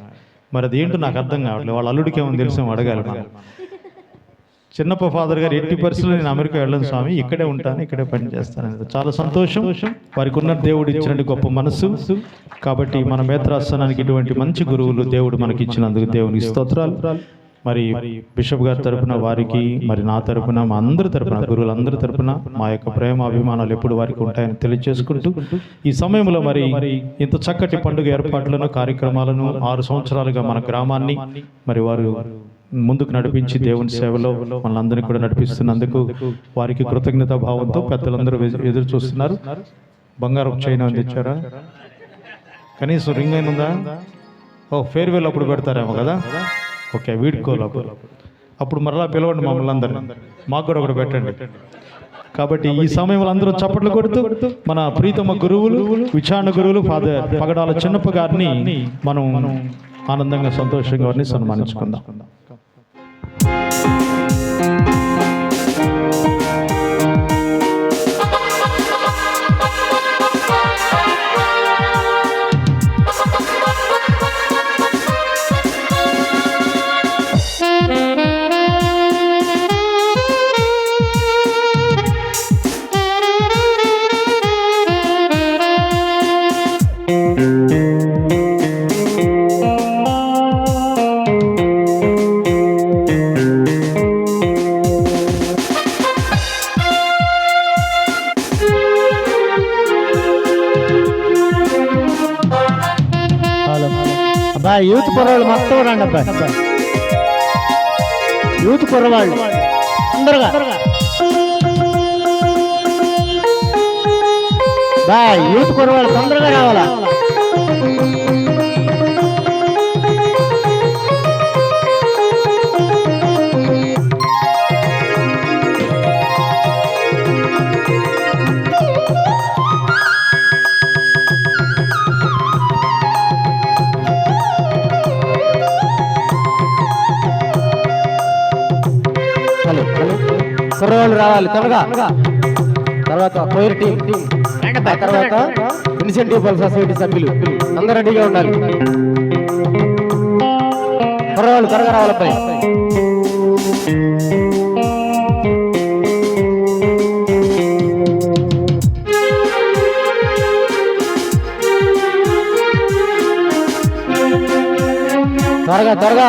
మరి అదేంటో నాకు అర్థం కావట్లేదు. వాళ్ళ అల్లుడికి ఏమో తెలుసు, అడగాలి. చిన్నప్ప ఫాదర్ గారు 80% నేను అమెరికా వెళ్ళను స్వామి, ఇక్కడే ఉంటాను, ఇక్కడే పని చేస్తాను. చాలా సంతోషం. వారికి ఉన్న దేవుడు ఇచ్చినట్టు గొప్ప మనసు. కాబట్టి మన మేత్రాస్థానానికి ఇటువంటి మంచి గురువులు దేవుడు మనకి ఇచ్చినందుకు దేవునికి స్తోత్రాలు. మరి బిషప్ గారి తరపున వారికి, మరి నా తరపున, మా అందరి తరపున, గురువులందరి తరపున మా యొక్క ప్రేమ అభిమానాలు ఎప్పుడు వారికి ఉంటాయని తెలియజేసుకుంటూ, ఈ సమయంలో మరి ఇంత చక్కటి పండుగ ఏర్పాట్లను, కార్యక్రమాలను 6 సంవత్సరాలుగా మన గ్రామాన్ని మరి వారు ముందుకు నడిపించి దేవుని సేవలో మనందరినీ కూడా నడిపిస్తున్నందుకు వారికి కృతజ్ఞత భావంతో పెద్దలందరూ ఎదురు చూస్తున్నారు. బంగారం చైన్ అందించారా? కనీసం రింగ్ అయిన ఉందా? ఫేర్వెల్ అప్పుడు పెడతారేమో కదా. ఓకే, వీడుకోవాలి అప్పుడు మరలా పిలవండి మమ్మల్ని అందరినీ, మాకు కూడా ఒకటి పెట్టండి. కాబట్టి ఈ సమయంలో అందరూ చప్పట్లు కొడుతూ మన ప్రీతమ గురువులు, విచారణ గురువులు ఫాదర్ పగడాల చిన్నప్ప గారిని మనం ఆనందంగా, సంతోషంగా వారిని సన్మానించుకుందాం. యూత్ కుర్రవాళ్ళు మొత్తం రండి అబ్బాయి, యూత్ కుర్రవాళ్ళు అందరుగా బాయ్, యూత్ కుర్రవాళ్ళు తొందరగా రావాలా. కుర్రోళ్ళు రావాలి త్వరగా. తర్వాత కోయిర్ టీం, ఆ తర్వాత ఇన్సెంటివ్ పల్ సొసైటీ సభ్యులు అందరూ రెడీగా ఉండాలి. కుర్రోళ్ళు త్వరగా రావాలి అబ్బాయి. త్వరగా త్వరగా.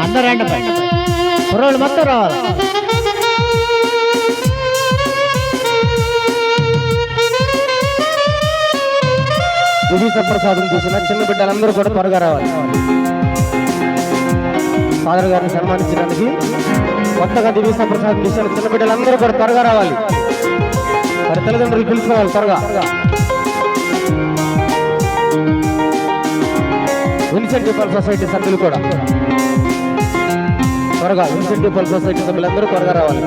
అందరూ రండి అబ్బాయి, కుర్రోళ్ళు మొత్తం రావాలి. విభీషణ ప్రసాదం తీసిన చిన్న బిడ్డలందరూ కూడా త్వరగా రావాలి. ఫాదర్ గారిని సన్మానించడానికి కొత్తగా విభీషణ ప్రసాదం తీసిన చిన్న బిడ్డలందరూ కూడా త్వరగా రావాలి. మరి తల్లిదండ్రులు పిలుచుకోవాలి త్వరగా. ఇన్సెంటివ్ పల్ సొసైటీ సభ్యులు కూడా త్వరగా, ఇన్సెంటివ్ పల్ సొసైటీ సభ్యులందరూ త్వరగా రావాలి.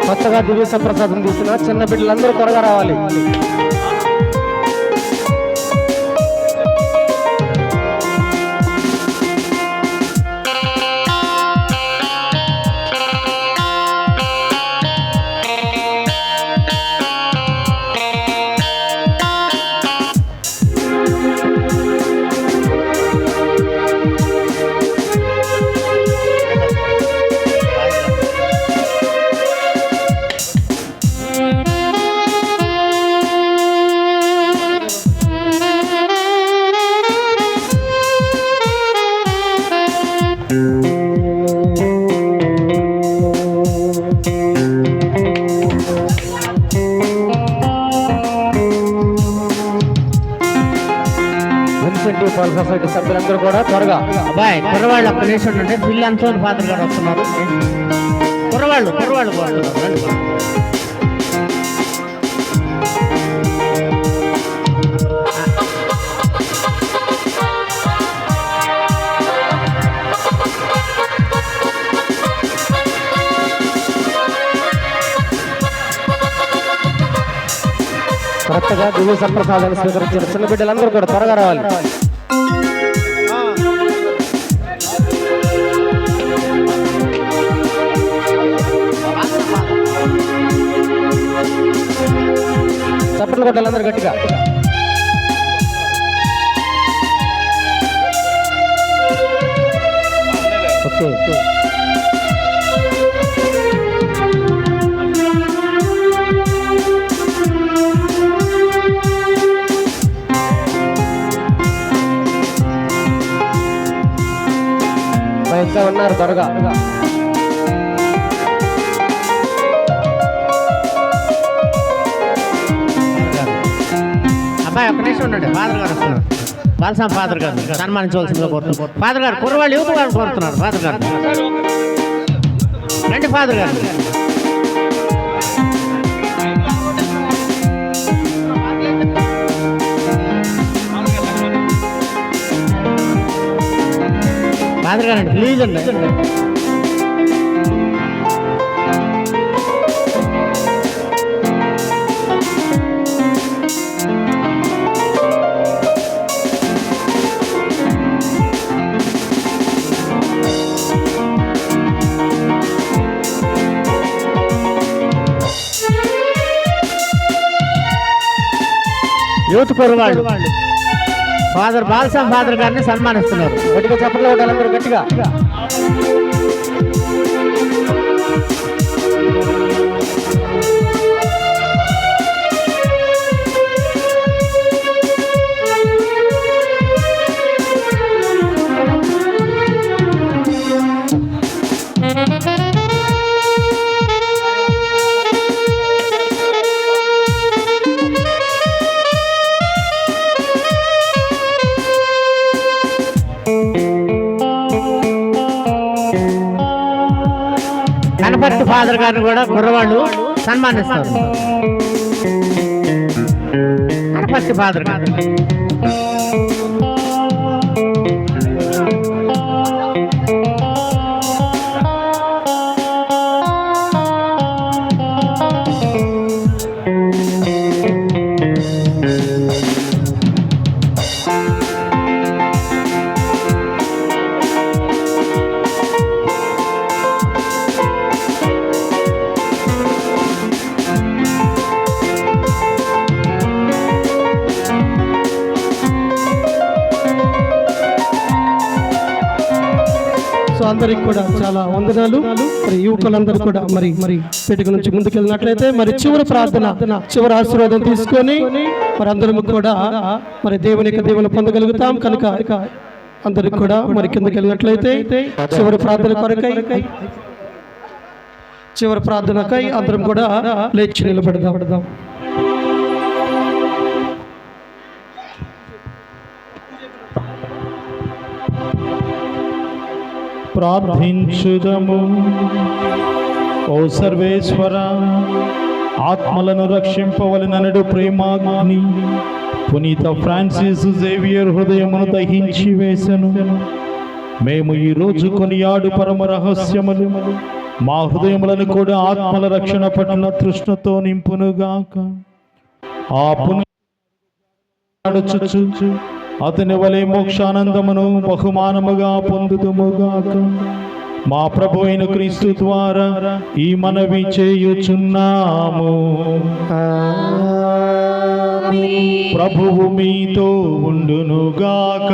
కొత్తగా దివ్య ప్రసాదం తీసిన చిన్న బిడ్డలందరూ త్వరగా రావాలి. ఇన్సెంటివ్ పల్ సొసైటీ సభ్యులందరూ కూడా త్వరగా. అబ్బాయి కుర్రవాళ్ళు అక్కడ నిలిచి ఉండండి. పిల్లి అంతా పాత్ర గారు వస్తున్నారు. కుర్రవాళ్ళు పోతున్నారు. కొత్తగా దివ్య సంప్రసాదాన్ని స్వీకరించిన చిన్న బిడ్డలందరూ కూడా త్వరగా రావాలి. చప్పట్లు కొట్టాలందరూ గట్టిగా. ఓకే. ఇంకా ఉన్నారు త్వరగా. అబ్బాయి ఒక్క నిమిషం ఉండండి. ఫాదర్ గారు వస్తున్నారు. బాలసాం ఫాదర్ గారు సన్మానించవలసిందిగా కోరుతున్నారు. ఫాదర్ గారు కుర్రవాళ్ళు యూత్ వాళ్ళు కోరుతున్నారు. ఫాదర్ గారు రండి. ఫాదర్ గారు ఫాదర్ గారు అండి ప్లీజ్ అండి. యూత్ కుర్రవాళ్ళు ఫాదర్ బాలసాం ఫాదర్ గారిని సన్మానిస్తున్నారు. గట్టిగా చెప్పట్లో ఉండాలందరూ గట్టిగా. కనపర్తి ఫాదర్ గారిని కూడా కుర్రవాళ్ళు సన్మానిస్తారు. కనపర్తి ఫాదర్ గారు సో అందరికి కూడా చాలా వందనాలు. మరి యువకులందరూ కూడా మరి వేదిక నుంచి ముందుకెళ్ళినట్లయితే మరి చివరి ప్రార్థన, చివరి ఆశీర్వాదం తీసుకొని మరి అందరం కూడా మరి దేవుని యొక్క దేవుని పొందగలుగుతాం కనుక అందరికి కూడా మరి కిందకి వెళ్ళినట్లయితే చివరి ప్రార్థన కొరకై, చివరి ప్రార్థనకై అందరం కూడా లేచి నిలబడదాం. ప్రార్థించుదము. ఓ సర్వేశ్వర, ఆత్మలను రక్షింపవలనడు ప్రేమాగ్ని పునీత ఫ్రాన్సిస్ జేవియర్ హృదయమును దహించి వేసెను. మేము ఈరోజు కొనియాడు పరమ రహస్యములు మా హృదయములను కూడా ఆత్మల రక్షణ పట్ల తృష్ణతో నింపునుగాక. ఆ పునరుచుచు అతని వలె మోక్షానందమును బహుమానముగా పొందుదుముగాక. మా ప్రభు అయిన క్రీస్తు ద్వారా ఈ మనవి చేయుచున్నాము. ప్రభువు మీతో ఉండునుగాక.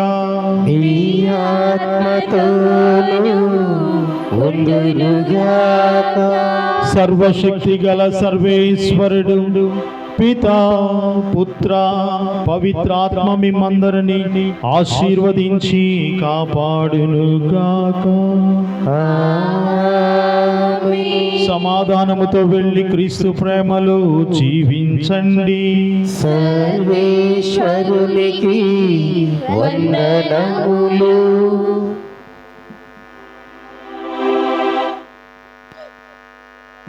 సర్వశక్తి గల సర్వేశ్వరుడు పితా, పుత్ర, పవిత్రాత్మ మిమ్మందరినీ ఆశీర్వదించి కాపాడునుగాక. సమాధానముతో వెళ్ళి క్రీస్తు ప్రేమలో జీవించండి. సర్వేశ్వరునికి వందనములు.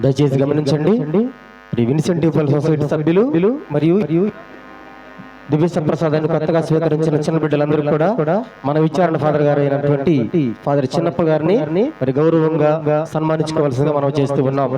దయచేసి గమనించండి, విన్సెంట్ పల్ సొసైటీ సభ్యులు మరియు దివ్య ప్రసాదాన్ని కొత్తగా స్వీకరించిన చిన్న బిడ్డలందరూ కూడా మన విచారణ ఫాదర్ గారు అయినటువంటి ఫాదర్ చిన్నప్ప గారిని మరి గౌరవంగా సన్మానించుకోవాల్సిందిగా మనం చేస్తూ ఉన్నాం.